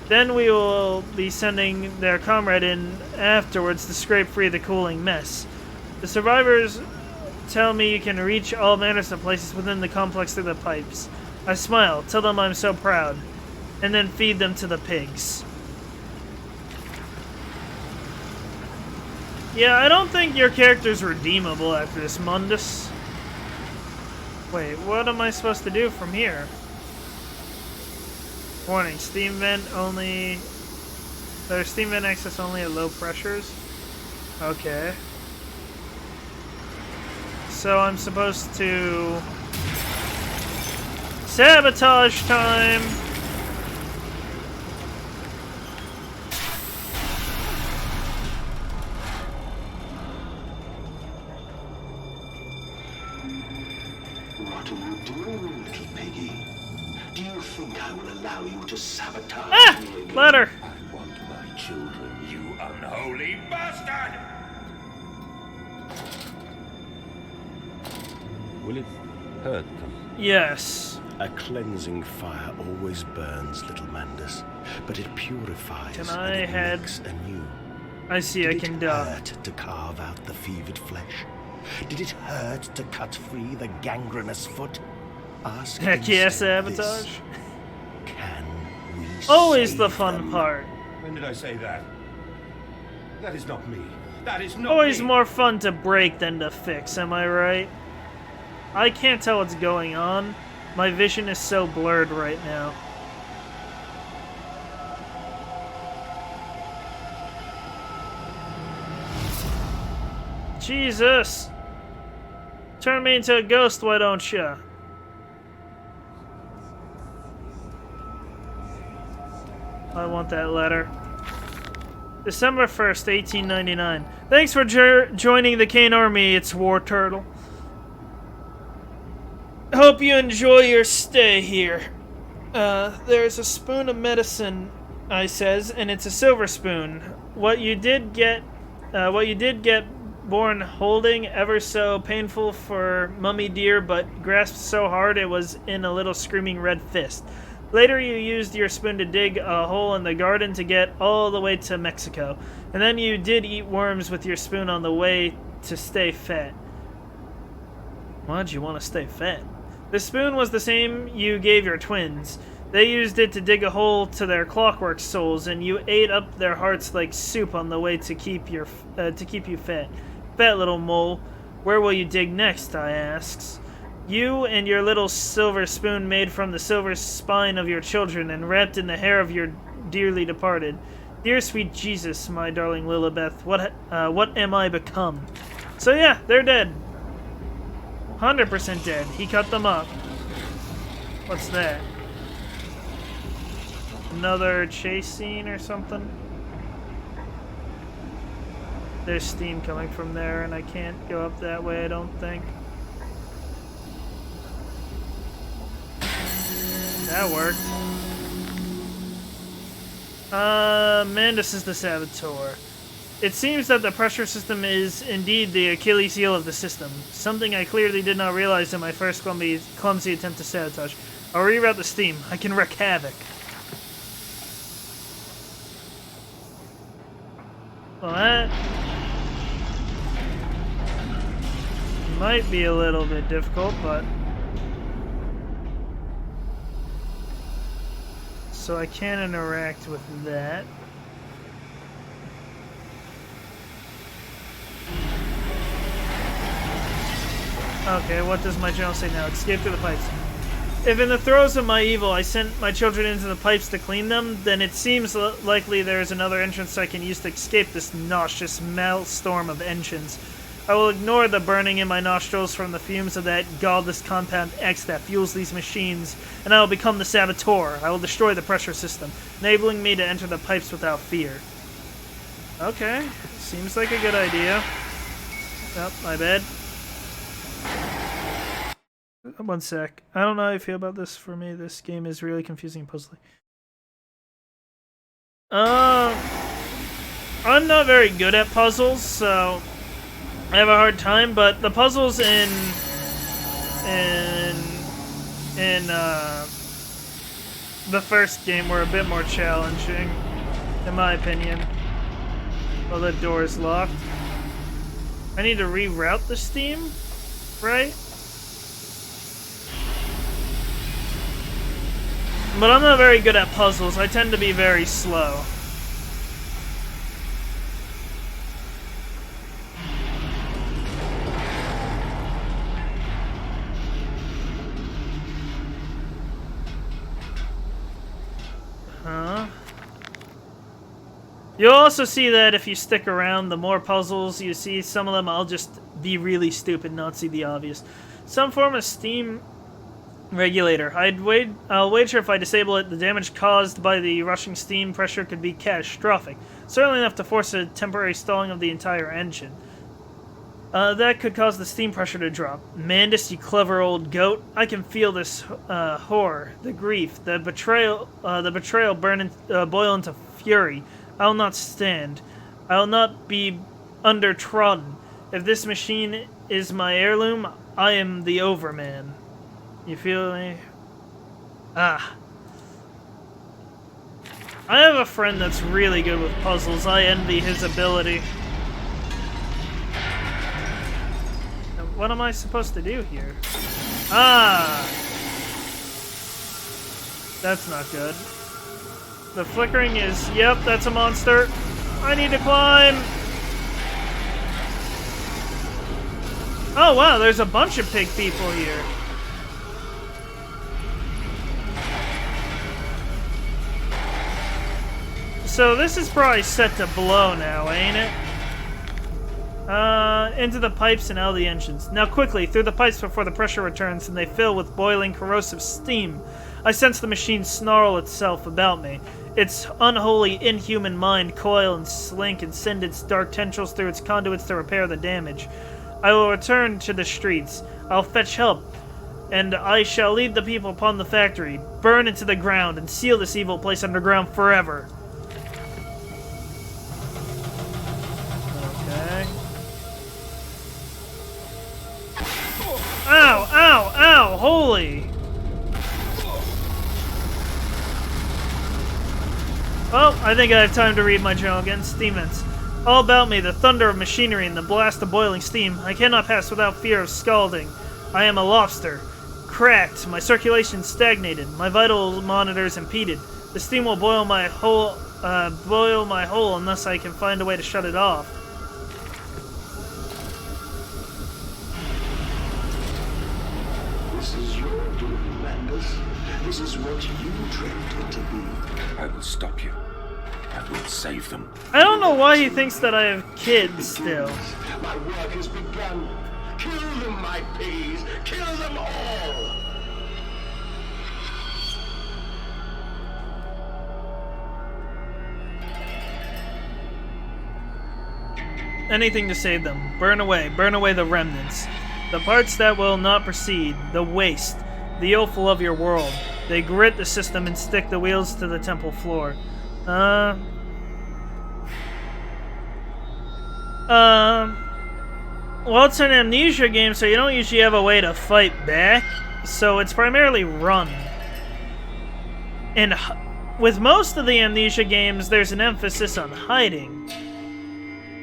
Then we will be sending their comrade in afterwards to scrape free the cooling mess. The survivors tell me you can reach all manners of places within the complex through the pipes. I smile, tell them I'm so proud, and then feed them to the pigs. Yeah, I don't think your character's redeemable after this, Mundus. Wait, what am I supposed to do from here? Warning, steam vent only... There's steam vent access only at low pressures? Okay. So I'm supposed to... Sabotage time! What are you doing, little piggy? Do you think I will allow you to sabotage me again? Letter! I want my children, You unholy bastard! Will it hurt them? Yes. A cleansing fire always burns, little Mandus, but it purifies Can and I it head- makes anew. I see, Did I it can duck. hurt to carve out the fevered flesh? Did it hurt to cut free the gangrenous foot? Ask Heck yeah, instead sabotage. this. Can we Always save the fun them? part. When did I say that? That is not me. That is not Always me. more fun to break than to fix, am I right? I can't tell what's going on. My vision is so blurred right now. Jesus! Turn me into a ghost, why don't ya? I want that letter. December 1st, 1899. Thanks for joining the Kane Army, it's War Turtle. Hope you enjoy your stay here. There's a spoon of medicine, I says, and it's a silver spoon. What you did get born holding, ever so painful for Mummy dear, but grasped so hard it was in a little screaming red fist. Later you used your spoon to dig a hole in the garden to get all the way to Mexico. And then you did eat worms with your spoon on the way to stay fat. Why'd you want to stay fat? The spoon was the same you gave your twins. They used it to dig a hole to their clockwork souls, and you ate up their hearts like soup on the way to keep you fat. Fat little mole, where will you dig next? I asks. You and your little silver spoon made from the silver spine of your children and wrapped in the hair of your dearly departed. Dear sweet Jesus, my darling Lilibeth, what am I become? So yeah, they're dead. 100% dead. He cut them up. What's that? Another chase scene or something? There's steam coming from there, and I can't go up that way, I don't think. That worked. Mandus is the saboteur. It seems that the pressure system is indeed the Achilles heel of the system, something I clearly did not realize in my first clumsy attempt to sabotage. I'll reroute the steam. I can wreak havoc. Well, that might be a little bit difficult, but... So I can interact with that. Okay, what does my journal say now? Escape through the pipes. If in the throes of my evil I sent my children into the pipes to clean them, then it seems likely there is another entrance I can use to escape this nauseous maelstrom of engines. I will ignore the burning in my nostrils from the fumes of that godless compound X that fuels these machines, and I will become the saboteur. I will destroy the pressure system, enabling me to enter the pipes without fear. Okay, seems like a good idea. Oh, my bad. One sec. I don't know how I feel about this. For me, this game is really confusing and puzzling. I'm not very good at puzzles, so I have a hard time, but the puzzles in the first game were a bit more challenging, in my opinion. Well, the door is locked. I need to reroute the steam, right? But I'm not very good at puzzles. I tend to be very slow. Huh? You'll also see that if you stick around, the more puzzles you see, some of them I'll just be really stupid, not see the obvious. Some form of steam regulator. I'll wager if I disable it, the damage caused by the rushing steam pressure could be catastrophic. Certainly enough to force a temporary stalling of the entire engine. That could cause the steam pressure to drop. Mandus, you clever old goat. I can feel this horror, the grief, the betrayal boil into fury. I will not stand. I will not be undertrodden. If this machine is my heirloom, I am the Overman. You feel me? Ah. I have a friend that's really good with puzzles. I envy his ability. Now, what am I supposed to do here? Ah! That's not good. The flickering is... Yep, that's a monster. I need to climb! Oh, wow, there's a bunch of pig people here. So this is probably set to blow now, ain't it? Into the pipes and out of the engines. Now quickly, through the pipes before the pressure returns and they fill with boiling, corrosive steam. I sense the machine snarl itself about me. Its unholy, inhuman mind coil and slink and send its dark tendrils through its conduits to repair the damage. I will return to the streets. I'll fetch help. And I shall lead the people upon the factory, burn into the ground, and seal this evil place underground forever. Okay. Ow, ow, ow, holy! Well, I think I have time to read my journal again. Steam vents. All about me, the thunder of machinery and the blast of boiling steam. I cannot pass without fear of scalding. I am a lobster. Cracked. My circulation stagnated. My vital monitors impeded. The steam will boil my whole unless I can find a way to shut it off. This is your doing, Mandus. This is what you dreamt it to be. I will stop you. I will save them. I don't know why he thinks that I have kids still. My work has begun. Kill them, my piggies. Kill them all. Anything to save them. Burn away the remnants. The parts that will not proceed, the waste, the offal of your world. They grit the system and stick the wheels to the temple floor. Well, it's an Amnesia game, so you don't usually have a way to fight back, so it's primarily run. And with most of the Amnesia games, there's an emphasis on hiding.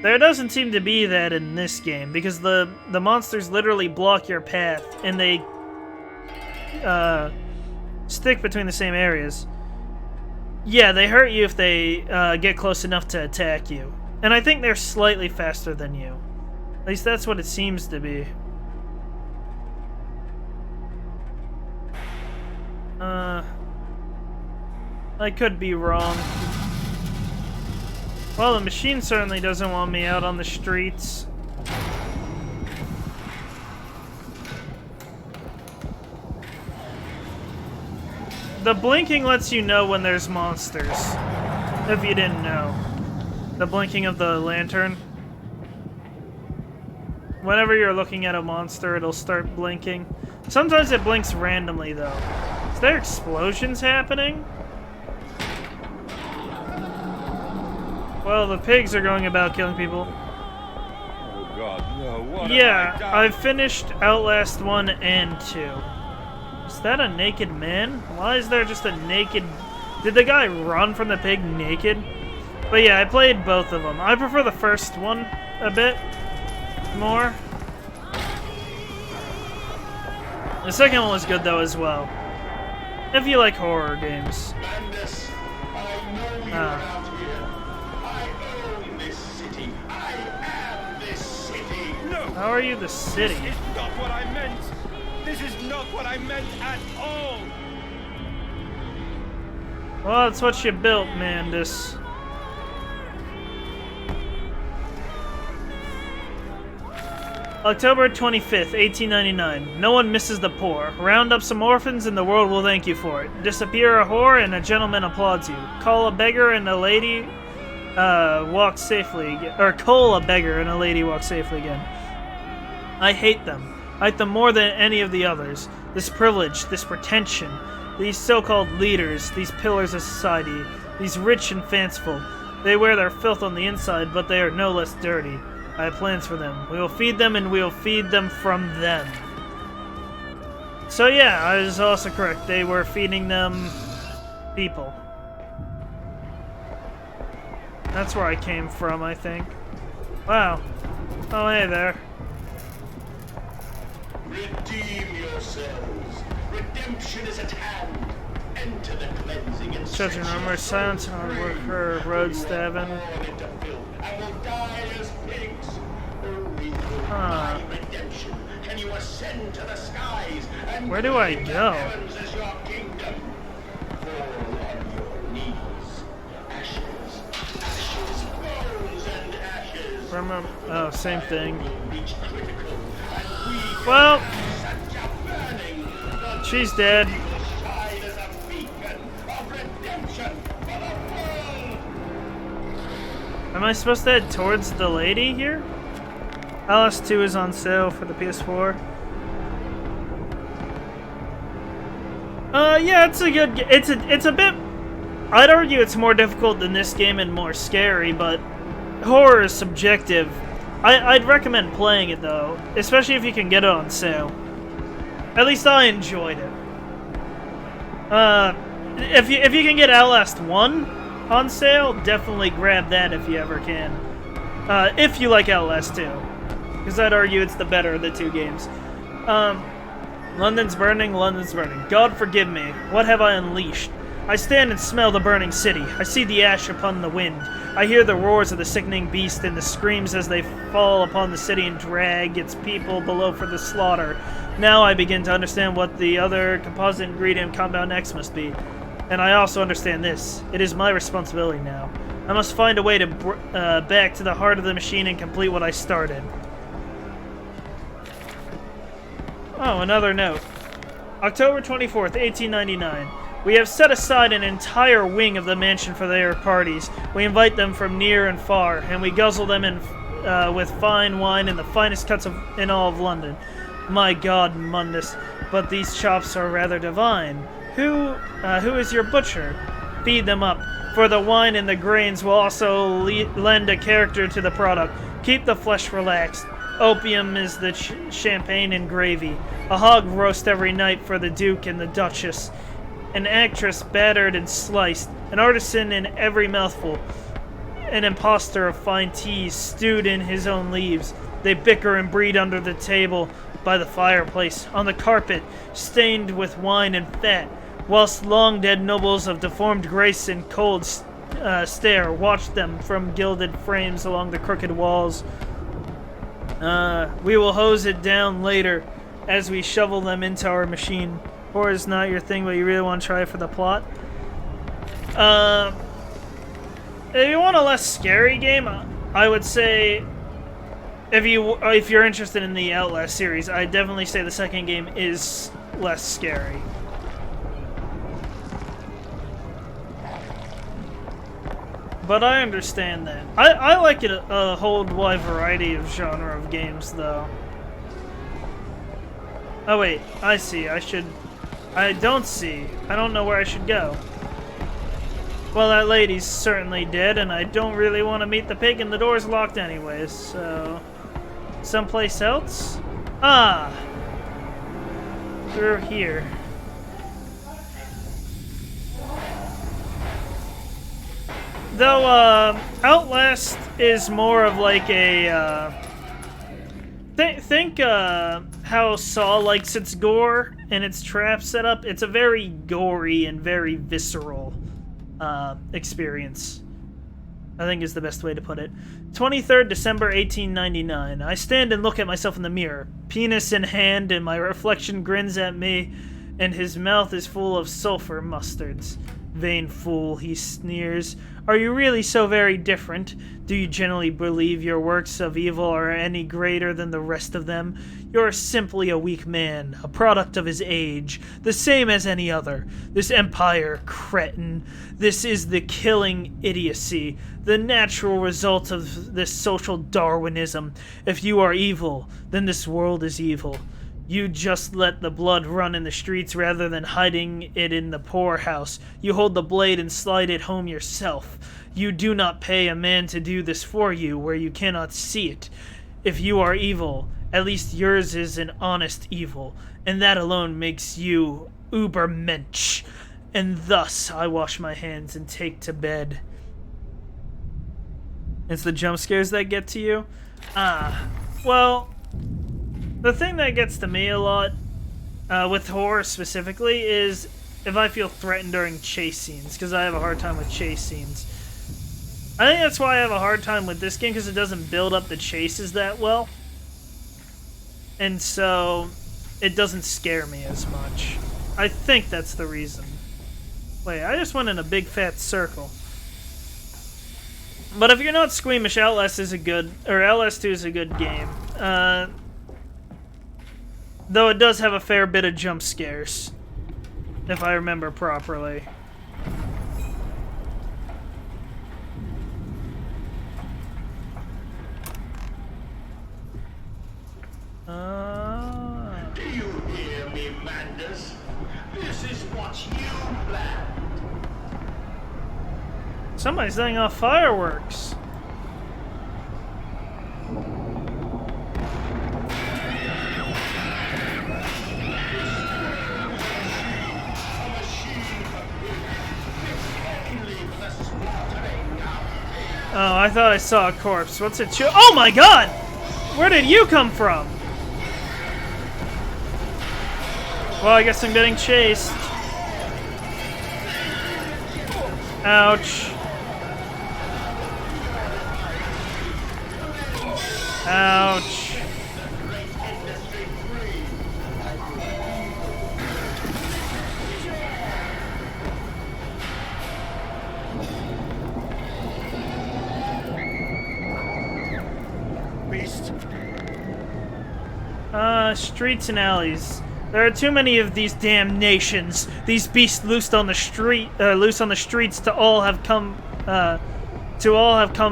There doesn't seem to be that in this game, because the monsters literally block your path, and they stick between the same areas. Yeah, they hurt you if they get close enough to attack you. And I think they're slightly faster than you. At least that's what it seems to be. I could be wrong. Well, the machine certainly doesn't want me out on the streets. The blinking lets you know when there's monsters. If you didn't know. The blinking of the lantern. Whenever you're looking at a monster, it'll start blinking. Sometimes it blinks randomly, though. Is there explosions happening? Well, the pigs are going about killing people. Oh God, no! What Yeah, have I done? I've finished Outlast 1 and 2. Is that a naked man? Why is there just a naked... Did the guy run from the pig naked? But yeah, I played both of them. I prefer the first one a bit more. The second one was good though as well. If you like horror games. Bandus, I know you're out here. I own this city. I am this city. No! How are you the city? This is not what I meant! This is not what I meant at all! Well, that's what you built, Mandus. October 25th, 1899. No one misses the poor. Round up some orphans and the world will thank you for it. Disappear a whore and a gentleman applauds you. Call a beggar and a lady walks safely again. Or call a beggar and a lady walks safely again. I hate them. I hate them more than any of the others. This privilege, this pretension, these so-called leaders, these pillars of society, these rich and fanciful. They wear their filth on the inside, but they are no less dirty. I have plans for them. We will feed them, and we will feed them from them. So yeah, I was also correct. They were feeding them people. That's where I came from, I think. Wow. Oh, hey there. Redeem yourselves. Redemption is at hand. Enter the cleansing and Judging rumors, silence and hard work, her road stabbing. into filth and will die as pigs. Only through Huh. my redemption can you ascend to the skies and Where do I claim the go? heavens as your kingdom. Fall on your knees. Ashes, ashes, bones and ashes. Remember? Oh, same thing. Reach critical, and we can Well, such a burning. The she's dead. shine as a beacon of redemption for the world. Am I supposed to head towards the lady here? Alice 2 is on sale for the PS4. Yeah, it's a good. It's a bit. I'd argue it's more difficult than this game and more scary, but horror is subjective. I'd recommend playing it though, especially if you can get it on sale. At least I enjoyed it. If you can get Outlast 1 on sale, definitely grab that if you ever can. If you like Outlast 2. Because I'd argue it's the better of the two games. London's burning, London's burning. God forgive me, what have I unleashed? I stand and smell the burning city. I see the ash upon the wind. I hear the roars of the sickening beast and the screams as they fall upon the city and drag its people below for the slaughter. Now I begin to understand what the other composite ingredient Compound X must be. And I also understand this. It is my responsibility now. I must find a way to back to the heart of the machine and complete what I started. Oh, another note. October 24th, 1899. We have set aside an entire wing of the mansion for their parties. We invite them from near and far, and we guzzle them in with fine wine and the finest cuts in all of London. My God, Mundus, but these chops are rather divine. Who is your butcher? Feed them up, for the wine and the grains will also lend a character to the product. Keep the flesh relaxed. Opium is the champagne and gravy. A hog roast every night for the Duke and the Duchess. An actress battered and sliced. An artisan in every mouthful. An impostor of fine teas stewed in his own leaves. They bicker and breed under the table, by the fireplace, on the carpet, stained with wine and fat, whilst long-dead nobles of deformed grace and cold stare watch them from gilded frames along the crooked walls. We will hose it down later as we shovel them into our machine. Horror is not your thing, but you really want to try it for the plot? If you want a less scary game, I would say if you're interested in the Outlast series, I definitely say the second game is less scary. But I understand that. I like it a whole wide variety of genre of games, though. Oh wait, I see. I don't see. I don't know where I should go. Well, that lady's certainly dead, and I don't really want to meet the pig, and the door's locked anyways, so... Someplace else? Ah! Through here. Though, Outlast is more of like a, think how Saw likes its gore and its trap setup. It's a very gory and very visceral experience, I think is the best way to put it. 23rd December 1899. I stand and look at myself in the mirror, penis in hand, and my reflection grins at me, and his mouth is full of sulfur mustards. Vain fool, he sneers. Are you really so very different? Do you generally believe your works of evil are any greater than the rest of them? You're simply a weak man, a product of his age, the same as any other. This empire, cretin. This is the killing idiocy, the natural result of this social Darwinism. If you are evil, then this world is evil. You just let the blood run in the streets rather than hiding it in the poorhouse. You hold the blade and slide it home yourself. You do not pay a man to do this for you where you cannot see it. If you are evil, at least yours is an honest evil, and that alone makes you Ubermensch. And thus I wash my hands and take to bed. It's the jump scares that get to you? Well... The thing that gets to me a lot, with horror specifically, is if I feel threatened during chase scenes, because I have a hard time with chase scenes. I think that's why I have a hard time with this game, because it doesn't build up the chases that well. And so, it doesn't scare me as much. I think that's the reason. Wait, I just went in a big fat circle. But if you're not squeamish, Outlast is a good, or Outlast 2 is a good game. Though it does have a fair bit of jump scares, if I remember properly. Do you hear me, Mandus? This is what you planned. Somebody's setting off fireworks. Oh, I thought I saw a corpse. What's it? Oh my god! Where did you come from? Well, I guess I'm getting chased. Ouch. Ouch. Streets and alleys. There are too many of these damn nations. These beasts loose on the streets to all have come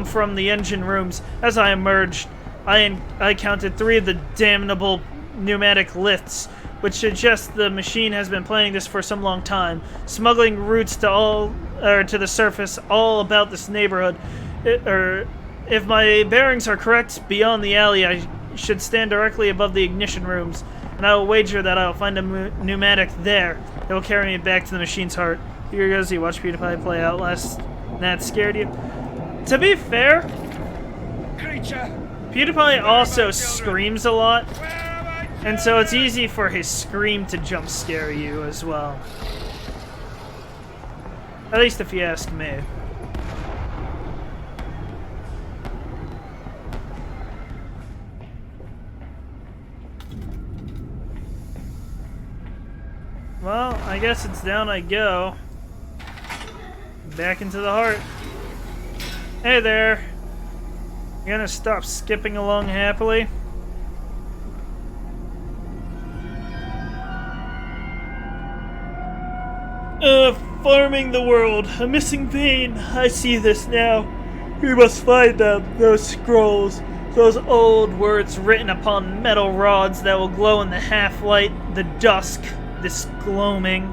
from the engine rooms. As I emerged, I counted 3 of the damnable pneumatic lifts, which suggests the machine has been planning this for some long time, smuggling routes to the surface all about this neighborhood. If my bearings are correct, beyond the alley, I should stand directly above the ignition rooms, and I will wager that I will find a pneumatic there. It will carry me back to the machine's heart. Here goes, you watch PewDiePie play Outlast, and that scared you. To be fair, Creature! PewDiePie also screams a lot, and so it's easy for his scream to jump scare you as well. At least if you ask me. Well, I guess it's down I go. Back into the heart. Hey there. You gonna stop skipping along happily? Farming the world, a missing vein. I see this now. We must find them, those scrolls. Those old words written upon metal rods that will glow in the half-light, the dusk, this gloaming.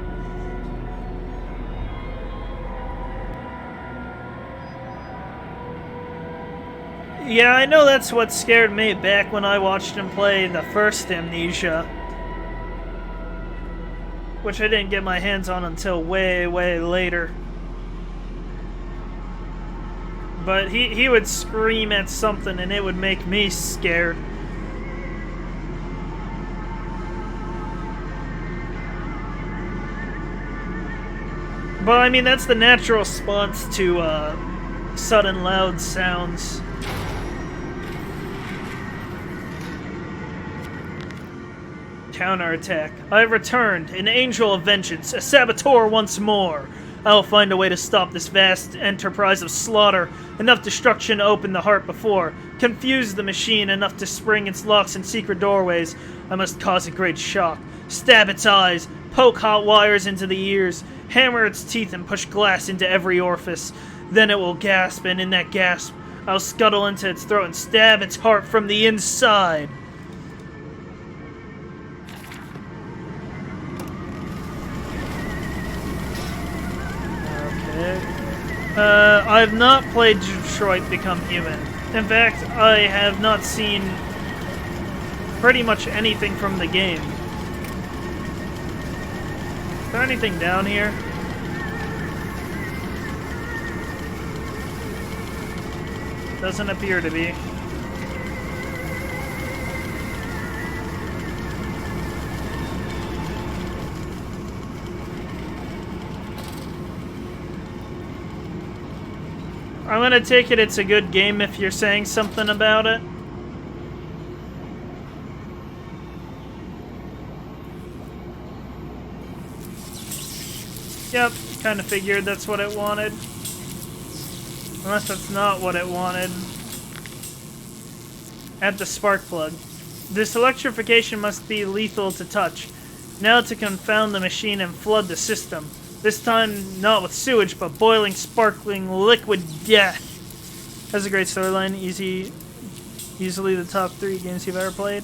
Yeah, I know that's what scared me back when I watched him play the first Amnesia. Which I didn't get my hands on until way, way later. But he would scream at something and it would make me scared. But I mean, that's the natural response to sudden loud sounds. Counterattack. I have returned, an angel of vengeance, a saboteur once more. I will find a way to stop this vast enterprise of slaughter. Enough destruction to open the heart before. Confuse the machine enough to spring its locks and secret doorways. I must cause a great shock. Stab its eyes. Poke hot wires into the ears. Hammer its teeth and push glass into every orifice. Then it will gasp, and in that gasp, I'll scuttle into its throat and stab its heart from the inside. I have not played Detroit Become Human. In fact, I have not seen pretty much anything from the game. Is there anything down here? Doesn't appear to be. I'm gonna take it it's a good game if you're saying something about it. Yep, kinda figured that's what it wanted. Unless that's not what it wanted. At the spark plug. This electrification must be lethal to touch. Now to confound the machine and flood the system. This time, not with sewage, but boiling, sparkling, liquid death. Has a great storyline. Easily the top 3 games you've ever played.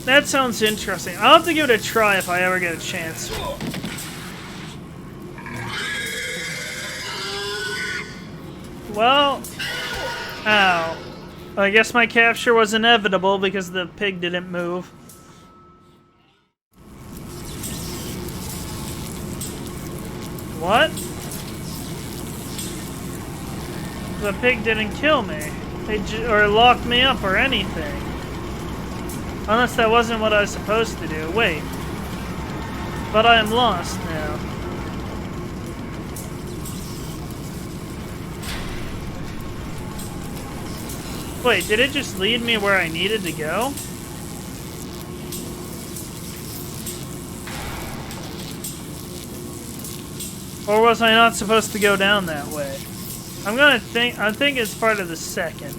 That sounds interesting. I'll have to give it a try if I ever get a chance. Well, ow. I guess my capture was inevitable because the pig didn't move. What? The pig didn't kill me. Or locked me up or anything. Unless that wasn't what I was supposed to do. Wait. But I am lost now. Wait, did it just lead me where I needed to go? Or was I not supposed to go down that way? I think it's part of the second.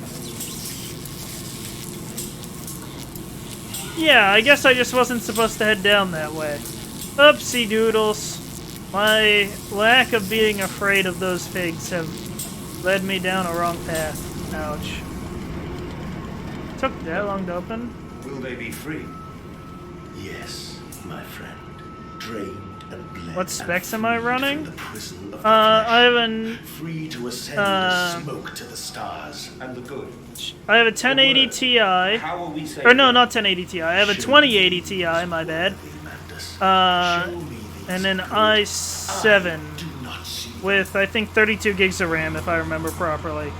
Yeah, I guess I just wasn't supposed to head down that way. Oopsie doodles. My lack of being afraid of those pigs have led me down a wrong path. Ouch. Took that long to open? Will they be free? Yes, my friend. Drained and bled. What specs am I running? The prison of the I have flesh, free to ascend the smoke to the stars. And the good. I have a 1080 Ti. How will we say Or no, not 1080 Ti. I have a 2080 Ti, my bad. And an i7 with, I think, 32 gigs of RAM, if I remember properly.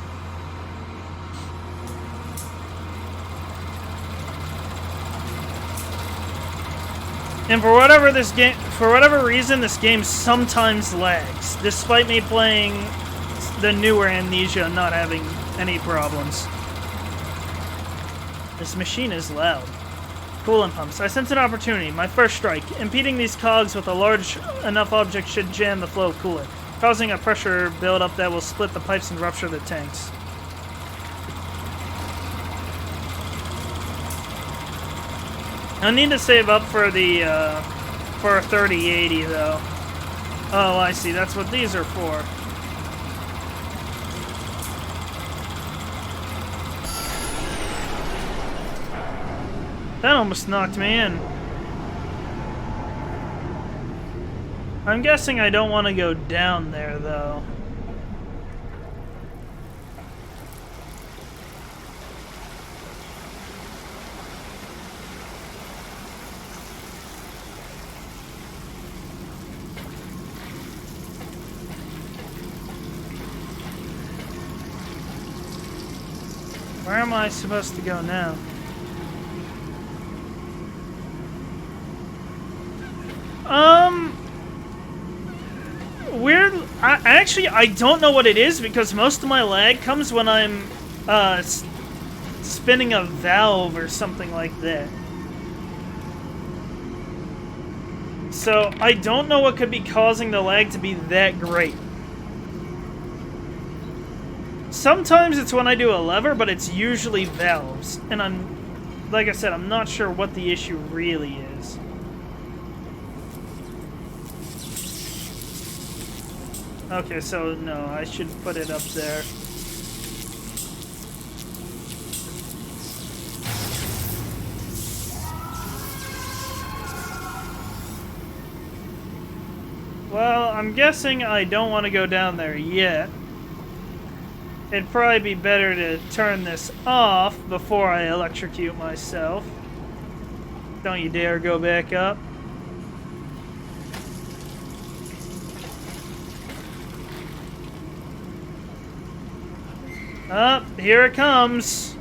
And for whatever reason, this game sometimes lags, despite me playing the newer Amnesia and not having any problems. This machine is loud. Coolant pumps. I sense an opportunity. My first strike. Impeding these cogs with a large enough object should jam the flow of coolant, causing a pressure buildup that will split the pipes and rupture the tanks. I need to save up for the for a 3080 though. Oh, I see. That's what these are for. That almost knocked me in. I'm guessing I don't want to go down there, though. Where am I supposed to go now? Weird. Actually, I don't know what it is because most of my lag comes when I'm spinning a valve or something like that. So I don't know what could be causing the lag to be that great. Sometimes it's when I do a lever, but it's usually valves. And like I said, I'm not sure what the issue really is. Okay, so no, I should put it up there. Well, I'm guessing I don't want to go down there yet. It'd probably be better to turn this off before I electrocute myself. Don't you dare go back up. Up, here it comes.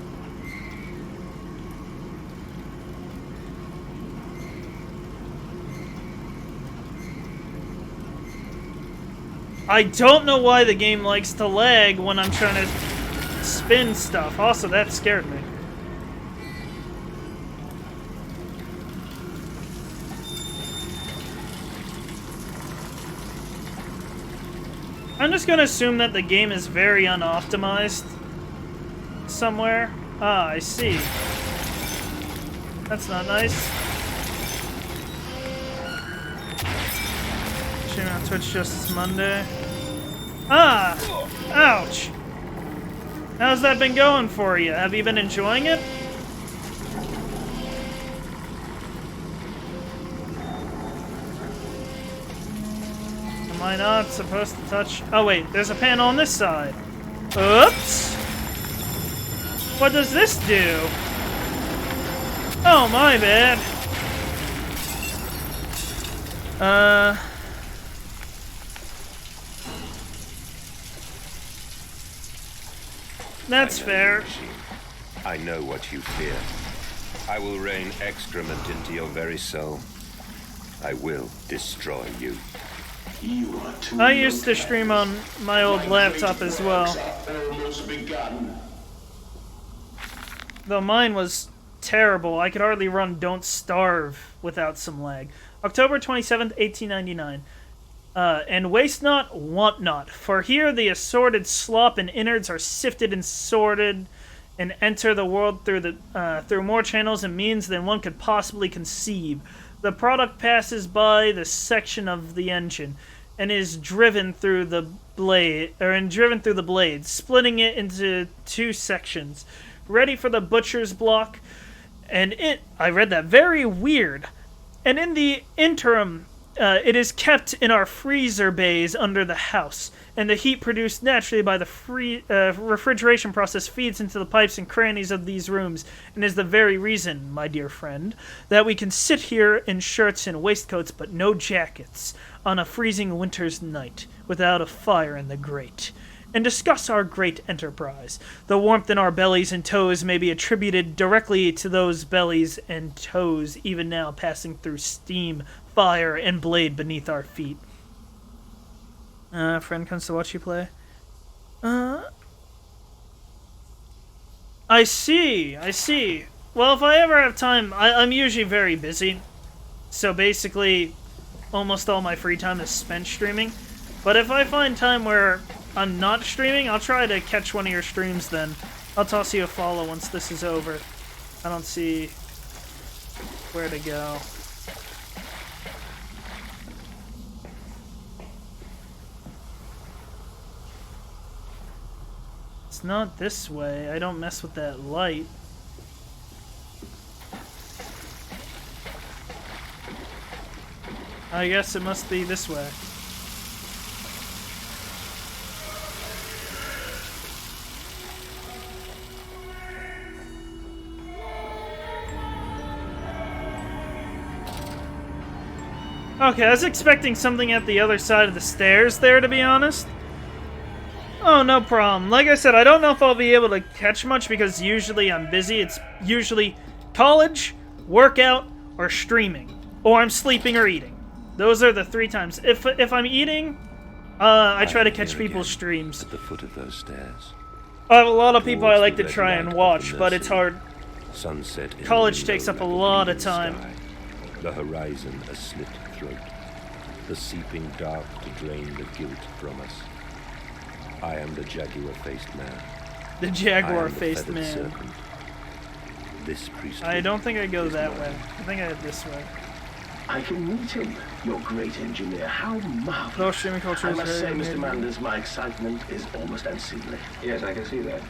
I don't know why the game likes to lag when I'm trying to spin stuff. Also, that scared me. I'm just gonna assume that the game is very unoptimized somewhere. Ah, I see. That's not nice. Streaming on Twitch just this Monday. Ah! Ouch! How's that been going for you? Have you been enjoying it? Am I not supposed to touch... Oh wait, there's a panel on this side. Oops! What does this do? Oh, my bad. That's fair. I know what you fear. I will rain excrement into your very soul. I will destroy you. I used to stream on my old laptop as well. Though mine was terrible. I could hardly run Don't Starve without some lag. October 27th, 1899. And waste not, want not. For here the assorted slop and innards are sifted and sorted and enter the world through more channels and means than one could possibly conceive. The product passes by the section of the engine and is driven through the blade, splitting it into two sections, ready for the butcher's block. And I read that very weird. And in the interim, it is kept in our freezer bays under the house, and the heat produced naturally by the refrigeration process feeds into the pipes and crannies of these rooms, and is the very reason, my dear friend, that we can sit here in shirts and waistcoats but no jackets on a freezing winter's night without a fire in the grate, and discuss our great enterprise. The warmth in our bellies and toes may be attributed directly to those bellies and toes even now passing through steam, fire, and blade beneath our feet. Friend comes to watch you play. I see. Well, if I ever have time, I'm usually very busy. So basically, almost all my free time is spent streaming. But if I find time where I'm not streaming, I'll try to catch one of your streams then. I'll toss you a follow once this is over. I don't see where to go. It's not this way. I don't mess with that light. I guess it must be this way. Okay, I was expecting something at the other side of the stairs there, to be honest. Oh, no problem. Like I said, I don't know if I'll be able to catch much because usually I'm busy. It's usually college, workout, or streaming. Or I'm sleeping or eating. Those are the 3 times. If I'm eating, I try to catch people's streams. At the foot of those stairs. I have a lot of people I like to try and watch, but it's hard. Sunset. College takes up a lot of time. The horizon a slit throat. The seeping dark to drain the guilt from us. I am the jaguar-faced man. The jaguar-faced man. Serpent. This priesthood. I don't think I go that way. I think I head this way. I can meet him, your great engineer. How marvelous. Though streaming culture I is must say, very Mr. Manders, my excitement is almost unseemly. Yes, I can see that.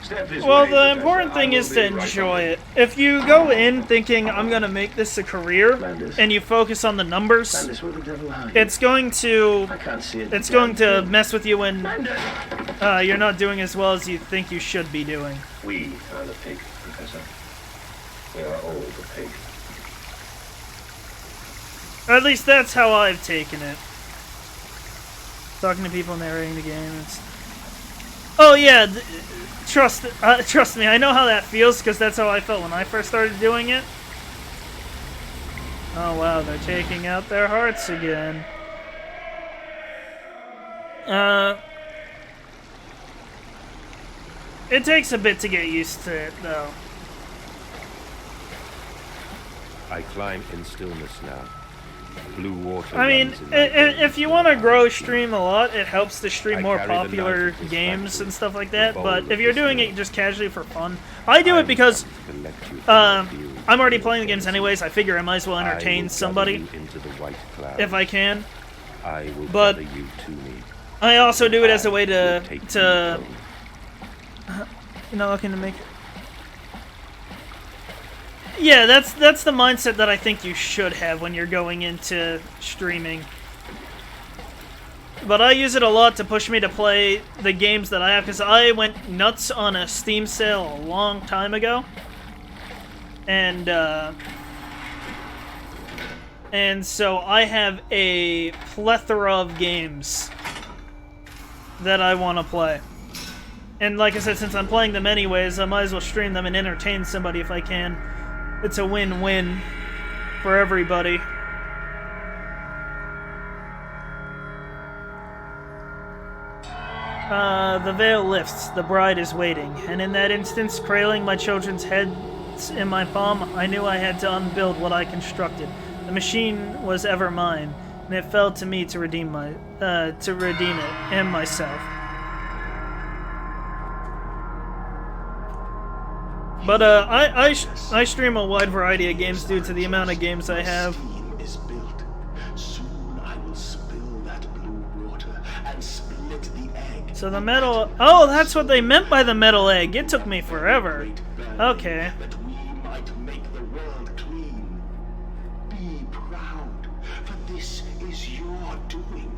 Step this Well, way, the Professor. important I thing will is be to right enjoy on. it. If you go in thinking I'm gonna make this a career Manders. and you focus on the numbers, Manders, where the devil are you? it's going to I can't see it. it's going to mess with you when Manders! you're not doing as well as you think you should be doing. We are the pig, Professor. We are all the pig. Or at least that's how I've taken it. Talking to people narrating the game. Oh yeah, trust me. I know how that feels because that's how I felt when I first started doing it. Oh wow, they're taking out their hearts again. It takes a bit to get used to it, though. I climb in stillness now. Blue water. I mean, runs in my veins. if you want to grow stream a lot, it helps to stream I more carry the popular knife of this games factory, and stuff like the that. bowl But of if you're this doing mill. it just casually for fun, I do it because I'm already playing the games anyways. I figure I might as well entertain somebody Into the white cloud. if I can. I will but- gather you to me. I also do it as a way I to will take you home. you're not looking to make. Yeah, that's the mindset that I think you should have when you're going into streaming. But I use it a lot to push me to play the games that I have, because I went nuts on a Steam sale a long time ago. And so I have a plethora of games that I want to play. And like I said, since I'm playing them anyways, I might as well stream them and entertain somebody if I can. It's a win-win for everybody. The veil lifts, the bride is waiting, and in that instance, cradling my children's heads in my palm, I knew I had to unbuild what I constructed. The machine was ever mine, and it fell to me to redeem it and myself. But I stream a wide variety of games due to the amount of games I have. Machine is built. Soon I will spill that blue water and split the egg. So the metal... Oh, that's what they meant by the metal egg. It took me forever. Okay. That we might make the world clean. Be proud, for this is your doing.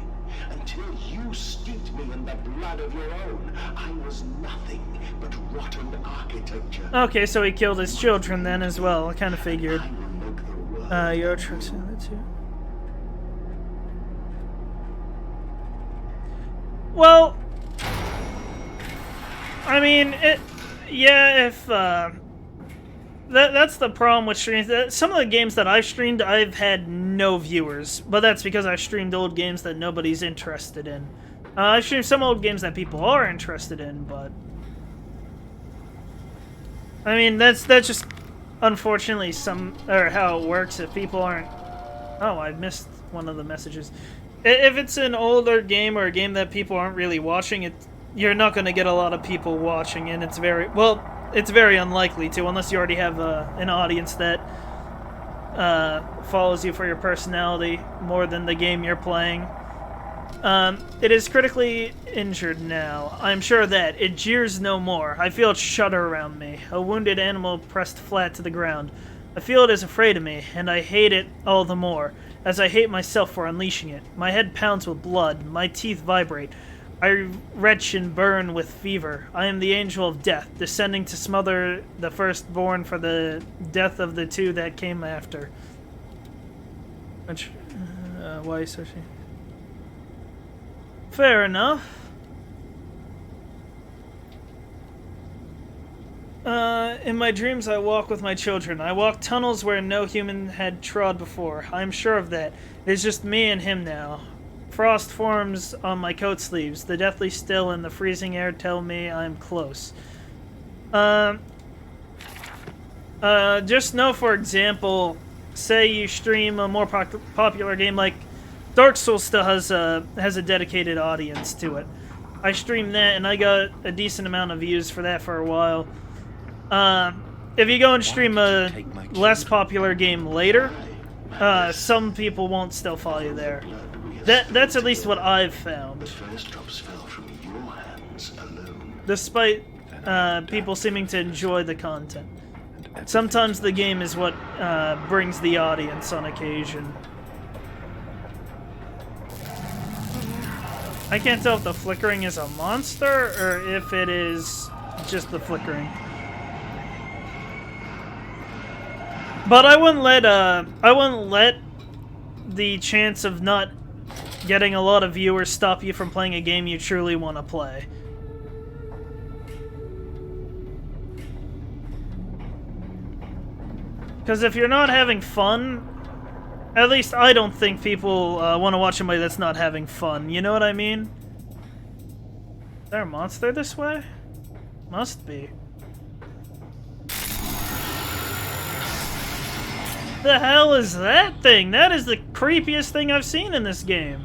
Until you steeped me in the blood of your own, I was nothing but rotten architecture. Okay, so he killed his children then as well. I kind of figured. I will make the world Your tricks in it too. Well, I mean, yeah, if that's the problem with streams. Some of the games that I've streamed, I've had no viewers, but that's because I've streamed old games that nobody's interested in. I've streamed some old games that people are interested in, but I mean, that's just unfortunately how it works. If people aren't... Oh, I missed one of the messages. If it's an older game or a game that people aren't really watching, you're not going to get a lot of people watching, and it's very unlikely to, unless you already have an audience that follows you for your personality more than the game you're playing. It is critically injured now. I am sure of that. It jeers no more. I feel it shudder around me. A wounded animal pressed flat to the ground. I feel it is afraid of me, and I hate it all the more, as I hate myself for unleashing it. My head pounds with blood. My teeth vibrate. I retch and burn with fever. I am the angel of death, descending to smother the firstborn for the death of the two that came after. Which, why so she? Fair enough. In my dreams I walk with my children. I walk tunnels where no human had trod before. I am sure of that. It is just me and him now. Frost forms on my coat sleeves. The deathly still and the freezing air tell me I am close. Just know, for example, say you stream a more popular game like Dark Souls still has a dedicated audience to it. I streamed that and I got a decent amount of views for that for a while. If you go and stream a less popular game later, some people won't still follow you there. That's at least what I've found. Despite people seeming to enjoy the content. Sometimes the game is what brings the audience on occasion. I can't tell if the flickering is a monster or if it is just the flickering. But I wouldn't let the chance of not getting a lot of viewers stop you from playing a game you truly want to play. Because if you're not having fun, at least I don't think people want to watch somebody that's not having fun. You know what I mean? Is there a monster this way? Must be. The hell is that thing? That is the creepiest thing I've seen in this game.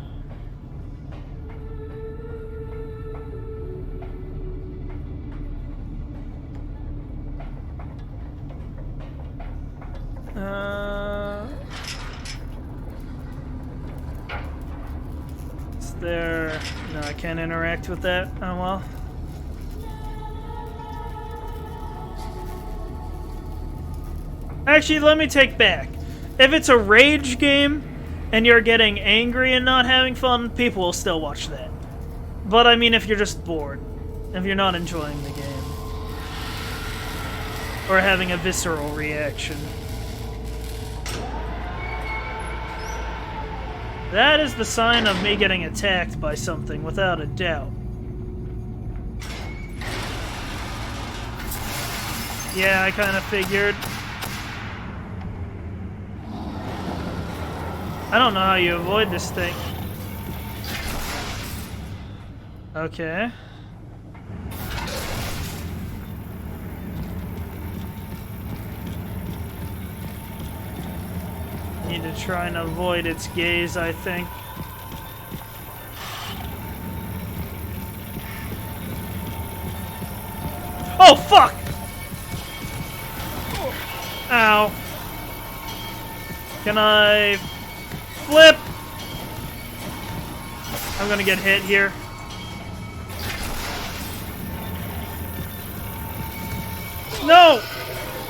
Is there... No, I can't interact with that. Oh well. Actually, let me take back. If it's a rage game and you're getting angry and not having fun, people will still watch that. But I mean if you're just bored, if you're not enjoying the game, or having a visceral reaction. That is the sign of me getting attacked by something, without a doubt. Yeah, I kind of figured. I don't know how you avoid this thing. Okay. Need to try and avoid its gaze, I think. Oh, fuck! Ow. Can I... flip! I'm gonna get hit here. No!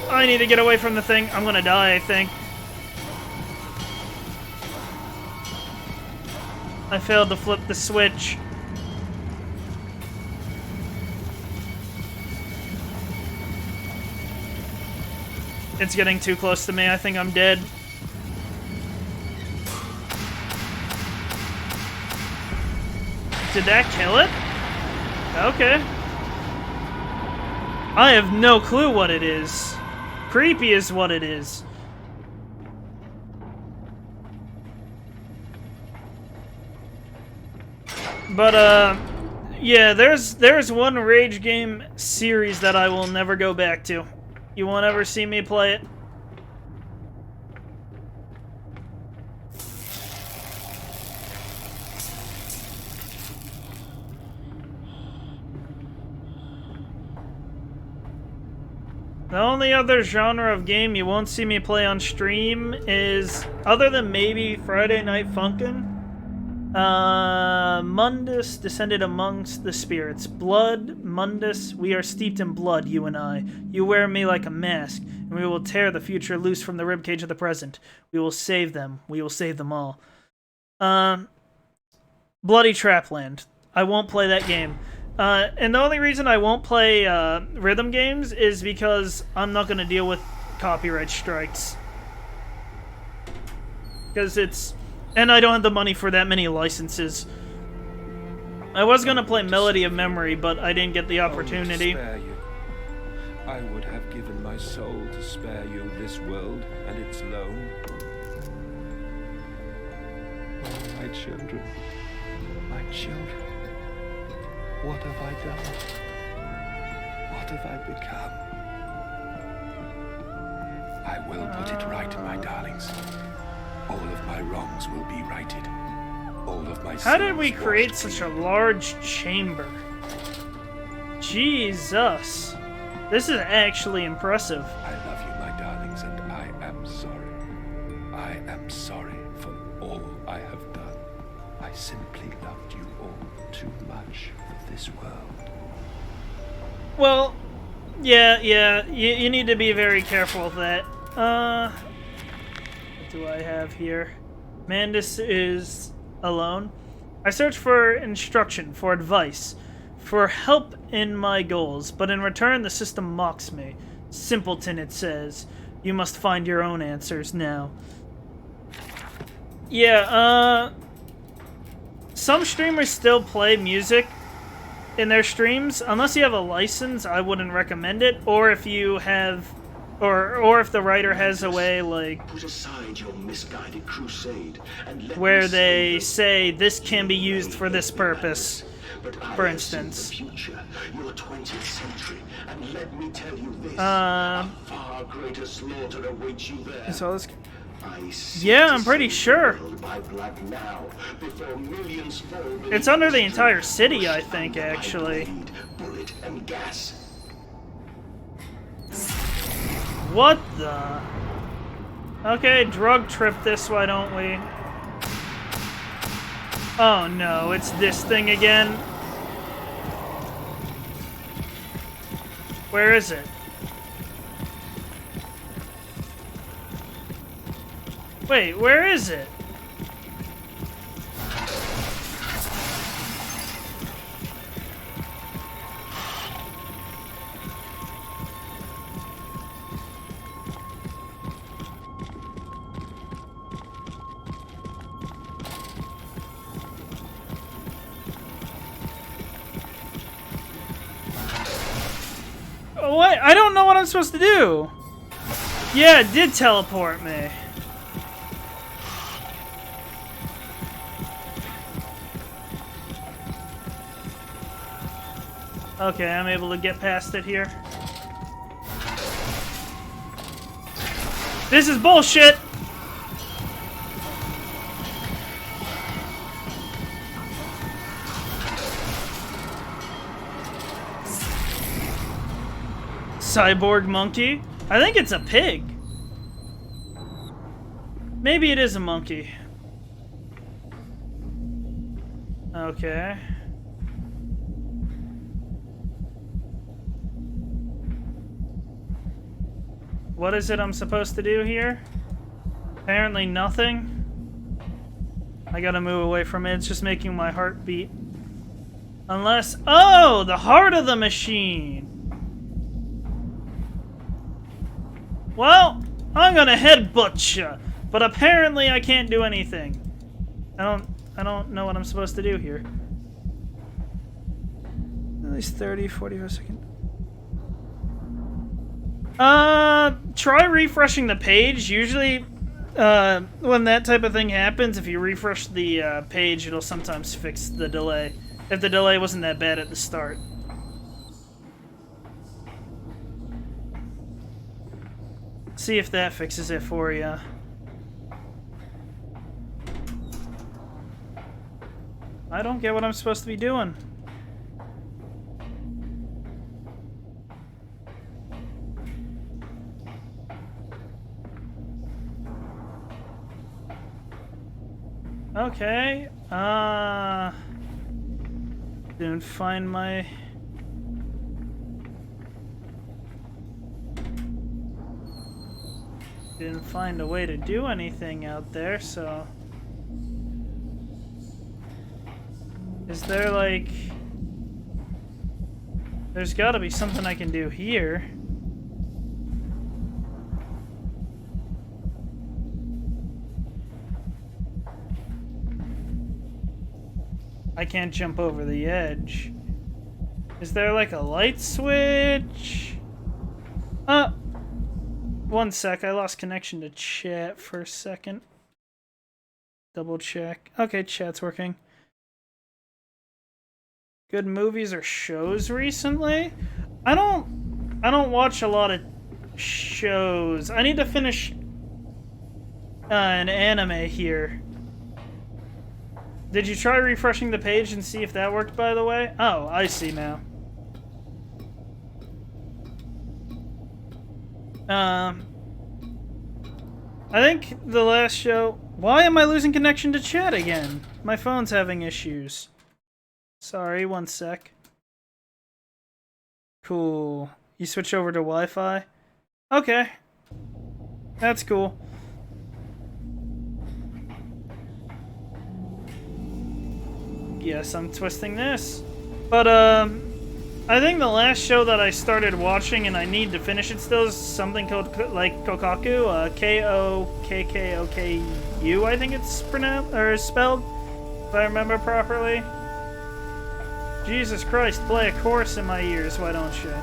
I need to get away from the thing. I'm gonna die, I think. I failed to flip the switch. It's getting too close to me. I think I'm dead. Did that kill it? Okay. I have no clue what it is. Creepy is what it is. But, yeah, there's one rage game series that I will never go back to. You won't ever see me play it. The only other genre of game you won't see me play on stream is, other than maybe Friday Night Funkin', Mundus descended amongst the spirits. Blood, Mundus, we are steeped in blood, you and I. You wear me like a mask, and we will tear the future loose from the ribcage of the present. We will save them. We will save them all. Bloody Trapland. I won't play that game. And the only reason I won't play rhythm games is because I'm not going to deal with copyright strikes. Because it's... And I don't have the money for that many licenses. I was going to play Melody of Memory, but I didn't get the opportunity. Spare you. I would have given my soul to spare you this world and its loan. Oh, my children. My children. What have I done? What have I become? I will put it right, my darlings. All of my wrongs will be righted. All of my How did we sins create washed such a clean. large chamber? Jesus. This is actually impressive. I love you, my darlings, and I am sorry. I am sorry for all I have done. I simply loved you all too much for this world. Well, yeah, you need to be very careful of that. What do I have here? Mandus is alone. I search for instruction, for advice, for help in my goals, but in return the system mocks me. Simpleton, it says. You must find your own answers now. Yeah, some streamers still play music in their streams. Unless you have a license, I wouldn't recommend it. Or if you have... Or if the writer has a way, like, Put aside your misguided crusade and let where me they say say this can be used for this purpose, but I for have seen instance. the future, your 20th century, and let me tell you this: Um, a far greater slaughter awaits you there. So let's... I seek Yeah, to I'm pretty save sure. the world by blood now, before millions fall It's beneath under the this entire dread city, I push think, under my actually. blade, bullet and gas. What the... Okay, drug trip this, why don't we? Oh no, it's this thing again. Where is it? Wait, where is it? What? I don't know what I'm supposed to do. Yeah, it did teleport me. Okay, I'm able to get past it here. This is bullshit! Cyborg monkey? I think it's a pig. Maybe it is a monkey. Okay. What is it I'm supposed to do here? Apparently nothing. I gotta move away from it. It's just making my heart beat. Unless... Oh! The heart of the machine! Well, I'm gonna headbutt ya, but apparently I can't do anything. I don't know what I'm supposed to do here. At least 30, 45 seconds. Try refreshing the page. Usually, when that type of thing happens, if you refresh the page, it'll sometimes fix the delay. If the delay wasn't that bad at the start. See if that fixes it for you. I don't get what I'm supposed to be doing. Okay. Didn't find my... Didn't find a way to do anything out there, so... Is there, like... There's gotta be something I can do here. I can't jump over the edge. Is there like a light switch? One sec, I lost connection to chat for a second. Double check. Okay, chat's working. Good movies or shows recently? I don't watch a lot of shows. I need to finish an anime here. Did you try refreshing the page and see if that worked, by the way? Oh, I see now. I think the last show... Why am I losing connection to chat again? My phone's having issues. Sorry, one sec. Cool. You switch over to Wi-Fi? Okay. That's cool. Yes, I'm twisting this. But, I think the last show that I started watching, and I need to finish it still, is something called, like, Kokaku, Kokkoku, I think it's pronounced, or spelled, if I remember properly. Jesus Christ, play a chorus in my ears, why don't you?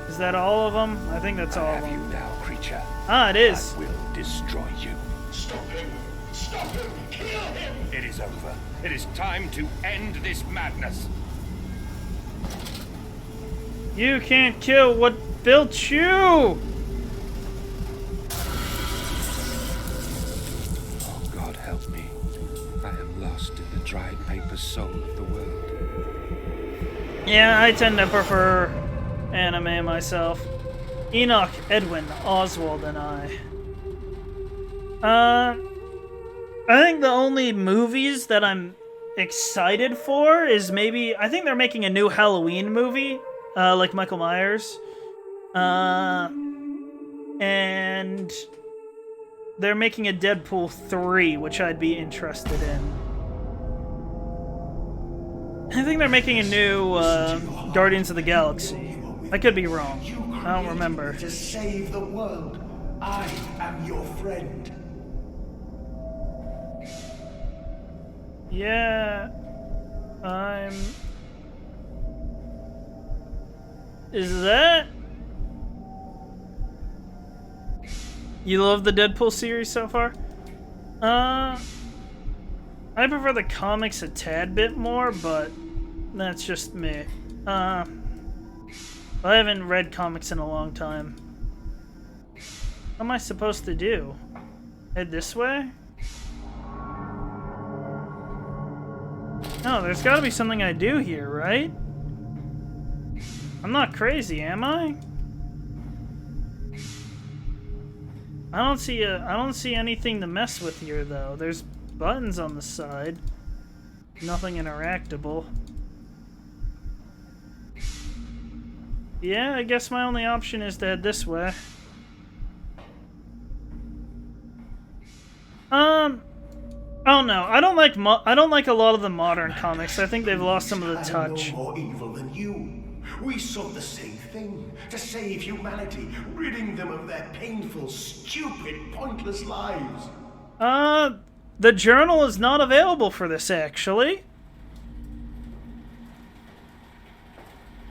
Is that all of them? I think that's all of them. I have you now, creature. Ah, it is. I will destroy you. Stop him! Stop him! Kill him! It is over. It is time to end this madness. You can't kill what built you! Oh, God help me. I am lost in the dried paper soul of the world. Yeah, I tend to prefer anime myself. Enoch, Edwin, Oswald, and I. I think the only movies that I'm excited for is maybe... I think they're making a new Halloween movie, like Michael Myers. And they're making a Deadpool 3, which I'd be interested in. I think they're making a new Guardians of the Galaxy. I could be wrong. I don't remember. To save the world, I am your friend. Yeah, I'm... Is that... You love the Deadpool series so far? I prefer the comics a tad bit more, but that's just me. I haven't read comics in a long time. What am I supposed to do? Head this way? No, there's gotta be something I do here, right? I'm not crazy, am I? I don't see anything to mess with here, though. There's buttons on the side. Nothing interactable. Yeah, I guess my only option is to head this way. Oh no, I don't like a lot of the modern comics. I think they've lost some of the touch. I am no more evil than you. We sought the same thing, to save humanity, ridding them of their painful, stupid, pointless lives. The journal is not available for this, actually.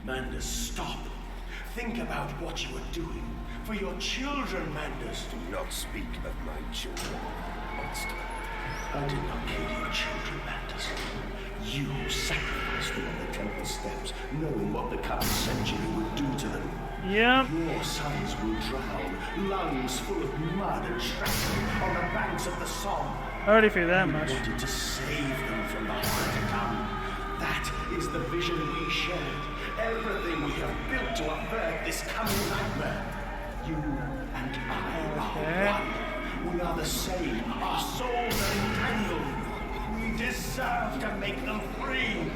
Mandus, stop. Think about what you are doing. For your children, Mandus. Do not speak of my children, monster. I did not kill your children, Mandus. You sacrificed them on the temple steps, knowing what the coming century would do to them. Yep. Your sons will drown, lungs full of mud and shrapnel on the banks of the Somme. I already feel that much. You wanted to save them from the horror to come. That is the vision we shared. Everything we have built to avert this coming nightmare. You and I are one. We are the same. Our souls are entangled. We deserve to make them free.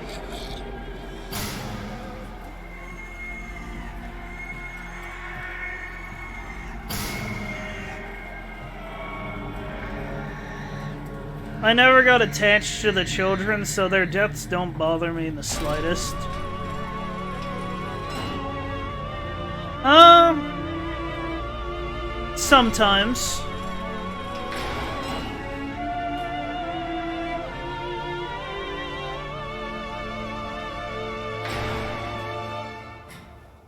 I never got attached to the children, so their deaths don't bother me in the slightest. Sometimes.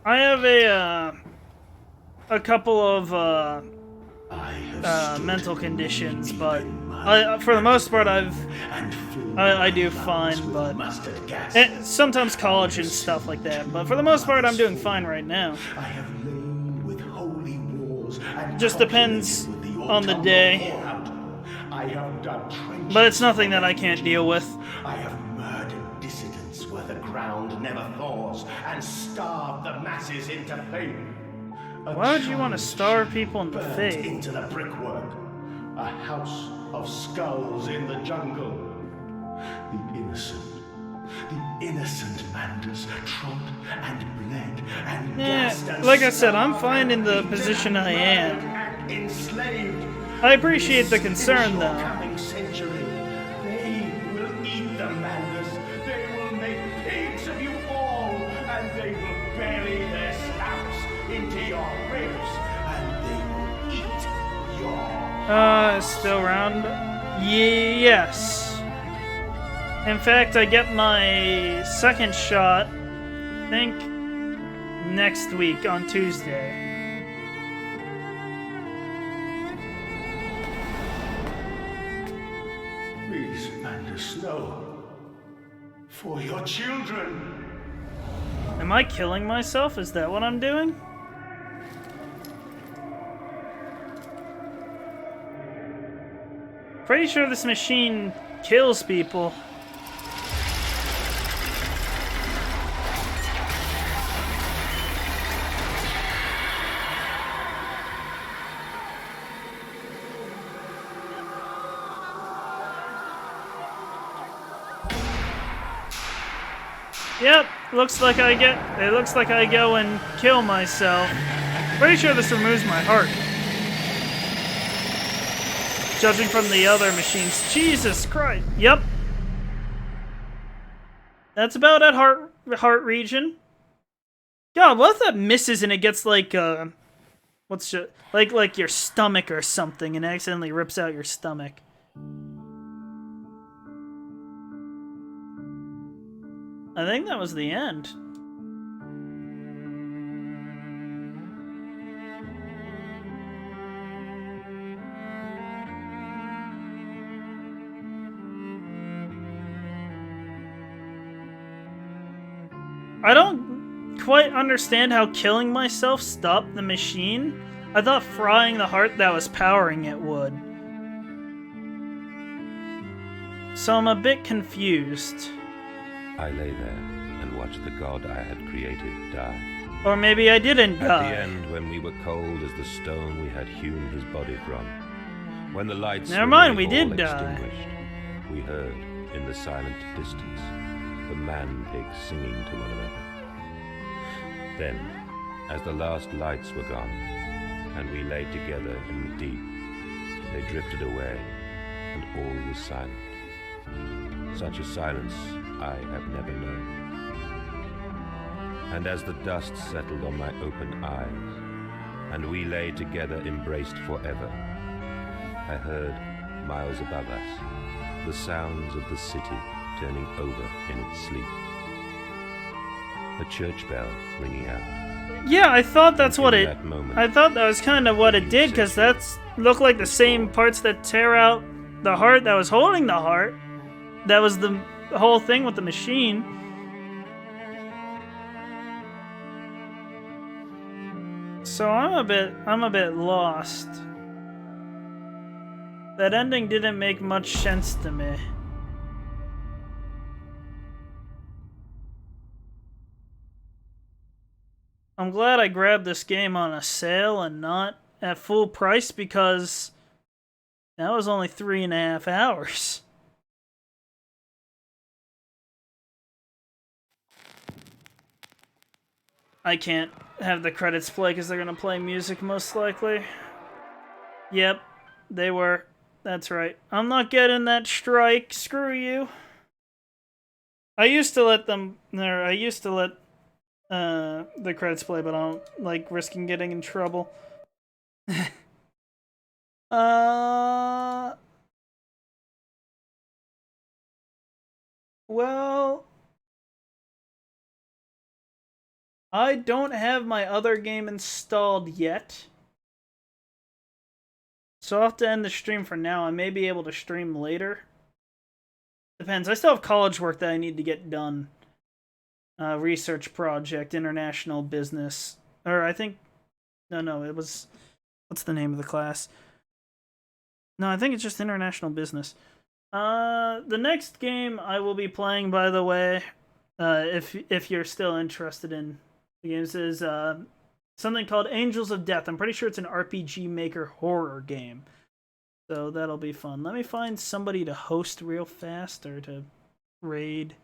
I have a couple of mental conditions, but for the most part I do fine, but sometimes college and stuff like that, but for the most part I'm doing fine right now. I have lain with holy wars and just depends on the day, I have dug trenches, but it's nothing that I can't deal with. I have murdered dissidents where the ground never thaws and starved the masses into pain. Why would you want to starve people in the faith? Into the brickwork, a house of skulls in the jungle. The innocent Mandus trod and bled and gassed and like I said, I'm fine in the position I am. Enslaved. I appreciate the concern, though. Coming century, they will eat the Mandus. They will make pigs of you all, and they will bury their snouts into your ribs, and they will eat your. Still around? Yes. In fact, I get my second shot, I think, next week on Tuesday. Please, Mandus, no. For your children. Am I killing myself? Is that what I'm doing? Pretty sure this machine kills people. Yep, looks like I go and kill myself. Pretty sure this removes my heart. Judging from the other machines. Jesus Christ. Yep. That's about at heart region. God, what if that misses and it gets like like your stomach or something and accidentally rips out your stomach? I think that was the end. I don't quite understand how killing myself stopped the machine. I thought frying the heart that was powering it would. So I'm a bit confused. I lay there and watched the god I had created die. Or maybe I didn't die. At the end, when we were cold as the stone we had hewn his body from, when the lights Never mind, were we did all die. extinguished, we heard, in the silent distance, the man-pigs singing to one another. Then, as the last lights were gone, and we lay together in the deep, they drifted away, and all was silent. Such a silence I have never known. And as the dust settled on my open eyes, and we lay together embraced forever, I heard, miles above us, the sounds of the city turning over in its sleep. A church bell ringing out. Yeah, I thought that's what it... That moment, I thought that was kind of what it did, because that's looked like the same parts that tear out the heart that was holding the heart. That was the whole thing with the machine. So I'm a bit lost. That ending didn't make much sense to me. I'm glad I grabbed this game on a sale and not at full price, because That was only 3.5 hours. I can't have the credits play because they're going to play music most likely. Yep, they were. That's right. I'm not getting that strike. Screw you. I used to let them. I used to let the credits play, but I don't like risking getting in trouble. Well, I don't have my other game installed yet. So I'll have to end the stream for now. I may be able to stream later. Depends. I still have college work that I need to get done. Research project, international business. Or I think... No, it was... What's the name of the class? No, I think it's just international business. The next game I will be playing, by the way, if you're still interested in the games, is something called Angels of Death. I'm pretty sure it's an RPG Maker horror game. So that'll be fun. Let me find somebody to host real fast, or to raid.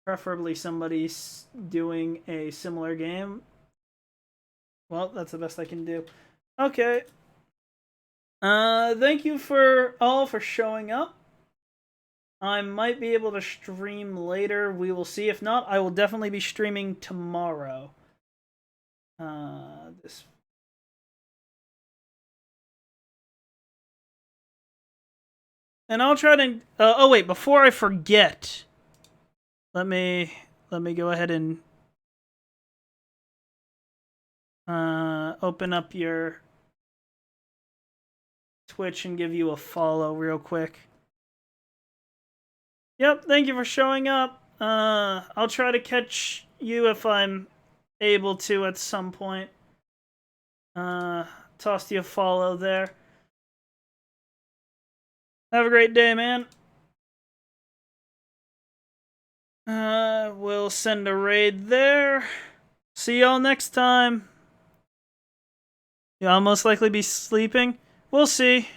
Preferably somebody doing a similar game. Well, that's the best I can do. Okay. Thank you for showing up. I might be able to stream later. We will see. If not, I will definitely be streaming tomorrow. This. And I'll try to. Oh wait, before I forget, let me go ahead and open up your Twitch and give you a follow real quick. Yep, thank you for showing up. I'll try to catch you if I'm able to at some point. Tossed you a follow there. Have a great day, man. We'll send a raid there. See y'all next time. Y'all most likely be sleeping. We'll see.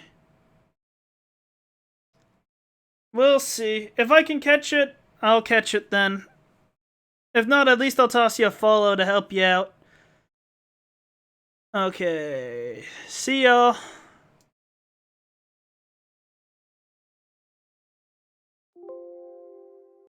We'll see. If I can catch it, I'll catch it then. If not, at least I'll toss you a follow to help you out. Okay. See y'all.